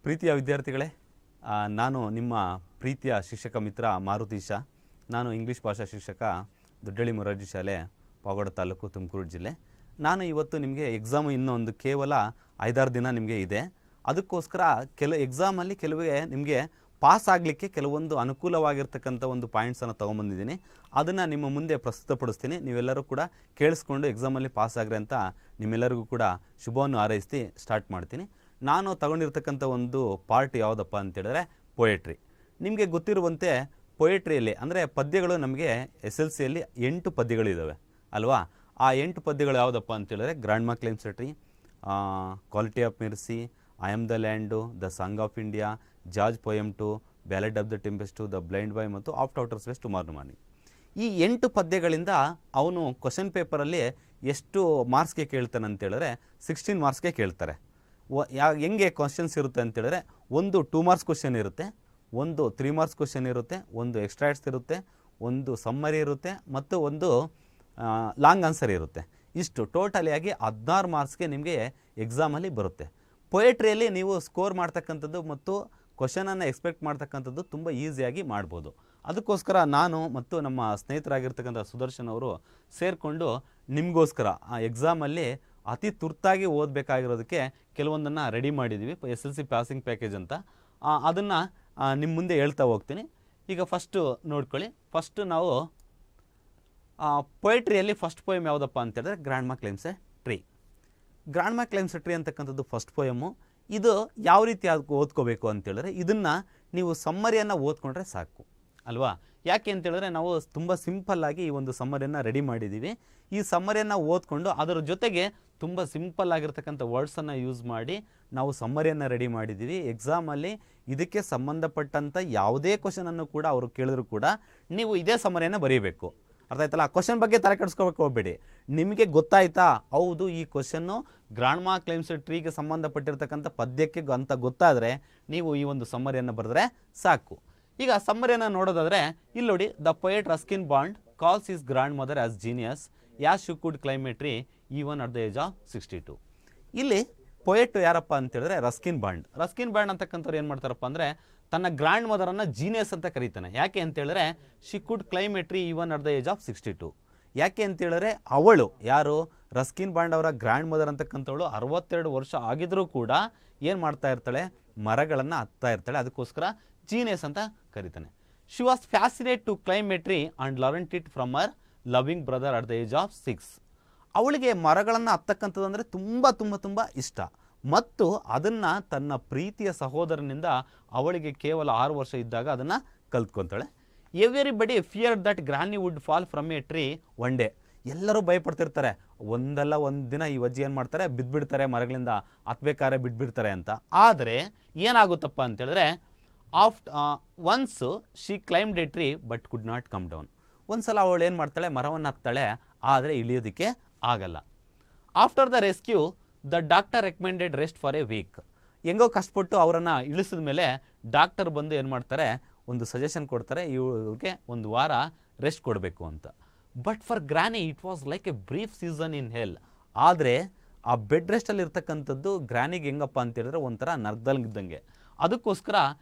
ಪ್ರೀತಿಯ ವಿದ್ಯಾರ್ಥಿಗಳೇ, ನಾನು ನಿಮ್ಮ ಪ್ರೀತಿಯ ಶಿಕ್ಷಕ ಮಿತ್ರ ಮಾರುತೀಶ. ನಾನು ಇಂಗ್ಲೀಷ್ ಭಾಷಾ ಶಿಕ್ಷಕ, ದೊಡ್ಡಳ್ಳಿ ಮೊರಾರ್ಜಿ ಶಾಲೆ, ಪಾವಗಡ ತಾಲೂಕು, ತುಮಕೂರು ಜಿಲ್ಲೆ. ನಾನು ಇವತ್ತು ನಿಮಗೆ ಎಕ್ಸಾಮು ಇನ್ನೊಂದು ಕೇವಲ 5-6 ದಿನ ನಿಮಗೆ ಇದೆ. ಅದಕ್ಕೋಸ್ಕರ ಎಕ್ಸಾಮಲ್ಲಿ ಕೆಲವೇ ನಿಮಗೆ ಪಾಸ್ ಆಗಲಿಕ್ಕೆ ಕೆಲವೊಂದು ಅನುಕೂಲವಾಗಿರ್ತಕ್ಕಂಥ ಒಂದು ಪಾಯಿಂಟ್ಸನ್ನು ತೊಗೊಂಬಂದಿದ್ದೀನಿ. ಅದನ್ನು ನಿಮ್ಮ ಮುಂದೆ ಪ್ರಸ್ತುತಪಡಿಸ್ತೀನಿ. ನೀವೆಲ್ಲರೂ ಕೂಡ ಕೇಳಿಸ್ಕೊಂಡು ಎಕ್ಸಾಮಲ್ಲಿ ಪಾಸ್ ಆಗ್ರಿ ಅಂತ ನಿಮ್ಮೆಲ್ಲರಿಗೂ ಕೂಡ ಶುಭವನ್ನು ಹಾರೈಸಿ ಸ್ಟಾರ್ಟ್ ಮಾಡ್ತೀನಿ. ನಾನು ತಗೊಂಡಿರ್ತಕ್ಕಂಥ ಒಂದು ಪಾರ್ಟ್ ಯಾವುದಪ್ಪ ಅಂತೇಳಿದ್ರೆ ಪೊಯೆಟ್ರಿ. ನಿಮಗೆ ಗೊತ್ತಿರುವಂತೆ ಪೊಯೆಟ್ರಿಯಲ್ಲಿ ಅಂದರೆ ಪದ್ಯಗಳು ನಮಗೆ SLCಯಲ್ಲಿ 8 ಪದ್ಯಗಳಿದ್ದಾವೆ ಅಲ್ವಾ. ಆ 8 ಪದ್ಯಗಳು ಯಾವುದಪ್ಪ ಅಂತೇಳಿದ್ರೆ grandma climbs a tree, quality of mercy, I am the land, the song of India, ಜಾರ್ಜ್ poem 2, ballad of the tempest, the blind boy ಮತ್ತು off to outer space tomorrow morning. ಈ 8 ಪದ್ಯಗಳಿಂದ ಅವನು ಕ್ವಶನ್ ಪೇಪರಲ್ಲಿ ಎಷ್ಟು ಮಾರ್ಕ್ಸ್ಗೆ ಕೇಳ್ತಾನೆ ಅಂತೇಳಿದ್ರೆ 16 ಮಾರ್ಕ್ಸ್ಗೆ ಕೇಳ್ತಾರೆ. ಹೆಂಗೆ ಕ್ವಶನ್ಸ್ ಇರುತ್ತೆ ಅಂತೇಳಿದ್ರೆ, ಒಂದು 2 ಮಾರ್ಕ್ಸ್ ಕ್ವಶನ್ ಇರುತ್ತೆ, ಒಂದು 3 ಮಾರ್ಕ್ಸ್ ಕ್ವಶನ್ ಇರುತ್ತೆ, ಒಂದು ಎಕ್ಸ್ಟ್ರಾಟ್ಸ್ ಇರುತ್ತೆ, ಒಂದು ಸಮ್ಮರಿ ಇರುತ್ತೆ ಮತ್ತು ಒಂದು ಲಾಂಗ್ ಆನ್ಸರ್ ಇರುತ್ತೆ. ಇಷ್ಟು ಟೋಟಲಿಯಾಗಿ 16 ಮಾರ್ಕ್ಸ್ಗೆ ನಿಮಗೆ ಎಕ್ಸಾಮಲ್ಲಿ ಬರುತ್ತೆ. ಪೊಯೆಟ್ರಿಯಲ್ಲಿ ನೀವು ಸ್ಕೋರ್ ಮಾಡ್ತಕ್ಕಂಥದ್ದು ಮತ್ತು ಕ್ವಶನನ್ನು ಎಕ್ಸ್ಪೆಕ್ಟ್ ಮಾಡ್ತಕ್ಕಂಥದ್ದು ತುಂಬ ಈಸಿಯಾಗಿ ಮಾಡ್ಬೋದು. ಅದಕ್ಕೋಸ್ಕರ ನಾನು ಮತ್ತು ನಮ್ಮ ಸ್ನೇಹಿತರಾಗಿರ್ತಕ್ಕಂಥ ಸುದರ್ಶನ್ ಅವರು ಸೇರಿಕೊಂಡು ನಿಮಗೋಸ್ಕರ ಆ ಎಕ್ಸಾಮಲ್ಲಿ ಅತಿ ತುರ್ತಾಗಿ ಓದಬೇಕಾಗಿರೋದಕ್ಕೆ ಕೆಲವೊಂದನ್ನು ರೆಡಿ ಮಾಡಿದ್ದೀವಿ. SLC ಪಾಸಿಂಗ್ ಪ್ಯಾಕೇಜ್ ಅಂತ. ಅದನ್ನು ನಿಮ್ಮ ಮುಂದೆ ಹೇಳ್ತಾ ಹೋಗ್ತೀನಿ. ಈಗ ಫಸ್ಟು ನೋಡ್ಕೊಳ್ಳಿ. ಫಸ್ಟು ನಾವು ಪೊಯೆಟ್ರಿಯಲ್ಲಿ ಫಸ್ಟ್ ಪೊಯಮ್ ಯಾವುದಪ್ಪ ಅಂತೇಳಿದ್ರೆ grandma climbs a tree. Grand ಮಾ ಕ್ಲೇಮ್ಸ್ ಎ ಟ್ರೀ ಅಂತಕ್ಕಂಥದ್ದು ಫಸ್ಟ್ ಪೊಯಮ್ಮು. ಇದು ಯಾವ ರೀತಿ ಓದ್ಕೋಬೇಕು ಅಂತೇಳಿದ್ರೆ, ಇದನ್ನು ನೀವು ಸಮ್ಮರಿಯನ್ನು ಓದ್ಕೊಂಡ್ರೆ ಸಾಕು ಅಲ್ವಾ. ಯಾಕೆ ಅಂತೇಳಿದ್ರೆ ನಾವು ತುಂಬ ಸಿಂಪಲ್ಲಾಗಿ ಈ ಒಂದು ಸಮ್ಮರಿಯನ್ನು ರೆಡಿ ಮಾಡಿದ್ದೀವಿ. ಈ ಸಮ್ಮರಿಯನ್ನು ಓದ್ಕೊಂಡು ಅದರ ಜೊತೆಗೆ ತುಂಬ ಸಿಂಪಲ್ ಆಗಿರ್ತಕ್ಕಂಥ ವರ್ಡ್ಸನ್ನು ಯೂಸ್ ಮಾಡಿ ನಾವು ಸಮ್ಮರಿಯನ್ನು ರೆಡಿ ಮಾಡಿದ್ದೀವಿ. ಎಕ್ಸಾಮಲ್ಲಿ ಇದಕ್ಕೆ ಸಂಬಂಧಪಟ್ಟಂಥ ಯಾವುದೇ ಕ್ವಶನನ್ನು ಕೂಡ ಅವರು ಕೇಳಿದ್ರು ಕೂಡ ನೀವು ಇದೇ ಸಮ್ಮರಿಯನ್ನು ಬರೀಬೇಕು. ಅರ್ಥ ಆಯ್ತಲ್ಲ. ಆ ಕ್ವಶನ್ ಬಗ್ಗೆ ತಲೆ ಕೆಡಿಸ್ಕೋಬೇಕು ಹೋಗ್ಬೇಡಿ. ನಿಮಗೆ ಗೊತ್ತಾಯ್ತಾ, ಹೌದು ಈ ಕ್ವಶನ್ನು ಗ್ರ್ಯಾಂಡ್ ಮಾ ಕ್ಲೇಮ್ಸ್ ಎ ಟ್ರೀಗೆ ಸಂಬಂಧಪಟ್ಟಿರ್ತಕ್ಕಂಥ ಪದ್ಯಕ್ಕೆ ಅಂತ ಗೊತ್ತಾದರೆ ನೀವು ಈ ಒಂದು ಸಮ್ಮರಿಯನ್ನು ಬರೆದ್ರೆ ಸಾಕು. ಈಗ ಸಮ್ಮರಿಯನ್ನು ನೋಡೋದಾದರೆ ಇಲ್ಲಿ ನೋಡಿ, the poet Ruskin Bond calls his grand mother as genius as she could climb a tree even at the age of 62. ಇಲ್ಲಿ ಪೊಯೆಟ್ ಯಾರಪ್ಪ ಅಂತೇಳಿದ್ರೆ ರಸ್ಕಿನ್ ಬಾಂಡ್. ರಸ್ಕಿನ್ ಬಾಂಡ್ ಅಂತಕ್ಕಂಥವ್ರು ಏನು ಮಾಡ್ತಾರಪ್ಪ ಅಂದರೆ ತನ್ನ ಗ್ರ್ಯಾಂಡ್ ಮದರನ್ನು ಜೀನಿಯಸ್ ಅಂತ ಕರೀತಾನೆ. ಯಾಕೆ ಅಂತೇಳಿದ್ರೆ she could climb a tree even at the age of 62. ಯಾಕೆ ಅಂತೇಳಿದ್ರೆ ಅವಳು ಯಾರು, ರಸ್ಕಿನ್ ಬಾಂಡ್ ಅವರ ಗ್ರ್ಯಾಂಡ್ ಮದರ್ ಅಂತಕ್ಕಂಥವಳು 62 ವರ್ಷ ಆಗಿದ್ರೂ ಕೂಡ ಏನು ಮಾಡ್ತಾ ಇರ್ತಾಳೆ, ಮರಗಳನ್ನು ಹತ್ತಾ ಇರ್ತಾಳೆ. ಅದಕ್ಕೋಸ್ಕರ ಜೀನಿಯಸ್ ಅಂತ ಕರೀತಾನೆ. She was fascinate to climb a tree and learnt it from her loving brother at the age of 6. ಅವಳಿಗೆ ಮರಗಳನ್ನು ಹತ್ತಕ್ಕಂಥದ್ದು ಅಂದರೆ ತುಂಬ ತುಂಬ ತುಂಬ ಇಷ್ಟ ಮತ್ತು ಅದನ್ನು ತನ್ನ ಪ್ರೀತಿಯ ಸಹೋದರನಿಂದ ಅವಳಿಗೆ ಕೇವಲ 6 ವರ್ಷ ಇದ್ದಾಗ ಅದನ್ನು ಕಲ್ತ್ಕೊತಾಳೆ. Everybody fear that granny would fall from a tree one day. ಎಲ್ಲರೂ ಭಯಪಡ್ತಿರ್ತಾರೆ, ಒಂದಲ್ಲ ಒಂದು ದಿನ ಈ ಅಜ್ಜಿ ಏನು ಮಾಡ್ತಾರೆ, ಬಿದ್ದುಬಿಡ್ತಾರೆ, ಮರಗಳಿಂದ ಹತ್ಬೇಕಾದ್ರೆ ಬಿದ್ದುಬಿಡ್ತಾರೆ ಅಂತ. ಆದರೆ ಏನಾಗುತ್ತಪ್ಪ ಅಂತೇಳಿದ್ರೆ once she claimed A tree but could not come down. ಒಂದು ಸಲ ಅವಳು ಏನು ಮಾಡ್ತಾಳೆ, ಮರವನ್ನು ಹತ್ತಾಳೆ, ಆದರೆ ಇಳಿಯೋದಕ್ಕೆ ಆಗಲ್ಲ. After the rescue the doctor recommended rest for a week. ಹೆಂಗೋ ಕಷ್ಟಪಟ್ಟು ಅವರನ್ನು ಇಳಿಸಿದ ಮೇಲೆ ಡಾಕ್ಟರ್ ಬಂದು ಏನು ಮಾಡ್ತಾರೆ, ಒಂದು ಸಜೆಷನ್ ಕೊಡ್ತಾರೆ, ಇವ್ರಿಗೆ 1 ವಾರ ರೆಸ್ಟ್ ಕೊಡಬೇಕು ಅಂತ. But for granny it was like a brief season in hell. ಆದರೆ ಆ ಬೆಡ್ ರೆಸ್ಟಲ್ಲಿ ಇರ್ತಕ್ಕಂಥದ್ದು ಗ್ರಾನಿಗೆ ಹೆಂಗಪ್ಪ ಅಂತೇಳಿದ್ರೆ ಒಂಥರ ನರ್ದಲ್ಗಿದ್ದಂಗೆ. ಅದಕ್ಕೋಸ್ಕರ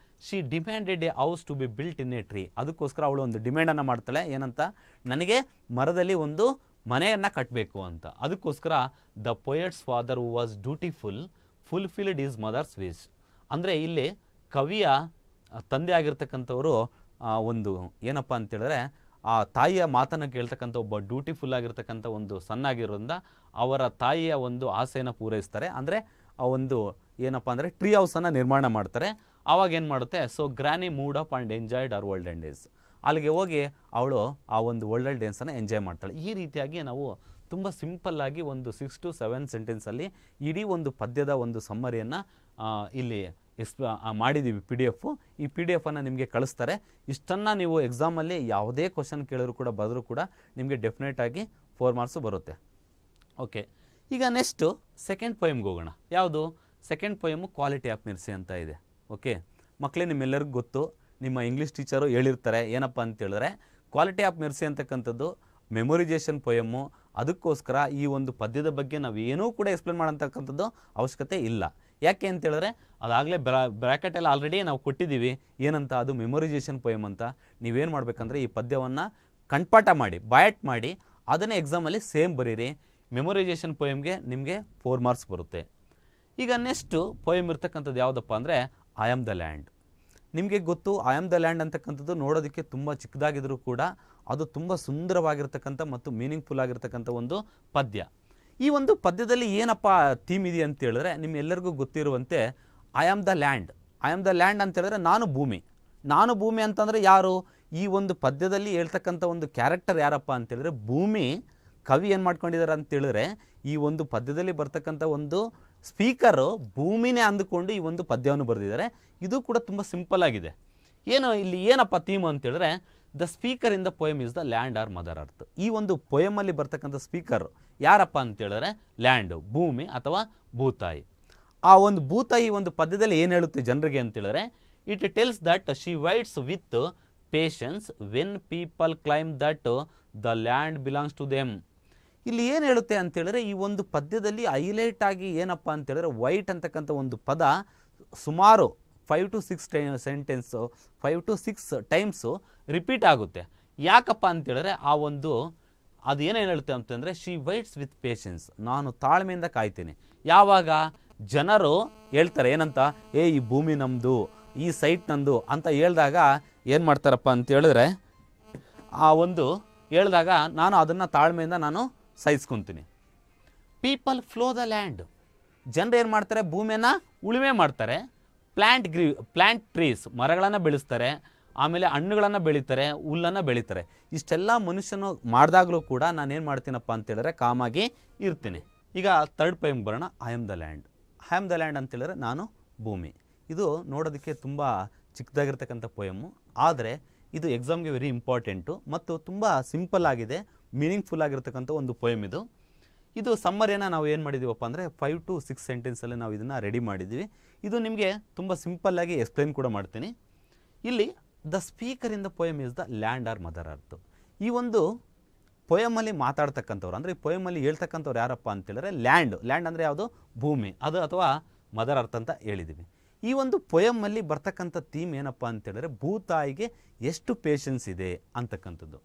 she demanded a house to be built in a tree. ಅದಕ್ಕೋಸ್ಕರ ಅವಳು ಒಂದು ಡಿಮ್ಯಾಂಡನ್ನು ಮಾಡ್ತಾಳೆ, ಏನಂತ, ನನಗೆ ಮರದಲ್ಲಿ ಒಂದು ಮನೆಯನ್ನು ಕಟ್ಟಬೇಕು ಅಂತ. ಅದಕ್ಕೋಸ್ಕರ the poet's father who was dutiful fulfilled his mother's wish. ಅಂದರೆ ಇಲ್ಲಿ ಕವಿಯ ತಂದೆ ಆಗಿರ್ತಕ್ಕಂಥವರು ಒಂದು ಏನಪ್ಪ ಅಂತೇಳಿದ್ರೆ ಆ ತಾಯಿಯ ಮಾತನ್ನು ಕೇಳ್ತಕ್ಕಂಥ ಒಬ್ಬ ಡ್ಯೂಟಿಫುಲ್ ಆಗಿರ್ತಕ್ಕಂಥ ಒಂದು ಸಣ್ಣಾಗಿರೋದ್ರಿಂದ ಅವರ ತಾಯಿಯ ಒಂದು ಆಸೆಯನ್ನು ಪೂರೈಸ್ತಾರೆ. ಅಂದರೆ ಆ ಒಂದು ಏನಪ್ಪ ಅಂದರೆ ಟ್ರೀ ಹೌಸನ್ನು ನಿರ್ಮಾಣ ಮಾಡ್ತಾರೆ. ಆವಾಗ ಏನು ಮಾಡುತ್ತೆ, so granny mood up and enjoyed her olden days. ಅಲ್ಲಿಗೆ ಹೋಗಿ ಅವಳು ಆ ಒಂದು ಓಲ್ಡನ್ ಡೇಸನ್ನು ಎಂಜಾಯ್ ಮಾಡ್ತಾಳೆ. ಈ ರೀತಿಯಾಗಿ ನಾವು ತುಂಬ ಸಿಂಪಲ್ಲಾಗಿ ಒಂದು 6 to 7 ಸೆಂಟೆನ್ಸಲ್ಲಿ ಇಡೀ ಒಂದು ಪದ್ಯದ ಒಂದು ಸಮ್ಮರಿಯನ್ನು ಇಲ್ಲಿ ಮಾಡಿದ್ದೀವಿ PDF. ಈ PDF-ಅನ್ನು ನಿಮಗೆ ಕಳಿಸ್ತಾರೆ. ಇಷ್ಟನ್ನು ನೀವು ಎಕ್ಸಾಮಲ್ಲಿ ಯಾವುದೇ ಕ್ವಶನ್ ಕೇಳಿದ್ರು ಕೂಡ ಬರೆದ್ರು ಕೂಡ ನಿಮಗೆ ಡೆಫಿನೆಟಾಗಿ 4 ಮಾರ್ಕ್ಸು ಬರುತ್ತೆ. ಓಕೆ, ಈಗ ನೆಕ್ಸ್ಟು ಸೆಕೆಂಡ್ ಪೊಯಮ್ಗೆ ಹೋಗೋಣ. ಯಾವುದು ಸೆಕೆಂಡ್ ಪೊಯಮು? ಕ್ವಾಲಿಟಿ ಆಫ್ ಮೆರ್ಸಿ ಅಂತ ಇದೆ. ಓಕೆ ಮಕ್ಕಳೇ, ನಿಮ್ಮೆಲ್ಲರಿಗೂ ಗೊತ್ತು, ನಿಮ್ಮ ಇಂಗ್ಲೀಷ್ ಟೀಚರು ಹೇಳಿರ್ತಾರೆ ಏನಪ್ಪ ಅಂತೇಳಿದ್ರೆ ಕ್ವಾಲಿಟಿ ಆಫ್ ಮೆರ್ಸಿ ಅಂತಕ್ಕಂಥದ್ದು ಮೆಮೊರೈಸೇಷನ್ ಪೊಯಮ್ಮು. ಅದಕ್ಕೋಸ್ಕರ ಈ ಒಂದು ಪದ್ಯದ ಬಗ್ಗೆ ನಾವು ಏನೂ ಕೂಡ ಎಕ್ಸ್ಪ್ಲೇನ್ ಮಾಡೋಂತಕ್ಕಂಥದ್ದು ಅವಶ್ಯಕತೆ ಇಲ್ಲ. ಯಾಕೆ ಅಂತ ಹೇಳಿದ್ರೆ ಅದಾಗಲೇ ಬ್ರ್ಯಾಕೆಟಲ್ಲಿ ಆಲ್ರೆಡಿ ನಾವು ಕೊಟ್ಟಿದ್ದೀವಿ ಏನಂತ, ಅದು ಮೆಮೊರೈಸೇಷನ್ ಪೊಯಮ್ ಅಂತ. ನೀವೇನು ಮಾಡಬೇಕಂದ್ರೆ ಈ ಪದ್ಯವನ್ನು ಕಂಠಪಾಠ ಮಾಡಿ ಬಯಾಟ್ ಮಾಡಿ ಅದನ್ನೇ ಎಕ್ಸಾಮಲ್ಲಿ ಸೇಮ್ ಬರೀರಿ. ಮೆಮೊರೈಸೇಷನ್ ಪೊಯಮ್ಗೆ ನಿಮಗೆ 4 ಮಾರ್ಕ್ಸ್ ಬರುತ್ತೆ. ಈಗ ನೆಕ್ಸ್ಟು ಪೊಯಮ್ ಇರ್ತಕ್ಕಂಥದ್ದು ಯಾವುದಪ್ಪ ಅಂದರೆ ಐ ಆಮ್ ದ ಲ್ಯಾಂಡ್. ನಿಮಗೆ ಗೊತ್ತು ಐ ಆಮ್ ದ ಲ್ಯಾಂಡ್ ಅಂತಕ್ಕಂಥದ್ದು ನೋಡೋದಕ್ಕೆ ತುಂಬ ಚಿಕ್ಕದಾಗಿದ್ರೂ ಕೂಡ ಅದು ತುಂಬ ಸುಂದರವಾಗಿರ್ತಕ್ಕಂಥ ಮತ್ತು ಮೀನಿಂಗ್ಫುಲ್ ಆಗಿರ್ತಕ್ಕಂಥ ಒಂದು ಪದ್ಯ. ಈ ಒಂದು ಪದ್ಯದಲ್ಲಿ ಏನಪ್ಪ ಥೀಮ್ ಇದೆ ಅಂತ ಹೇಳಿದ್ರೆ ನಿಮ್ಮೆಲ್ಲರಿಗೂ ಗೊತ್ತಿರುವಂತೆ I am the land. I am the land ಅಂತ ಹೇಳಿದ್ರೆ ನಾನು ಭೂಮಿ. ನಾನು ಭೂಮಿ ಅಂತಂದರೆ ಯಾರು? ಈ ಒಂದು ಪದ್ಯದಲ್ಲಿ ಹೇಳ್ತಕ್ಕಂಥ ಒಂದು ಕ್ಯಾರೆಕ್ಟರ್ ಯಾರಪ್ಪ ಅಂತೇಳಿದ್ರೆ ಭೂಮಿ. ಕವಿ ಏನು ಮಾಡ್ಕೊಂಡಿದ್ದಾರೆ ಅಂತೇಳಿದ್ರೆ ಈ ಒಂದು ಪದ್ಯದಲ್ಲಿ ಬರ್ತಕ್ಕಂಥ ಒಂದು ಸ್ಪೀಕರು ಭೂಮಿನೇ ಅಂದುಕೊಂಡು ಈ ಒಂದು ಪದ್ಯವನ್ನು ಬರೆದಿದ್ದಾರೆ. ಇದು ಕೂಡ ತುಂಬ ಸಿಂಪಲ್ ಆಗಿದೆ. ಏನು ಇಲ್ಲಿ ಏನಪ್ಪ ಥೀಮ್ ಅಂತೇಳಿದ್ರೆ the speaker in the poem is the land or mother earth. ಈ ಒಂದು ಪೊಯಮಲ್ಲಿ ಬರ್ತಕ್ಕಂಥ ಸ್ಪೀಕರ್ ಯಾರಪ್ಪ ಅಂತೇಳಿದ್ರೆ ಲ್ಯಾಂಡು, ಭೂಮಿ ಅಥವಾ ಭೂತಾಯಿ. ಆ ಒಂದು ಭೂತಾಯಿ ಒಂದು ಪದ್ಯದಲ್ಲಿ ಏನು ಹೇಳುತ್ತೆ ಜನರಿಗೆ ಅಂತೇಳಿದ್ರೆ it tells that she waits with patience when people claim that the land belongs to them. ಇಲ್ಲಿ ಏನು ಹೇಳುತ್ತೆ ಅಂತೇಳಿದ್ರೆ ಈ ಒಂದು ಪದ್ಯದಲ್ಲಿ ಹೈಲೈಟ್ ಆಗಿ ಏನಪ್ಪ ಅಂತೇಳಿದ್ರೆ ವೈಟ್ ಅಂತಕ್ಕಂಥ ಒಂದು ಪದ ಸುಮಾರು 5 to 6 ಟೈಮ್ಸು ರಿಪೀಟ್ ಆಗುತ್ತೆ. ಯಾಕಪ್ಪ ಅಂತೇಳಿದ್ರೆ ಆ ಒಂದು ಅದು ಏನೇನು ಹೇಳುತ್ತೆ ಅಂತಂದರೆ ಶಿ ವೈಟ್ಸ್ ವಿತ್ ಪೇಷನ್ಸ್, ನಾನು ತಾಳ್ಮೆಯಿಂದ ಕಾಯ್ತೀನಿ. ಯಾವಾಗ ಜನರು ಹೇಳ್ತಾರೆ ಏನಂತ, ಈ ಭೂಮಿ ನಮ್ಮದು, ಈ ಸೈಟ್ ನಂದು ಅಂತ ಹೇಳಿದಾಗ ಏನು ಮಾಡ್ತಾರಪ್ಪ ಅಂತ ಹೇಳಿದ್ರೆ ಆ ಒಂದು ಹೇಳಿದಾಗ ನಾನು ಅದನ್ನು ತಾಳ್ಮೆಯಿಂದ ನಾನು ಸಹಿಸ್ಕೊತೀನಿ. ಪೀಪಲ್ ಫ್ಲೋ ದ ಲ್ಯಾಂಡ್, ಜನರು ಏನು ಮಾಡ್ತಾರೆ ಭೂಮಿಯನ್ನು ಉಳುಮೆ ಮಾಡ್ತಾರೆ. ಪ್ಲ್ಯಾಂಟ್ ಟ್ರೀಸ್, ಮರಗಳನ್ನು ಬೆಳೆಸ್ತಾರೆ, ಆಮೇಲೆ ಹಣ್ಣುಗಳನ್ನು ಬೆಳೀತಾರೆ, ಹುಲ್ಲನ್ನು ಬೆಳೀತಾರೆ. ಇಷ್ಟೆಲ್ಲ ಮನುಷ್ಯನು ಮಾಡಿದಾಗಲೂ ಕೂಡ ನಾನೇನು ಮಾಡ್ತೀನಪ್ಪ ಅಂತೇಳಿದ್ರೆ ಕಾಮಾಗಿ ಇರ್ತೀನಿ. ಈಗ ಥರ್ಡ್ ಪೊಯಮ್ ಬರೋಣ. I am the land. I am the land ಅಂತೇಳಿದ್ರೆ ನಾನು ಭೂಮಿ. ಇದು ನೋಡೋದಕ್ಕೆ ತುಂಬ ಚಿಕ್ಕದಾಗಿರ್ತಕ್ಕಂಥ ಪೊಯಮ್ಮು, ಆದರೆ ಇದು ಎಕ್ಸಾಮ್ಗೆ ವೆರಿ ಇಂಪಾರ್ಟೆಂಟು ಮತ್ತು ತುಂಬ ಸಿಂಪಲ್ ಆಗಿದೆ, ಮೀನಿಂಗ್ಫುಲ್ ಆಗಿರ್ತಕ್ಕಂಥ ಒಂದು ಪೊಯಮ್ ಇದು. ಇದು ಸಮ್ಮರಿಯನ್ನು ನಾವು ಏನು ಮಾಡಿದ್ದೀವಪ್ಪ ಅಂದರೆ 5 to 6 ಸೆಂಟೆನ್ಸಲ್ಲಿ ನಾವು ಇದನ್ನು ರೆಡಿ ಮಾಡಿದ್ದೀವಿ. ಇದು ನಿಮಗೆ ತುಂಬ ಸಿಂಪಲ್ಲಾಗಿ ಎಕ್ಸ್ಪ್ಲೈನ್ ಕೂಡ ಮಾಡ್ತೀನಿ. ಇಲ್ಲಿ the speaker in the poem is the land or mother earth. ಈ ಒಂದು ಪೊಯಮಲ್ಲಿ ಮಾತಾಡ್ತಕ್ಕಂಥವ್ರು ಅಂದರೆ ಈ ಪೊಯಮಲ್ಲಿ ಹೇಳ್ತಕ್ಕಂಥವ್ರು ಯಾರಪ್ಪ ಅಂತೇಳಿದ್ರೆ ಲ್ಯಾಂಡ್ ಅಂದರೆ ಯಾವುದು? ಭೂಮಿ, ಅದು ಅಥವಾ ಮದರ್ ಅರ್ತ್ ಅಂತ ಹೇಳಿದ್ದೀವಿ. ಈ ಒಂದು ಪೊಯಮಲ್ಲಿ ಬರ್ತಕ್ಕಂಥ ಥೀಮ್ ಏನಪ್ಪ ಅಂತೇಳಿದ್ರೆ ಭೂತಾಯಿಗೆ ಎಷ್ಟು ಪೇಷನ್ಸ್ ಇದೆ ಅಂತಕ್ಕಂಥದ್ದು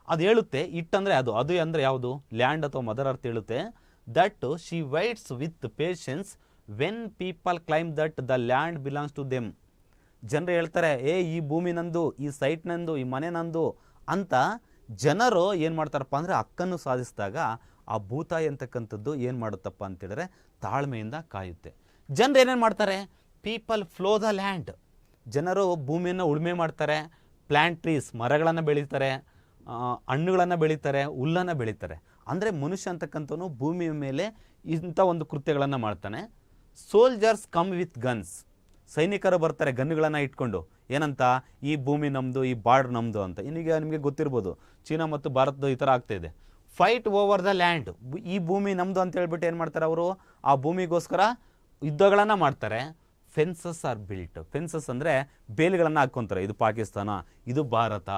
ಅದು ಹೇಳುತ್ತೆ. ಅಂದರೆ ಅದು ಅಂದರೆ ಯಾವುದು? ಲ್ಯಾಂಡ್ ಅಥವಾ ಮದರ್ ಅರ್ತ್ ಹೇಳುತ್ತೆ that she waits with patience when people claim that the land belongs to them. ಜನರು ಹೇಳ್ತಾರೆ ಈ ಭೂಮಿ ನಂದು, ಈ ಸೈಟ್ ನಂದು, ಈ ಮನೆ ನಂದು ಅಂತ ಜನರು ಏನು ಮಾಡ್ತಾರಪ್ಪ ಅಂದರೆ ಹಕ್ಕನ್ನು ಸಾಧಿಸಿದಾಗ ಆ ಭೂತಾಯಿ ಅಂತಕ್ಕಂಥದ್ದು ಏನು ಮಾಡುತ್ತಪ್ಪ ಅಂತೇಳಿದ್ರೆ ತಾಳ್ಮೆಯಿಂದ ಕಾಯುತ್ತೆ. ಜನರು ಏನೇನು ಮಾಡ್ತಾರೆ? ಪೀಪಲ್ ಫ್ಲೋ ದ ಲ್ಯಾಂಡ್, ಜನರು ಭೂಮಿಯನ್ನು ಉಳುಮೆ ಮಾಡ್ತಾರೆ, ಪ್ಲ್ಯಾಂಟ್ ಟ್ರೀಸ್, ಮರಗಳನ್ನು ಬೆಳೀತಾರೆ, ಹಣ್ಣುಗಳನ್ನು ಬೆಳೀತಾರೆ, ಹುಲ್ಲನ್ನು ಬೆಳೀತಾರೆ. ಅಂದರೆ ಮನುಷ್ಯ ಅಂತಕ್ಕಂಥವನು ಭೂಮಿಯ ಮೇಲೆ ಇಂಥ ಒಂದು ಕೃತ್ಯಗಳನ್ನು ಮಾಡ್ತಾನೆ. ಸೋಲ್ಜರ್ಸ್ ಕಮ್ ವಿತ್ ಗನ್ಸ್, ಸೈನಿಕರು ಬರ್ತಾರೆ ಗನ್ನುಗಳನ್ನು ಇಟ್ಕೊಂಡು, ಏನಂತ, ಈ ಭೂಮಿ ನಮ್ಮದು, ಈ ಬಾರ್ಡರ್ ನಮ್ಮದು ಅಂತ. ಇನ್ನೀಗ ನಿಮಗೆ ಗೊತ್ತಿರ್ಬೋದು ಚೀನಾ ಮತ್ತು ಭಾರತದ ಈ ಥರ ಆಗ್ತಾಯಿದೆ. ಫೈಟ್ ಓವರ್ ದ ಲ್ಯಾಂಡ್, ಈ ಭೂಮಿ ನಮ್ಮದು ಅಂತ ಹೇಳ್ಬಿಟ್ಟು ಏನು ಮಾಡ್ತಾರೆ ಅವರು? ಆ ಭೂಮಿಗೋಸ್ಕರ ಯುದ್ಧಗಳನ್ನು ಮಾಡ್ತಾರೆ. ಫೆನ್ಸಸ್ ಆರ್ ಬಿಲ್ಟ್, ಫೆನ್ಸಸ್ ಅಂದರೆ ಬೇಲಿಗಳನ್ನು ಹಾಕ್ಕೊತಾರೆ. ಇದು ಪಾಕಿಸ್ತಾನ, ಇದು Bharat.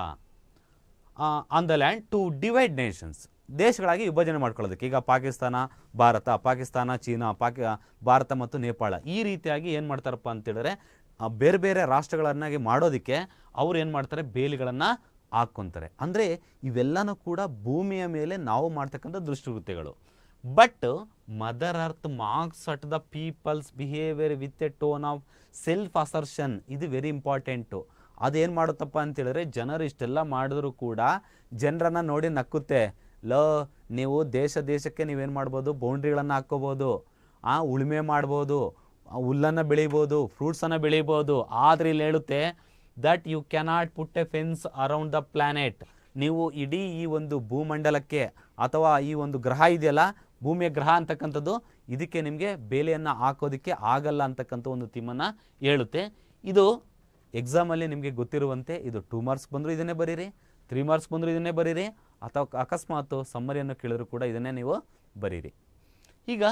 On the land to divide nations, ದೇಶಗಳಾಗಿ ವಿಭಜನೆ ಮಾಡ್ಕೊಳ್ಳೋದಕ್ಕೆ. ಈಗ ಪಾಕಿಸ್ತಾನ ಭಾರತ, ಪಾಕಿಸ್ತಾನ ಚೀನಾ, ಭಾರತ ಮತ್ತು ನೇಪಾಳ, ಈ ರೀತಿಯಾಗಿ ಏನು ಮಾಡ್ತಾರಪ್ಪ ಅಂತೇಳಿದ್ರೆ ಬೇರೆ ಬೇರೆ ರಾಷ್ಟ್ರಗಳನ್ನಾಗಿ ಮಾಡೋದಕ್ಕೆ ಅವ್ರು ಏನು ಮಾಡ್ತಾರೆ? ಬೇಲಿಗಳನ್ನು ಹಾಕ್ಕೊತಾರೆ. ಅಂದರೆ ಇವೆಲ್ಲನೂ ಕೂಡ ಭೂಮಿಯ ಮೇಲೆ ನಾವು ಮಾಡ್ತಕ್ಕಂಥ ದುಷ್ಕೃತ್ಯಗಳು. But mother earth marks at the people's behaviour with a tone of self assertion. ಇದು ವೆರಿ ಇಂಪಾರ್ಟೆಂಟು. ಅದೇನು ಮಾಡುತ್ತಪ್ಪ ಅಂತೇಳಿದ್ರೆ ಜನರು ಇಷ್ಟೆಲ್ಲ ಮಾಡಿದ್ರು ಕೂಡ ಜನರನ್ನು ನೋಡಿ ನಕ್ಕುತ್ತೆ. ನೀವು ದೇಶಕ್ಕೆ ನೀವೇನು ಮಾಡ್ಬೋದು? ಬೌಂಡ್ರಿಗಳನ್ನು ಹಾಕ್ಕೋಬೋದು, ಉಳುಮೆ ಮಾಡ್ಬೋದು, ಹುಲ್ಲನ್ನು ಬೆಳೀಬೋದು, ಫ್ರೂಟ್ಸನ್ನು ಬೆಳೀಬೋದು. ಆದರೆ ಇಲ್ಲಿ ಹೇಳುತ್ತೆ that you cannot put a fence around the planet. ನೀವು ಇಡೀ ಈ ಒಂದು ಭೂಮಂಡಲಕ್ಕೆ ಅಥವಾ ಈ ಒಂದು ಗ್ರಹ ಇದೆಯಲ್ಲ, ಭೂಮಿಯ ಗ್ರಹ ಅಂತಕ್ಕಂಥದ್ದು, ಇದಕ್ಕೆ ನಿಮಗೆ ಬೇಲಿಯನ್ನು ಹಾಕೋದಕ್ಕೆ ಆಗಲ್ಲ ಅಂತಕ್ಕಂಥ ಒಂದು ಥೀಮನ್ನು ಹೇಳುತ್ತೆ. ಇದು ಎಕ್ಸಾಮಲ್ಲಿ ನಿಮಗೆ ಗೊತ್ತಿರುವಂತೆ ಇದು 2 ಮಾರ್ಕ್ಸ್ ಬಂದರೂ ಇದನ್ನೇ ಬರೀರಿ, 3 ಮಾರ್ಕ್ಸ್ ಬಂದರೂ ಇದನ್ನೇ ಬರೀರಿ, ಅಥವಾ ಅಕಸ್ಮಾತ್ ಸಮ್ಮರಿಯನ್ನು ಕೇಳಿದ್ರು ಕೂಡ ಇದನ್ನೇ ನೀವು ಬರೀರಿ. ಈಗ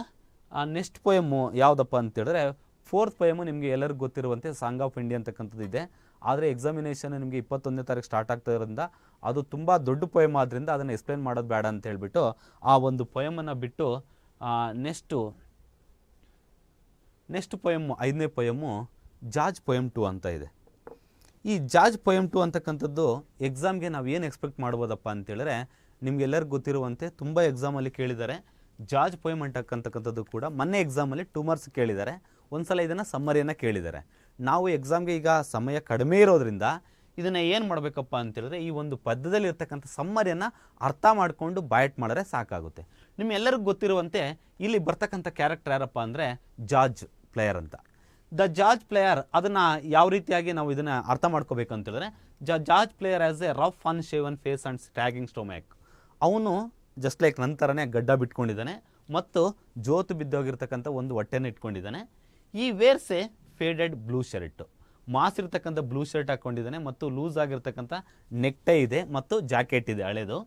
ನೆಕ್ಸ್ಟ್ ಪೊಯಮ್ಮು ಯಾವುದಪ್ಪ ಅಂತೇಳಿದ್ರೆ 4th ಪೊಯಮು ನಿಮಗೆ ಎಲ್ಲರಿಗೂ ಗೊತ್ತಿರುವಂತೆ ಸಾಂಗ್ ಆಫ್ ಇಂಡಿಯಾ ಅಂತಕ್ಕಂಥದ್ದು ಇದೆ. ಆದರೆ ಎಕ್ಸಾಮಿನೇಷನ್ ನಿಮಗೆ 21ನೇ ತಾರೀಕು ಸ್ಟಾರ್ಟ್ ಆಗ್ತಾಯಿರೋದ್ರಿಂದ ಅದು ತುಂಬ ದೊಡ್ಡ ಪೊಯಮ್ ಆದ್ದರಿಂದ ಅದನ್ನು ಎಕ್ಸ್ಪ್ಲೇನ್ ಮಾಡೋದು ಬೇಡ ಅಂತ ಹೇಳ್ಬಿಟ್ಟು ಆ ಒಂದು ಪೊಯಮನ್ನು ಬಿಟ್ಟು ನೆಕ್ಸ್ಟು ನೆಕ್ಸ್ಟ್ ಪೊಯಮ್ಮು 5ನೇ ಪೊಯಮ್ಮು ಜಾರ್ಜ್ ಪೊಯಮ್ 2 ಅಂತ ಇದೆ. ಈ ಜಾರ್ಜ್ ಪೊಯಮ್ 2 ಅಂತಕ್ಕಂಥದ್ದು ಎಕ್ಸಾಮ್ಗೆ ನಾವು ಏನು ಎಕ್ಸ್ಪೆಕ್ಟ್ ಮಾಡ್ಬೋದಪ್ಪ ಅಂತೇಳಿದ್ರೆ ನಿಮಗೆಲ್ಲರಿಗೂ ಗೊತ್ತಿರುವಂತೆ ತುಂಬ ಎಕ್ಸಾಮಲ್ಲಿ ಕೇಳಿದ್ದಾರೆ. ಜಾರ್ಜ್ ಪೊಯಮ್ ಅಂತಕ್ಕಂಥದ್ದು ಕೂಡ ಮೊನ್ನೆ ಎಕ್ಸಾಮಲ್ಲಿ 2 ಮಾರ್ಕ್ಸ್ ಕೇಳಿದ್ದಾರೆ. ಒಂದು ಸಲ ಇದನ್ನು ಸಮ್ಮರಿಯನ್ನು ಕೇಳಿದ್ದಾರೆ. ನಾವು ಎಕ್ಸಾಮ್ಗೆ ಈಗ ಸಮಯ ಕಡಿಮೆ ಇರೋದ್ರಿಂದ ಇದನ್ನು ಏನು ಮಾಡಬೇಕಪ್ಪ ಅಂತೇಳಿದ್ರೆ ಈ ಒಂದು ಪದ್ಯದಲ್ಲಿ ಇರ್ತಕ್ಕಂಥ ಸಮ್ಮರಿಯನ್ನು ಅರ್ಥ ಮಾಡಿಕೊಂಡು ಬೈಟ್ ಮಾಡಿದ್ರೆ ಸಾಕಾಗುತ್ತೆ. ನಿಮ್ಮೆಲ್ಲರಿಗೂ ಗೊತ್ತಿರುವಂತೆ ಇಲ್ಲಿ ಬರ್ತಕ್ಕಂಥ ಕ್ಯಾರೆಕ್ಟರ್ ಯಾರಪ್ಪ ಅಂದರೆ ಜಾರ್ಜ್ ಪ್ಲೇಯರ್ ಅಂತ. ದ ಜಾರ್ಜ್ ಪ್ಲೇಯರ್ ಅದನ್ನು ಯಾವ ರೀತಿಯಾಗಿ ನಾವು ಇದನ್ನು ಅರ್ಥ ಮಾಡ್ಕೋಬೇಕು ಅಂತೇಳಿದ್ರೆ ಜಾರ್ಜ್ player as a rough unshaven face and sagging stomach. ಅವನು ಜಸ್ಟ್ ಲೈಕ್ ನಂತರನೇ ಗಡ್ಡ ಬಿಟ್ಕೊಂಡಿದ್ದಾನೆ ಮತ್ತು ಜೋತು ಬಿದ್ದೋಗಿರ್ತಕ್ಕಂಥ ಒಂದು ಹೊಟ್ಟೆನ ಇಟ್ಕೊಂಡಿದ್ದಾನೆ. He wears a faded blue shirt, ಮಾಸಿರ್ತಕ್ಕಂಥ ಬ್ಲೂ ಶರ್ಟ್ ಹಾಕ್ಕೊಂಡಿದ್ದಾನೆ ಮತ್ತು ಲೂಸ್ ಆಗಿರ್ತಕ್ಕಂಥ ನೆಕ್ಟೈ ಇದೆ ಮತ್ತು ಜಾಕೆಟ್ ಇದೆ ಹಳೇದು.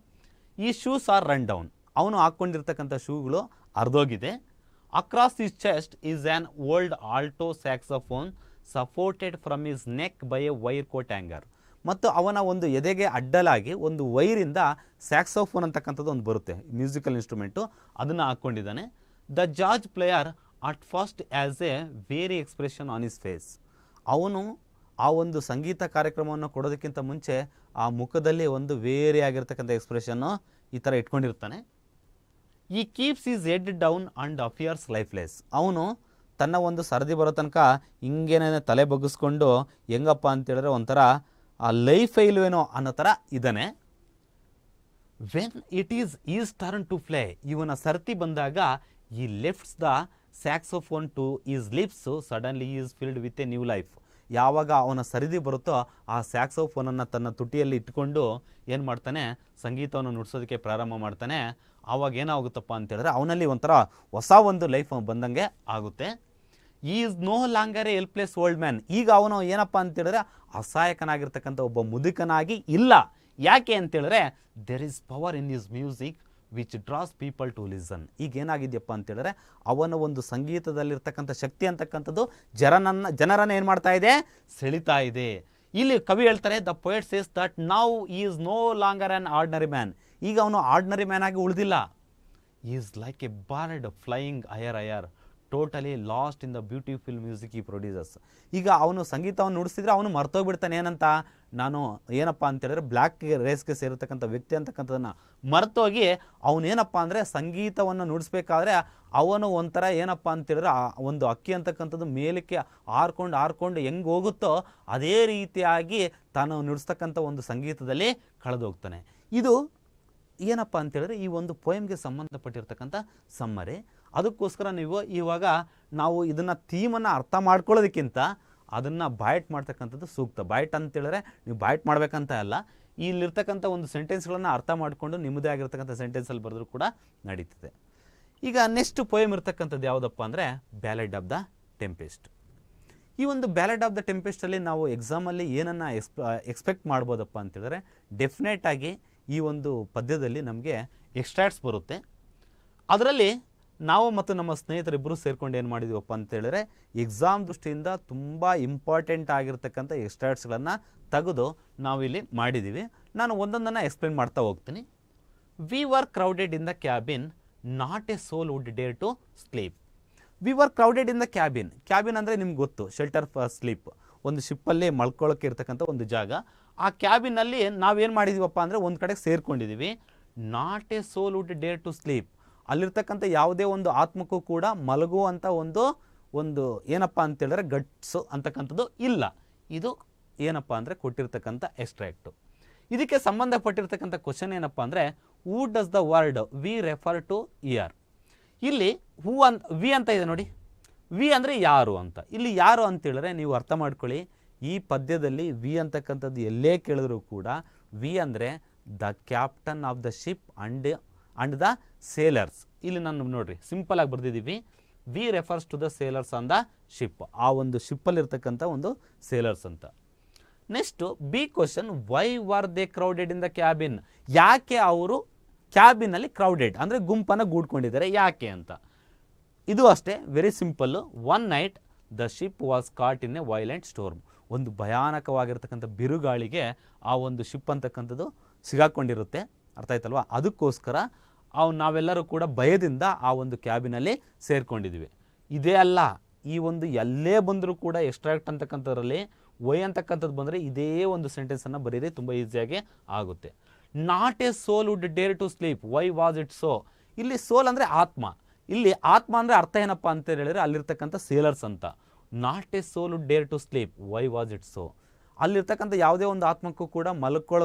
ಈ ಶೂಸ್ ಆರ್ ರನ್ ಡೌನ್, ಅವನು ಹಾಕ್ಕೊಂಡಿರ್ತಕ್ಕಂಥ ಶೂಗಳು ಅರ್ಧೋಗಿದೆ. Across his chest is an old alto saxophone supported from his neck by a wire coat hanger. ಮತ್ತು ಅವನ ಒಂದು ಎದೆಗೆ ಅಡ್ಡಲಾಗಿ ಒಂದು ವೈರಿಂದ ಸ್ಯಾಕ್ಸೋಫೋನ್ ಅಂತಕ್ಕಂಥದ್ದು ಒಂದು ಬರುತ್ತೆ, ಮ್ಯೂಸಿಕಲ್ ಇನ್ಸ್ಟ್ರೂಮೆಂಟು, ಅದನ್ನು ಹಾಕ್ಕೊಂಡಿದ್ದಾನೆ. ದ ಜಾರ್ಜ್ player at first as a weary expression on his face. ಅವನು ಆ ಒಂದು ಸಂಗೀತ ಕಾರ್ಯಕ್ರಮವನ್ನು ಕೊಡೋದಕ್ಕಿಂತ ಮುಂಚೆ ಆ ಮುಖದಲ್ಲಿ ಒಂದು ವೇರಿ ಆಗಿರ್ತಕ್ಕಂಥ ಎಕ್ಸ್ಪ್ರೆಷನ್ನು ಈ ಥರ ಇಟ್ಕೊಂಡಿರ್ತಾನೆ. He keeps his head down and appears lifeless. ಅವನು ತನ್ನ ಒಂದು ಸರದಿ ಬರೋ ತನಕ ಹಿಂಗೇನೇ ತಲೆ ಬಗ್ಗಿಸ್ಕೊಂಡು ಹೆಂಗಪ್ಪ ಅಂತೇಳಿದ್ರೆ ಒಂಥರ ಆ ಲೈಫ್ ಇಲ್ವೇನೋ ಅನ್ನೋ ಥರ ಇದ್ದಾನೆ. When it is turn to play, ಇವನ ಸರ್ತಿ ಬಂದಾಗ he lifts the saxophone to his lips suddenly is filled with a new life. ಯಾವಾಗ ಅವನ ಸರಿದಿ ಬರುತ್ತೋ ಆ ಸ್ಯಾಕ್ಸೋಫೋನನ್ನು ತನ್ನ ತುಟಿಯಲ್ಲಿ ಇಟ್ಕೊಂಡು ಏನು ಮಾಡ್ತಾನೆ, ಸಂಗೀತವನ್ನು ನುಡಿಸೋದಕ್ಕೆ ಪ್ರಾರಂಭ ಮಾಡ್ತಾನೆ. ಆವಾಗ ಏನಾಗುತ್ತಪ್ಪ ಅಂತೇಳಿದ್ರೆ ಅವನಲ್ಲಿ ಒಂಥರ ಹೊಸ ಒಂದು ಲೈಫ್ ಬಂದಂಗೆ ಆಗುತ್ತೆ. He's no longer a helpless old man. ಈಗ ಅವನು ಏನಪ್ಪ ಅಂತೇಳಿದ್ರೆ ಅಸಹಾಯಕನಾಗಿರ್ತಕ್ಕಂಥ ಒಬ್ಬ ಮುದುಕನಾಗಿ ಇಲ್ಲ. ಯಾಕೆ ಅಂತೇಳಿದ್ರೆ there is power in his music which draws people to listen. ಈಗ ಏನಾಗಿದೆಯಪ್ಪ ಅಂತೇಳಿದ್ರೆ ಅವನ ಒಂದು ಸಂಗೀತದಲ್ಲಿರ್ತಕ್ಕಂಥ ಶಕ್ತಿ ಅಂತಕ್ಕಂಥದ್ದು ಜನರನ್ನು ಏನು ಮಾಡ್ತಾ ಇದೆ, ಸೆಳಿತಾ ಇದೆ. ಇಲ್ಲಿ ಕವಿ ಹೇಳ್ತಾರೆ, the poet says that now he's no longer an ordinary man. ಈಗ ಅವನು ಆರ್ಡಿನರಿ ಮ್ಯಾನ್ ಆಗಿ ಉಳಿದಿಲ್ಲ. He's like a bird flying higher totally lost in the beautiful music he produces. ಈಗ ಅವನು ಸಂಗೀತವನ್ನು ನುಡಿಸಿದ್ರೆ ಅವನು ಮರ್ತೋಗ್ಬಿಡ್ತಾನೆ. ಏನಂತ, ನಾನು ಏನಪ್ಪ ಅಂತೇಳಿದ್ರೆ ಬ್ಲ್ಯಾಕ್ ರೇಸ್ಗೆ ಸೇರಿರ್ತಕ್ಕಂಥ ವ್ಯಕ್ತಿ ಅಂತಕ್ಕಂಥದ್ದನ್ನು ಮರ್ತೋಗಿ ಅವನೇನಪ್ಪ ಅಂದರೆ ಸಂಗೀತವನ್ನು ನುಡಿಸ್ಬೇಕಾದ್ರೆ ಅವನು ಒಂಥರ ಏನಪ್ಪ ಅಂತೇಳಿದ್ರೆ ಆ ಒಂದು ಅಕ್ಕಿ ಅಂತಕ್ಕಂಥದ್ದು ಮೇಲಕ್ಕೆ ಹಾರ್ಕೊಂಡು ಹೆಂಗೆ ಹೋಗುತ್ತೋ ಅದೇ ರೀತಿಯಾಗಿ ತಾನು ನುಡಿಸ್ತಕ್ಕಂಥ ಒಂದು ಸಂಗೀತದಲ್ಲಿ ಕಳೆದೋಗ್ತಾನೆ. ಇದು ಏನಪ್ಪ ಅಂತೇಳಿದ್ರೆ ಈ ಒಂದು ಪೊಯಮ್ಗೆ ಸಂಬಂಧಪಟ್ಟಿರ್ತಕ್ಕಂಥ ಸಮ್ಮರಿ. ಅದಕ್ಕೋಸ್ಕರ ನೀವು ಇವಾಗ ನಾವು ಇದನ್ನು ಥೀಮನ್ನು ಅರ್ಥ ಮಾಡ್ಕೊಳ್ಳೋದಕ್ಕಿಂತ ಅದನ್ನು ಬೈಟ್ ಮಾಡ್ತಕ್ಕಂಥದ್ದು ಸೂಕ್ತ. ಬೈಟ್ ಅಂತೇಳಿದ್ರೆ ನೀವು ಬೈಟ್ ಮಾಡಬೇಕಂತ ಅಲ್ಲ, ಇಲ್ಲಿರ್ತಕ್ಕಂಥ ಒಂದು ಸೆಂಟೆನ್ಸ್ಗಳನ್ನು ಅರ್ಥ ಮಾಡಿಕೊಂಡು ನಿಮ್ಮದೇ ಆಗಿರ್ತಕ್ಕಂಥ ಸೆಂಟೆನ್ಸಲ್ಲಿ ಬರೆದ್ರೂ ಕೂಡ ನಡೀತದೆ. ಈಗ ನೆಕ್ಸ್ಟ್ ಪೊಯಮ್ ಇರ್ತಕ್ಕಂಥದ್ದು ಯಾವುದಪ್ಪ ಅಂದರೆ ಬ್ಯಾಲೆಡ್ ಆಫ್ ದ ಟೆಂಪೆಸ್ಟ್. ಈ ಒಂದು ಬ್ಯಾಲೆಡ್ ಆಫ್ ದ ಟೆಂಪೆಸ್ಟಲ್ಲಿ ನಾವು ಎಕ್ಸಾಮಲ್ಲಿ ಏನನ್ನು ಎಕ್ಸ್ಪೆಕ್ಟ್ ಮಾಡ್ಬೋದಪ್ಪ ಅಂತೇಳಿದ್ರೆ ಡೆಫಿನೆಟಾಗಿ ಈ ಒಂದು ಪದ್ಯದಲ್ಲಿ ನಮಗೆ ಎಕ್ಸ್ಟ್ರಾಕ್ಟ್ಸ್ ಬರುತ್ತೆ. ಅದರಲ್ಲಿ ನಾವು ಮತ್ತು ನಮ್ಮ ಸ್ನೇಹಿತರಿಬ್ಬರು ಸೇರ್ಕೊಂಡು ಏನು ಮಾಡಿದ್ದೀವಪ್ಪ ಅಂತೇಳಿದ್ರೆ ಎಕ್ಸಾಮ್ ದೃಷ್ಟಿಯಿಂದ ತುಂಬ ಇಂಪಾರ್ಟೆಂಟ್ ಆಗಿರ್ತಕ್ಕಂಥ ಎಕ್ಸ್ಟ್ರಾಕ್ಟ್ಸ್ಗಳನ್ನು ತೆಗೆದು ನಾವಿಲ್ಲಿ ಮಾಡಿದ್ದೀವಿ. ನಾನು ಒಂದೊಂದನ್ನು ಎಕ್ಸ್ಪ್ಲೇನ್ ಮಾಡ್ತಾ ಹೋಗ್ತೀನಿ. We were crowded in the cabin, not a soul would dare to sleep. We were crowded in the cabin. Cabin ಅಂದರೆ ನಿಮ್ಗೆ ಗೊತ್ತು, ಶೆಲ್ಟರ್ ಫಾರ್ ಸ್ಲೀಪ್, ಒಂದು ಶಿಪ್ಪಲ್ಲಿ ಮಲ್ಕೊಳ್ಳೋಕ್ಕೆ ಇರ್ತಕ್ಕಂಥ ಒಂದು ಜಾಗ. ಆ ಕ್ಯಾಬಿನಲ್ಲಿ ನಾವೇನು ಮಾಡಿದ್ದೀವಪ್ಪ ಅಂದರೆ ಒಂದು ಕಡೆ ಸೇರ್ಕೊಂಡಿದ್ದೀವಿ. Not a soul would dare to sleep. ಅಲ್ಲಿರ್ತಕ್ಕಂಥ ಯಾವುದೇ ಒಂದು ಆತ್ಮಕ್ಕೂ ಕೂಡ ಮಲಗುವಂಥ ಒಂದು ಏನಪ್ಪ ಅಂತೇಳಿದ್ರೆ ಗಟ್ಸು ಅಂತಕ್ಕಂಥದ್ದು ಇಲ್ಲ. ಇದು ಏನಪ್ಪ ಅಂದರೆ ಕೊಟ್ಟಿರ್ತಕ್ಕಂಥ ಎಕ್ಸ್ಟ್ರಾಕ್ಟು. ಇದಕ್ಕೆ ಸಂಬಂಧಪಟ್ಟಿರ್ತಕ್ಕಂಥ ಕ್ವಶನ್ ಏನಪ್ಪ ಅಂದರೆ who does the word we refer to here. ಇಲ್ಲಿ ವಿ ಅಂತ ಇದೆ ನೋಡಿ, ವಿ ಅಂದರೆ ಯಾರು ಅಂತ. ಇಲ್ಲಿ ಯಾರು ಅಂತೇಳಿದ್ರೆ ನೀವು ಅರ್ಥ ಮಾಡ್ಕೊಳ್ಳಿ, ಈ ಪದ್ಯದಲ್ಲಿ ವಿ ಅಂತಕ್ಕಂಥದ್ದು ಎಲ್ಲೇ ಕೇಳಿದ್ರು ಕೂಡ ವಿ ಅಂದರೆ the captain of the ship and the sailors. ಇಲ್ಲಿ ನಾನು ನೋಡ್ರಿ ಸಿಂಪಲ್ ಆಗಿ ಬರೆದಿದ್ದೀವಿ, we refers to the sailors on the ship. ಆ ಒಂದು ಶಿಪ್ಪಲ್ಲಿರ್ತಕ್ಕಂಥ ಒಂದು ಸೇಲರ್ಸ್ ಅಂತ. Next B question, why were they crowded in the cabin. ಯಾಕೆ ಅವರು ಕ್ಯಾಬಿನಲ್ಲಿ ಕ್ರೌಡೆಡ್ ಅಂದರೆ ಗುಂಪನ್ನು ಗೂಡ್ಕೊಂಡಿದ್ದಾರೆ ಯಾಕೆ ಅಂತ. ಇದು ಅಷ್ಟೇ very simple. One night the ship was caught in a violent storm. ಒಂದು ಭಯಾನಕವಾಗಿರ್ತಕ್ಕಂಥ ಬಿರುಗಾಳಿಗೆ ಆ ಒಂದು ಶಿಪ್ ಅಂತಕ್ಕಂಥದ್ದು ಸಿಗಾಕೊಂಡಿರುತ್ತೆ. ಅರ್ಥ ಆಯ್ತಲ್ವಾ? ಅದಕ್ಕೋಸ್ಕರ ನಾವೆಲ್ಲರೂ ಕೂಡ ಭಯದಿಂದ ಆ ಒಂದು ಕ್ಯಾಬಿನಲ್ಲಿ ಸೇರ್ಕೊಂಡಿದ್ವಿ. ಇದೇ ಅಲ್ಲ, ಈ ಒಂದು ಎಲ್ಲೇ ಬಂದರೂ ಕೂಡ ಎಕ್ಸ್ಟ್ರಾಕ್ಟ್ ಅಂತಕ್ಕಂಥದ್ರಲ್ಲಿ ವೈ ಅಂತಕ್ಕಂಥದ್ದು ಬಂದರೆ ಇದೇ ಒಂದು ಸೆಂಟೆನ್ಸನ್ನು ಬರೀರಿ, ತುಂಬ ಈಸಿಯಾಗಿ ಆಗುತ್ತೆ. Not a soul would dare to sleep, why was it so. ಇಲ್ಲಿ ಸೋಲ್ ಅಂದರೆ ಆತ್ಮ, ಇಲ್ಲಿ ಆತ್ಮ ಅಂದರೆ ಅರ್ಥ ಏನಪ್ಪ ಅಂತ ಹೇಳಿದ್ರೆ ಅಲ್ಲಿರ್ತಕ್ಕಂಥ ಸೇಲರ್ಸ್ ಅಂತ. Not a soul would dare to sleep, why was it so. ಅಲ್ಲಿರ್ತಕ್ಕಂಥ ಯಾವುದೇ ಒಂದು ಆತ್ಮಕ್ಕೂ ಕೂಡ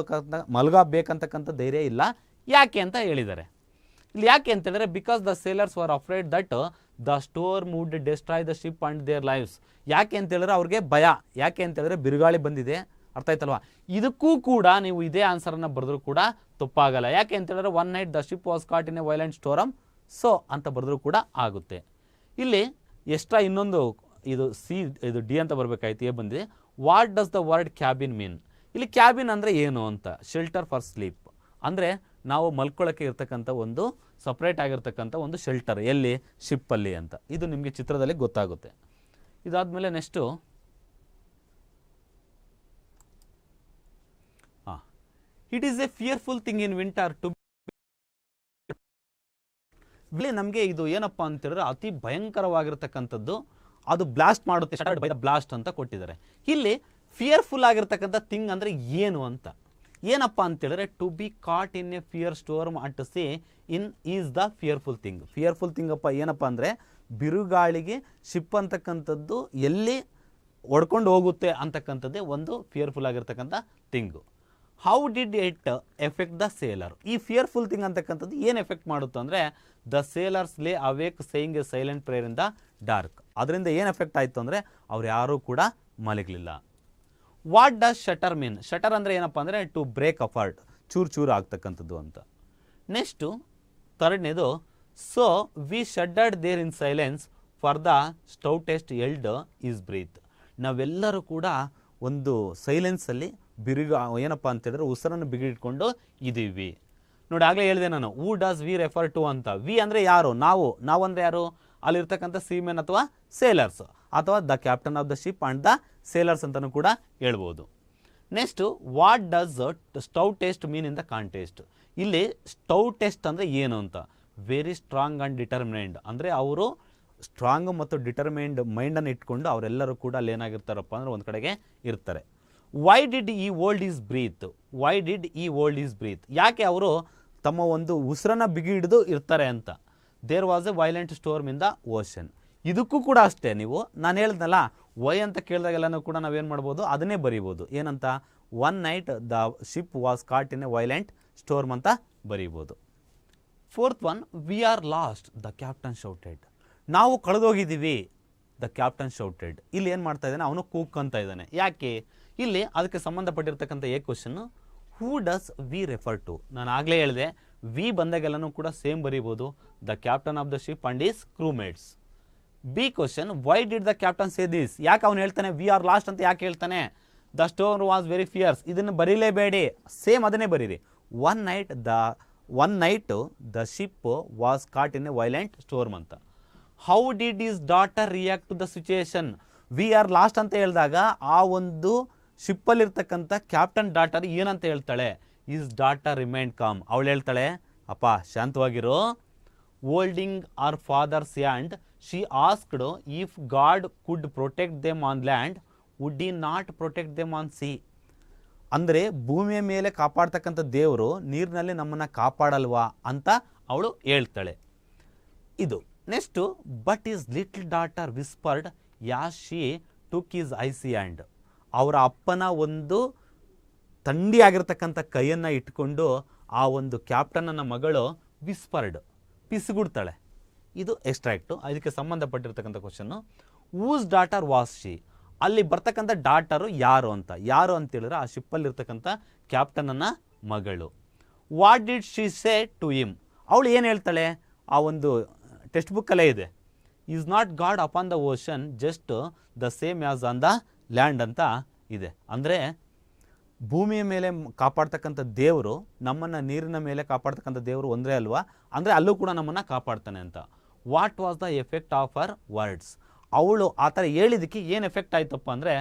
ಮಲಗಬೇಕಂತಕ್ಕಂಥ ಧೈರ್ಯ ಇಲ್ಲ, ಯಾಕೆ ಅಂತ ಹೇಳಿದ್ದಾರೆ. ಇಲ್ಲಿ ಯಾಕೆ ಅಂತ ಹೇಳಿದ್ರೆ because the sailors were afraid that the storm would destroy the ship and their lives. ಯಾಕೆ ಅಂತ ಹೇಳಿದ್ರೆ ಅವ್ರಿಗೆ ಭಯ, ಯಾಕೆ ಅಂತ ಹೇಳಿದ್ರೆ ಬಿರುಗಾಳಿ ಬಂದಿದೆ, ಅರ್ಥ ಆಯ್ತಲ್ವಾ. ಇದಕ್ಕೂ ಕೂಡ ನೀವು ಇದೇ ಆನ್ಸರನ್ನು ಬರೆದ್ರೂ ಕೂಡ ತಪ್ಪಾಗಲ್ಲ. ಯಾಕೆ ಅಂತ ಹೇಳಿದ್ರೆ one night the ship was caught in a violent storm so ಅಂತ ಬರೆದ್ರೂ ಕೂಡ ಆಗುತ್ತೆ. ಇಲ್ಲಿ ಎಕ್ಸ್ಟ್ರಾ ಇನ್ನೊಂದು ಇದು ಡಿ ಅಂತ ಬರಬೇಕಾಯ್ತು, ಎ ಬಂದಿದೆ. What does the word cabin mean. ಇಲ್ಲಿ ಕ್ಯಾಬಿನ್ ಅಂದರೆ ಏನು ಅಂತ, ಶೆಲ್ಟರ್ ಫಾರ್ ಸ್ಲೀಪ್, ಅಂದರೆ ನಾವು ಮಲ್ಕೊಳ್ಳೋಕ್ಕೆ ಇರ್ತಕ್ಕಂಥ ಒಂದು ಸಪ್ರೇಟ್ ಆಗಿರ್ತಕ್ಕಂಥ ಒಂದು ಶೆಲ್ಟರ್, ಎಲ್ಲಿ, ಶಿಪ್ಪಲ್ಲಿ ಅಂತ. ಇದು ನಿಮಗೆ ಚಿತ್ರದಲ್ಲಿ ಗೊತ್ತಾಗುತ್ತೆ. ಇದಾದಮೇಲೆ next it is a fearful thing in winter to ಇಲ್ಲಿ ನಮಗೆ ಇದು ಏನಪ್ಪ ಅಂತ ಹೇಳಿದ್ರೆ ಅತಿ ಭಯಂಕರವಾಗಿರ್ತಕ್ಕಂಥದ್ದು, ಅದು ಬ್ಲಾಸ್ಟ್ ಮಾಡುತ್ತೆ, ಸ್ಟಾರ್ಟ್ ಬೈ ದ ಬ್ಲಾಸ್ಟ್ ಅಂತ ಕೊಟ್ಟಿದ್ದಾರೆ. ಇಲ್ಲಿ ಫಿಯರ್ಫುಲ್ ಆಗಿರ್ತಕ್ಕಂಥ ಥಿಂಗ್ ಅಂದರೆ ಏನು ಅಂತ, ಏನಪ್ಪ ಅಂತೇಳಿದ್ರೆ to be caught in a fear storm at sea in is the fearful thing. Fearful thing ಅಪ್ಪ ಏನಪ್ಪ ಅಂದರೆ ಬಿರುಗಾಳಿಗೆ ಶಿಪ್ ಅಂತಕ್ಕಂಥದ್ದು ಎಲ್ಲಿ ಒಡ್ಕೊಂಡು ಹೋಗುತ್ತೆ ಅಂತಕ್ಕಂಥದ್ದೇ ಒಂದು ಫಿಯರ್ಫುಲ್ ಆಗಿರ್ತಕ್ಕಂಥ thing. How did it effect the sailor. ಈ ಫಿಯರ್ಫುಲ್ ಥಿಂಗ್ ಅಂತಕ್ಕಂಥದ್ದು ಏನು ಎಫೆಕ್ಟ್ ಮಾಡುತ್ತೆ ಅಂದರೆ the sailors lay awake saying a silent prayer in the dark. ಅದರಿಂದ ಏನು ಎಫೆಕ್ಟ್ ಆಯಿತು ಅಂದರೆ ಅವ್ರು ಯಾರೂ ಕೂಡ ಮಲಗಲಿಲ್ಲ. What does shutter mean. Shutter ಅಂದರೆ ಏನಪ್ಪ ಅಂದರೆ ಟು ಬ್ರೇಕ್ ಅಪಾರ್ಟ್, ಚೂರು ಚೂರು ಆಗ್ತಕ್ಕಂಥದ್ದು ಅಂತ. ನೆಕ್ಸ್ಟು ಥರ್ಡ್ನೇದು so we shuddered there in silence for the stoutest held his breath. ನಾವೆಲ್ಲರೂ ಕೂಡ ಒಂದು ಸೈಲೆನ್ಸಲ್ಲಿ ಏನಪ್ಪ ಅಂತ ಹೇಳಿದ್ರೆ ಉಸಿರನ್ನು ಬಿಗಿಟ್ಕೊಂಡು ಇದ್ದೀವಿ. ನೋಡಿ ಆಗಲೇ ಹೇಳಿದೆ ನಾನು, who does we refer to ಅಂತ. ವಿ ಅಂದರೆ ಯಾರು, ನಾವು ಅಂದರೆ ಯಾರು, ಅಲ್ಲಿರ್ತಕ್ಕಂಥ ಸೀಮೆನ್ ಅಥವಾ ಸೇಲರ್ಸ್ ಅಥವಾ the captain of the ship and the sailors ಅಂತಲೂ ಕೂಡ ಹೇಳ್ಬೋದು. Next what does stove test mean in the contest. ಇಲ್ಲಿ ಸ್ಟೌ ಟೆಸ್ಟ್ ಅಂದರೆ ಏನು ಅಂತ, ವೆರಿ ಸ್ಟ್ರಾಂಗ್ ಆ್ಯಂಡ್ ಡಿಟರ್ಮಿನೆಂಡ್, ಅಂದರೆ ಅವರು ಸ್ಟ್ರಾಂಗ್ ಮತ್ತು ಡಿಟರ್ಮೈನ್ಡ್ ಮೈಂಡನ್ನು ಇಟ್ಕೊಂಡು ಅವರೆಲ್ಲರೂ ಕೂಡ ಅಲ್ಲಿ ಏನಾಗಿರ್ತಾರಪ್ಪ ಅಂದರೆ ಒಂದು ಕಡೆಗೆ ಇರ್ತಾರೆ. Why did he hold his breath. Why did he hold his breath. ಯಾಕೆ ಅವರು ತಮ್ಮ ಒಂದು ಉಸಿರನ್ನು ಬಿಗಿ ಹಿಡಿದು ಇರ್ತಾರೆ ಅಂತ. There was a violent storm in the ocean. ಇದಕ್ಕೂ ಕೂಡ ಅಷ್ಟೇ, ನೀವು ನಾನು ಹೇಳ್ದಲ್ಲ ವೈ ಅಂತ ಕೇಳಿದಾಗೆಲ್ಲನೂ ಕೂಡ ನಾವೇನು ಮಾಡ್ಬೋದು, ಅದನ್ನೇ ಬರೀಬೋದು. ಏನಂತ, one night the ship was caught in a violent storm ಅಂತ ಬರೀಬೋದು. Fourth one, we are lost the captain shouted. ನಾವು ಕಳೆದೋಗಿದ್ದೀವಿ, ದ ಕ್ಯಾಪ್ಟನ್ ಶೌಟೆಡ್. ಇಲ್ಲಿ ಏನು ಮಾಡ್ತಾ ಇದ್ದಾನೆ, ಅವನು ಕೂಕ್ಕಂತ ಇದ್ದಾನೆ. ಯಾಕೆ, ಇಲ್ಲಿ ಅದಕ್ಕೆ ಸಂಬಂಧಪಟ್ಟಿರ್ತಕ್ಕಂಥ a question who does we refer to. ನಾನು ಆಗಲೇ ಹೇಳಿದೆ ವಿ ಬಂದಾಗೆಲ್ಲನೂ ಕೂಡ ಸೇಮ್ ಬರೀಬೋದು, the captain of the ship and his crewmates. Be question, why did the captain say this. ಯಾಕೆ ಅವನು ಹೇಳ್ತಾನೆ ವಿ ಆರ್ ಲಾಸ್ಟ್ ಅಂತ ಯಾಕೆ ಹೇಳ್ತಾನೆ, the storm was very fierce. ಇದನ್ನು ಬರೀಲೇಬೇಡಿ, ಸೇಮ್ ಅದನ್ನೇ ಬರೀರಿ. One night the ship was caught in a violent storm ಅಂತ. How did his daughter react to the situation. We are lost ಅಂತ ಹೇಳಿದಾಗ ಆ ಒಂದು ಶಿಪ್ಪಲ್ಲಿರ್ತಕ್ಕಂಥ ಕ್ಯಾಪ್ಟನ್ ಡಾಟರ್ ಏನಂತ ಹೇಳ್ತಾಳೆ, ಈಸ್ ಡಾಟರ್ ರಿಮೈಂಡ್ ಕಾಮ್. ಅವಳು ಹೇಳ್ತಾಳೆ ಅಪ್ಪ ಶಾಂತವಾಗಿರೋ. Holding her father's hand she asked if God could protect them on land would he not protect them on sea. ಅಂದರೆ ಭೂಮಿಯ ಮೇಲೆ ಕಾಪಾಡ್ತಕ್ಕಂಥ ದೇವರು ನೀರಿನಲ್ಲಿ ನಮ್ಮನ್ನು ಕಾಪಾಡಲ್ವಾ ಅಂತ ಅವಳು ಹೇಳ್ತಾಳೆ. ಇದು next, but his little daughter whispered as she took his icy hand. ಅವರ ಅಪ್ಪನ ಒಂದು ಥಂಡಿಯಾಗಿರ್ತಕ್ಕಂಥ ಕೈಯನ್ನು ಇಟ್ಕೊಂಡು ಆ ಒಂದು ಕ್ಯಾಪ್ಟನ್ನ ಮಗಳು ವಿಸ್ಪರ್ಡ್, ಪಿಸುಗುಡ್ತಾಳೆ. ಇದು ಎಕ್ಸ್ಟ್ರಾಕ್ಟು, ಅದಕ್ಕೆ ಸಂಬಂಧಪಟ್ಟಿರ್ತಕ್ಕಂಥ question. Whose daughter was she. ಅಲ್ಲಿ ಬರ್ತಕ್ಕಂಥ ಡಾಟರು ಯಾರು ಅಂತ, ಯಾರು ಅಂತೇಳಿದ್ರೆ ಆ ಶಿಪ್ಪಲ್ಲಿರ್ತಕ್ಕಂಥ ಕ್ಯಾಪ್ಟನ್ನ ಮಗಳು. What did she say to him. ಅವಳು ಏನು ಹೇಳ್ತಾಳೆ, ಆ ಒಂದು ಟೆಕ್ಸ್ಟ್ ಬುಕ್ಕಲ್ಲೇ ಇದೆ, is not God upon the ocean just the same as on the land ಅಂತ ಇದೆ. ಅಂದರೆ ಭೂಮಿಯ ಮೇಲೆ ಕಾಪಾಡ್ತಕ್ಕಂಥ ದೇವರು ನಮ್ಮನ್ನು ನೀರಿನ ಮೇಲೆ ಕಾಪಾಡ್ತಕ್ಕಂಥ ದೇವರು ಒಂದೇ ಅಲ್ವಾ, ಅಂದರೆ ಅಲ್ಲೂ ಕೂಡ ನಮ್ಮನ್ನು ಕಾಪಾಡ್ತಾನೆ ಅಂತ. What was the effect of her words. ಅವಳು ಆ ಥರ ಹೇಳಿದ್ದಕ್ಕೆ ಏನು ಎಫೆಕ್ಟ್ ಆಯ್ತಪ್ಪ ಅಂದರೆ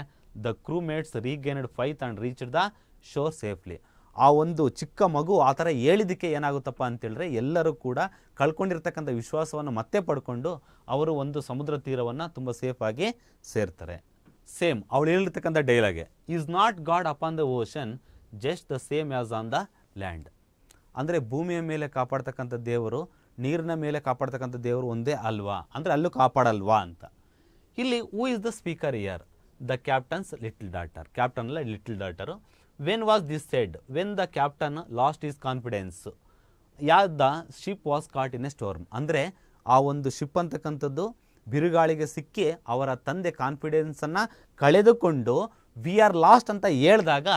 the crewmates regained faith and reached the shore safely. ಆ ಒಂದು ಚಿಕ್ಕ ಮಗು ಆ ಥರ ಹೇಳಿದ್ದಕ್ಕೆ ಏನಾಗುತ್ತಪ್ಪ ಅಂತೇಳಿದ್ರೆ ಎಲ್ಲರೂ ಕೂಡ ಕಳ್ಕೊಂಡಿರ್ತಕ್ಕಂಥ ವಿಶ್ವಾಸವನ್ನು ಮತ್ತೆ ಪಡ್ಕೊಂಡು ಅವರು ಒಂದು ಸಮುದ್ರ ತೀರವನ್ನು ತುಂಬ ಸೇಫಾಗಿ ಸೇರ್ತಾರೆ. ಸೇಮ್ ಅವಳು ಹೇಳಿರ್ತಕ್ಕಂಥ ಡೈಲಾಗೆ, is not God upon the ocean just the same as on the land. ಅಂದರೆ ಭೂಮಿಯ ಮೇಲೆ ಕಾಪಾಡ್ತಕ್ಕಂಥ ದೇವರು ನೀರಿನ ಮೇಲೆ ಕಾಪಾಡ್ತಕ್ಕಂಥ ದೇವರು ಒಂದೇ ಅಲ್ವಾ, ಅಂದರೆ ಅಲ್ಲೂ ಕಾಪಾಡಲ್ವಾ ಅಂತ. ಇಲ್ಲಿ who is the speaker here? The captain's little daughter. Captain ಅಲ್ಲ, little daughter. When was this said? When the captain lost his confidence as the ship was caught in a storm. ಅಂದರೆ ಆ ಒಂದು ಶಿಪ್ ಅಂತಕ್ಕಂಥದ್ದು ಬಿರುಗಾಳಿಗೆ ಸಿಕ್ಕಿ ಅವರ ತಂದೆ ಕಾನ್ಫಿಡೆನ್ಸನ್ನು ಕಳೆದುಕೊಂಡು V are lost ಅಂತ ಹೇಳಿದಾಗ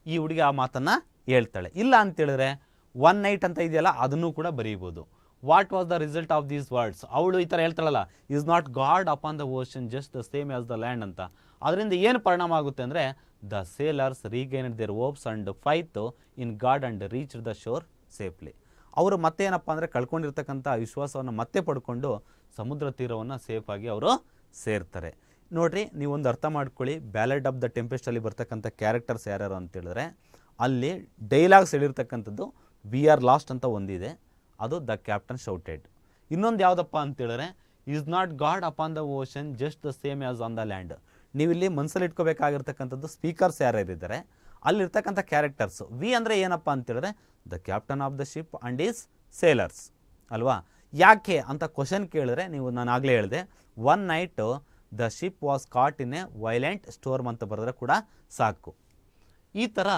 ಈ ಹುಡುಗಿ ಆ ಮಾತನ್ನು ಹೇಳ್ತಾಳೆ. ಇಲ್ಲ ಅಂತೇಳಿದ್ರೆ ಒನ್ ನೈಟ್ ಅಂತ ಇದೆಯಲ್ಲ, ಅದನ್ನು ಕೂಡ ಬರೀಬೋದು. What was the result of these words? ಅವಳು ಈ ಥರ ಹೇಳ್ತಾಳಲ್ಲ, is not God upon the ocean just the same as the land ಅಂತ. ಅದರಿಂದ ಏನು ಪರಿಣಾಮ ಆಗುತ್ತೆ ಅಂದರೆ, the sailors regained their hopes and faith in God and reach the shore safely. ಅವರು ಮತ್ತೆ ಏನಪ್ಪ ಅಂದರೆ ಕಳ್ಕೊಂಡಿರ್ತಕ್ಕಂಥ ವಿಶ್ವಾಸವನ್ನು ಮತ್ತೆ ಪಡ್ಕೊಂಡು ಸಮುದ್ರ ತೀರವನ್ನು ಸೇಫಾಗಿ ಅವರು ಸೇರ್ತಾರೆ. ನೋಡಿರಿ, ನೀವೊಂದು ಅರ್ಥ ಮಾಡ್ಕೊಳ್ಳಿ, ಬ್ಯಾಲೆಡ್ ಆಫ್ ದ ಟೆಂಪೆಸ್ಟಲ್ಲಿ ಬರ್ತಕ್ಕಂಥ ಕ್ಯಾರೆಕ್ಟರ್ಸ್ ಯಾರ್ಯಾರು ಅಂತೇಳಿದ್ರೆ, ಅಲ್ಲಿ ಡೈಲಾಗ್ಸ್ ಹೇಳಿರ್ತಕ್ಕಂಥದ್ದು ವಿ ಆರ್ ಲಾಸ್ಟ್ ಅಂತ ಒಂದಿದೆ, ಅದು ದ ಕ್ಯಾಪ್ಟನ್ ಶೌಟೆಡ್. ಇನ್ನೊಂದು ಯಾವುದಪ್ಪ ಅಂತೇಳಿದ್ರೆ, is not God upon the ocean just the same as on the land. ನೀವಿಲ್ಲಿ ಮನಸ್ಸಲ್ಲಿ ಇಟ್ಕೋಬೇಕಾಗಿರ್ತಕ್ಕಂಥದ್ದು ಸ್ಪೀಕರ್ಸ್ ಯಾರ್ಯಾರಿದ್ದಾರೆ, ಅಲ್ಲಿರ್ತಕ್ಕಂಥ ಕ್ಯಾರೆಕ್ಟರ್ಸು. ವಿ ಅಂದರೆ ಏನಪ್ಪ ಅಂತೇಳಿದ್ರೆ the captain of the ship and his sailors ಅಲ್ವಾ. ಯಾಕೆ ಅಂತ ಕ್ವಶನ್ ಕೇಳಿದ್ರೆ, ನೀವು ನಾನು ಆಗಲೇ ಹೇಳಿದೆ, one night the ship was caught in a violent storm ಅಂತ ಬರೆದ್ರೆ ಕೂಡ ಸಾಕು. ಈ ಥರ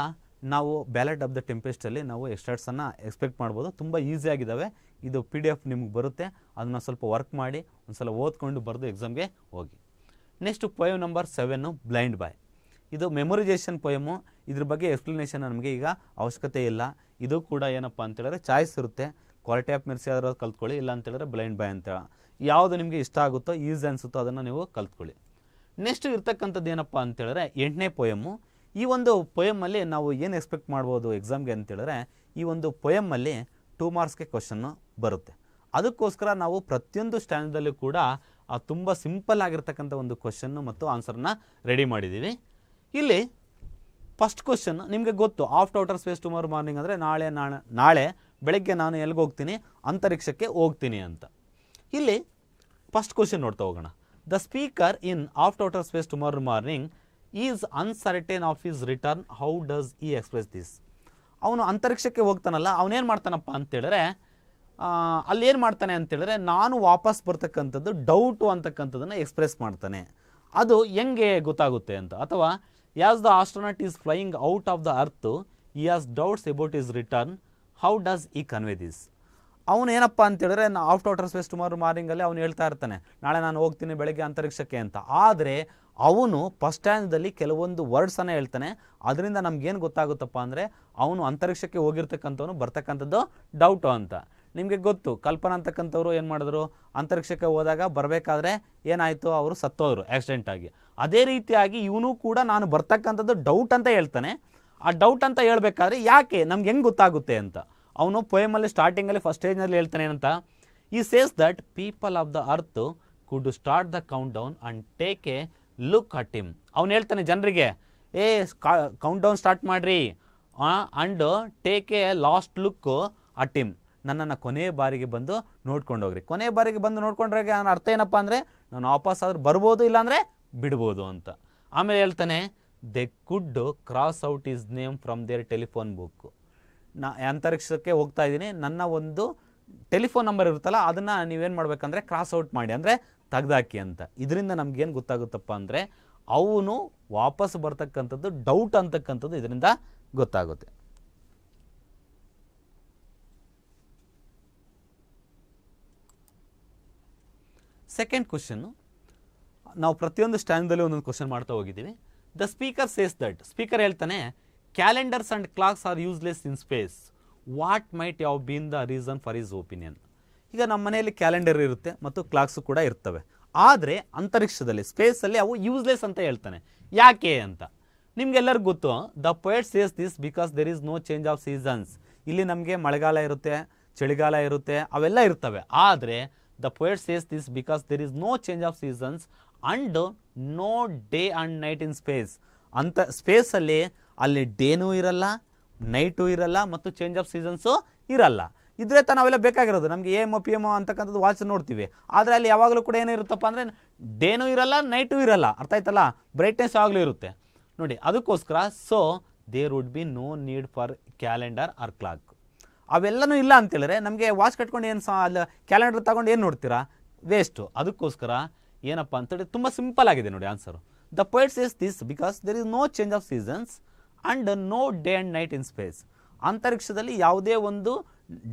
ನಾವು ಬ್ಯಾಲೆಡ್ ಆಫ್ ದ ಟೆಂಪೆಸ್ಟಲ್ಲಿ ನಾವು ಎಕ್ಸ್ಟ್ರಾಕ್ಟ್ಸನ್ನು ಎಕ್ಸ್ಪೆಕ್ಟ್ ಮಾಡ್ಬೋದು. ತುಂಬ ಈಸಿಯಾಗಿದ್ದಾವೆ. ಇದು PDF ನಿಮ್ಗೆ ಬರುತ್ತೆ, ಅದನ್ನು ಸ್ವಲ್ಪ ವರ್ಕ್ ಮಾಡಿ ಒಂದು ಸಲ ಓದ್ಕೊಂಡು ಬರೆದು ಎಕ್ಸಾಮ್ಗೆ ಹೋಗಿ. Next poem number 7, blind boy. ಇದು ಮೆಮೊರೈಸೇಷನ್ ಪೊಯಮು. ಇದ್ರ ಬಗ್ಗೆ ಎಕ್ಸ್ಪ್ಲನೇಷನ್ ನಮಗೆ ಈಗ ಅವಶ್ಯಕತೆ ಇಲ್ಲ. ಇದು ಕೂಡ ಏನಪ್ಪ ಅಂತೇಳಿದ್ರೆ ಚಾಯ್ಸ್ ಇರುತ್ತೆ, ಕ್ವಾಲಿಟಿ ಆಫ್ ಮೆರ್ಸಿ ಆದರೂ ಕಲ್ತ್ಕೊಳ್ಳಿ, ಇಲ್ಲ ಅಂತೇಳಿದ್ರೆ ಬ್ಲೈಂಡ್ ಬಾಯ್ ಅಂತ. ಯಾವುದು ನಿಮಗೆ ಇಷ್ಟ ಆಗುತ್ತೋ, ಈಸಿ ಅನಿಸುತ್ತೋ ಅದನ್ನು ನೀವು ಕಲ್ತ್ಕೊಳ್ಳಿ. ನೆಕ್ಸ್ಟ್ ಇರ್ತಕ್ಕಂಥದ್ದು ಏನಪ್ಪ ಅಂತೇಳಿದ್ರೆ 8ನೇ ಪೊಯಮ್ಮು. ಈ ಒಂದು ಪೊಯಮಲ್ಲಿ ನಾವು ಏನು ಎಕ್ಸ್ಪೆಕ್ಟ್ ಮಾಡ್ಬೋದು ಎಕ್ಸಾಮ್ಗೆ ಅಂತೇಳಿದ್ರೆ, ಈ ಒಂದು ಪೊಯಮಲ್ಲಿ 2 ಮಾರ್ಕ್ಸ್ಗೆ ಕ್ವಶನ್ನು ಬರುತ್ತೆ. ಅದಕ್ಕೋಸ್ಕರ ನಾವು ಪ್ರತಿಯೊಂದು ಸ್ಟ್ಯಾಂಡರ್ಡಲ್ಲೂ ಕೂಡ ತುಂಬ ಸಿಂಪಲ್ ಆಗಿರ್ತಕ್ಕಂಥ ಒಂದು ಕ್ವಶನ್ನು ಮತ್ತು ಆನ್ಸರ್ನ ರೆಡಿ ಮಾಡಿದ್ದೀವಿ. ಇಲ್ಲಿ ಫಸ್ಟ್ ಕ್ವಶನ್ ನಿಮಗೆ ಗೊತ್ತು, after outer space tomorrow morning ಅಂದರೆ ನಾಳೆ ಬೆಳಗ್ಗೆ ನಾನು ಎಲ್ಲಿಗೆ ಹೋಗ್ತೀನಿ, ಅಂತರಿಕ್ಷಕ್ಕೆ ಹೋಗ್ತೀನಿ ಅಂತ. ಇಲ್ಲಿ ಫಸ್ಟ್ ಕ್ವಶನ್ ನೋಡ್ತಾ ಹೋಗೋಣ. The speaker in after outer space tomorrow morning is uncertain of his return, how does ಈ ಎಕ್ಸ್ಪ್ರೆಸ್ ದಿಸ್? ಅವನು ಅಂತರಿಕ್ಷಕ್ಕೆ ಹೋಗ್ತಾನಲ್ಲ, ಅವನೇನು ಮಾಡ್ತಾನಪ್ಪ ಅಂತೇಳಿದ್ರೆ, ಅಲ್ಲಿ ಏನು ಮಾಡ್ತಾನೆ ಅಂತೇಳಿದ್ರೆ, ನಾನು ವಾಪಸ್ ಬರ್ತಕ್ಕಂಥದ್ದು ಡೌಟು ಅಂತಕ್ಕಂಥದ್ದನ್ನು ಎಕ್ಸ್ಪ್ರೆಸ್ ಮಾಡ್ತಾನೆ. ಅದು ಹೆಂಗೆ ಗೊತ್ತಾಗುತ್ತೆ ಅಂತ. ಅಥವಾ as the astronaut is flying out of the earth, he has doubts about his return, how does he convey this? ಅವನು ಏನಪ್ಪ ಅಂತೇಳಿದ್ರೆ, ಆಫ್ಟರ್ ಔಟರ್ ಸ್ಪೇಸ್ ಟುಮಾರೋ ಮಾರ್ನಿಂಗಲ್ಲಿ ಅವನು ಹೇಳ್ತಾ ಇರ್ತಾನೆ, ನಾಳೆ ನಾನು ಹೋಗ್ತೀನಿ ಬೆಳಗ್ಗೆ ಅಂತರಿಕ್ಷಕ್ಕೆ ಅಂತ. ಆದರೆ ಅವನು ಫಸ್ಟ್ ಸ್ಟ್ಯಾಂಡಲ್ಲಿ ಕೆಲವೊಂದು ವರ್ಡ್ಸನ್ನು ಹೇಳ್ತಾನೆ. ಅದರಿಂದ ನಮಗೇನು ಗೊತ್ತಾಗುತ್ತಪ್ಪ ಅಂದರೆ, ಅವನು ಅಂತರಿಕ್ಷಕ್ಕೆ ಹೋಗಿರ್ತಕ್ಕಂಥವನು ಬರ್ತಕ್ಕಂಥದ್ದು ಡೌಟು ಅಂತ. ನಿಮಗೆ ಗೊತ್ತು, ಕಲ್ಪನಾ ಅಂತಕ್ಕಂಥವ್ರು ಏನು ಮಾಡಿದ್ರು, ಅಂತರಿಕ್ಷಕ್ಕೆ ಹೋದಾಗ ಬರಬೇಕಾದ್ರೆ ಏನಾಯಿತು, ಅವರು ಸತ್ತೋದ್ರು ಆಕ್ಸಿಡೆಂಟಾಗಿ. ಅದೇ ರೀತಿಯಾಗಿ ಇವನು ಕೂಡ ನಾನು ಬರ್ತಕ್ಕಂಥದ್ದು ಡೌಟ್ ಅಂತ ಹೇಳ್ತಾನೆ. ಆ ಡೌಟ್ ಅಂತ ಹೇಳ್ಬೇಕಾದ್ರೆ ಯಾಕೆ ನಮ್ಗೆ ಹೆಂಗೆ ಗೊತ್ತಾಗುತ್ತೆ ಅಂತ ಅವನು ಪೊಯಮಲ್ಲಿ ಸ್ಟಾರ್ಟಿಂಗಲ್ಲಿ ಫಸ್ಟ್ ಸ್ಟೇಜ್ನಲ್ಲಿ ಹೇಳ್ತಾನೆ ಏನಂತ, ಈ says that people of the earth could start the count down and take A look at him. ಅವನು ಹೇಳ್ತಾನೆ ಜನರಿಗೆ, ಕೌಂಟ್ ಡೌನ್ ಸ್ಟಾರ್ಟ್ ಮಾಡಿರಿ and take A last look at him. ನನ್ನನ್ನು ಕೊನೆಯ ಬಾರಿಗೆ ಬಂದು ನೋಡ್ಕೊಂಡು ಹೋಗ್ರಿ. ಕೊನೆಯ ಬಾರಿಗೆ ಬಂದು ನೋಡ್ಕೊಂಡ್ರೆ ಅರ್ಥ ಏನಪ್ಪ ಅಂದರೆ, ನಾನು ವಾಪಸ್ ಆದ್ರೆ ಬರ್ಬೋದು, ಇಲ್ಲಾಂದರೆ ಬಿಡ್ಬೋದು ಅಂತ. ಆಮೇಲೆ ಹೇಳ್ತಾನೆ, they could cross out his name from their telephone book. ಅಂತರಿಕ್ಷಕ್ಕೆ ಹೋಗ್ತಾ ಇದ್ದೀನಿ, ನನ್ನ ಒಂದು ಟೆಲಿಫೋನ್ ನಂಬರ್ ಇರುತ್ತಲ್ಲ, ಅದನ್ನು ನೀವೇನು ಮಾಡಬೇಕಂದ್ರೆ ಕ್ರಾಸ್ ಔಟ್ ಮಾಡಿ, ಅಂದರೆ ತೆಗ್ದಾಕಿ ಅಂತ. ಇದರಿಂದ ನಮಗೇನು ಗೊತ್ತಾಗುತ್ತಪ್ಪ ಅಂದರೆ, ಅವನು ವಾಪಸ್ ಬರ್ತಕ್ಕಂಥದ್ದು ಡೌಟ್ ಅಂತಕ್ಕಂಥದ್ದು ಇದರಿಂದ ಗೊತ್ತಾಗುತ್ತೆ. ಸೆಕೆಂಡ್ ಕ್ವಶನ್ನು, ನಾವು ಪ್ರತಿಯೊಂದು ಸ್ಟ್ಯಾಂಡಲ್ಲಿ ಒಂದೊಂದು ಕ್ವಶನ್ ಮಾಡ್ತಾ ಹೋಗಿದ್ದೀವಿ. The speaker says that, speaker ಹೇಳ್ತಾನೆ, calendars and clocks are useless in space, what might have been the reason for his opinion? ಈಗ ನಮ್ಮ ಮನೆಯಲ್ಲಿ ಕ್ಯಾಲೆಂಡರ್ ಇರುತ್ತೆ ಮತ್ತು ಕ್ಲಾಕ್ಸು ಕೂಡ ಇರ್ತವೆ. ಆದರೆ ಅಂತರಿಕ್ಷದಲ್ಲಿ ಸ್ಪೇಸಲ್ಲಿ ಅವು ಯೂಸ್ಲೆಸ್ ಅಂತ ಹೇಳ್ತಾನೆ. ಯಾಕೆ ಅಂತ ನಿಮ್ಗೆಲ್ಲರಿಗೂ ಗೊತ್ತು. The poet says this because there is no change of seasons. ಇಲ್ಲಿ ನಮಗೆ ಮಳೆಗಾಲ ಇರುತ್ತೆ, ಚಳಿಗಾಲ ಇರುತ್ತೆ, ಅವೆಲ್ಲ ಇರ್ತವೆ. ಆದರೆ the poet says this because there is no change of seasons and no day and night in space. ಅಂತ ಸ್ಪೇಸಲ್ಲಿ ಅಲ್ಲಿ ಡೇನೂ ಇರಲ್ಲ ನೈಟು ಇರಲ್ಲ ಮತ್ತು ಚೇಂಜ್ ಆಫ್ ಸೀಸನ್ಸು ಇರಲ್ಲ. ಇದ್ರೆ ತಾನು ನಾವೆಲ್ಲ ಬೇಕಾಗಿರೋದು. ನಮಗೆ AM PM ಅಂತಕ್ಕಂಥದ್ದು ವಾಚ್ ನೋಡ್ತೀವಿ, ಆದರೆ ಅಲ್ಲಿ ಯಾವಾಗಲೂ ಕೂಡ ಏನಿರುತ್ತಪ್ಪ ಅಂದರೆ ಡೇನೂ ಇರಲ್ಲ ನೈಟು ಇರಲ್ಲ, ಅರ್ಥ ಆಯ್ತಲ್ಲ, ಬ್ರೈಟ್ನೆಸ್ ಆಗಲೂ ಇರುತ್ತೆ ನೋಡಿ. ಅದಕ್ಕೋಸ್ಕರ so there would be no need for calendar or clock. ಅವೆಲ್ಲನೂ ಇಲ್ಲ ಅಂತೇಳಿದ್ರೆ ನಮಗೆ ವಾಚ್ ಕಟ್ಕೊಂಡು ಏನು ಅಲ್ಲಿ ಕ್ಯಾಲೆಂಡರ್ ತಗೊಂಡು ಏನು ನೋಡ್ತೀರಾ, ವೇಸ್ಟು. ಅದಕ್ಕೋಸ್ಕರ ಏನಪ್ಪ ಅಂತೇಳಿ ತುಂಬ ಸಿಂಪಲ್ ಆಗಿದೆ ನೋಡಿ answer. The poet says this because there is no change of seasons and no day and night in space. ಅಂತರಿಕ್ಷದಲ್ಲಿ ಯಾವುದೇ ಒಂದು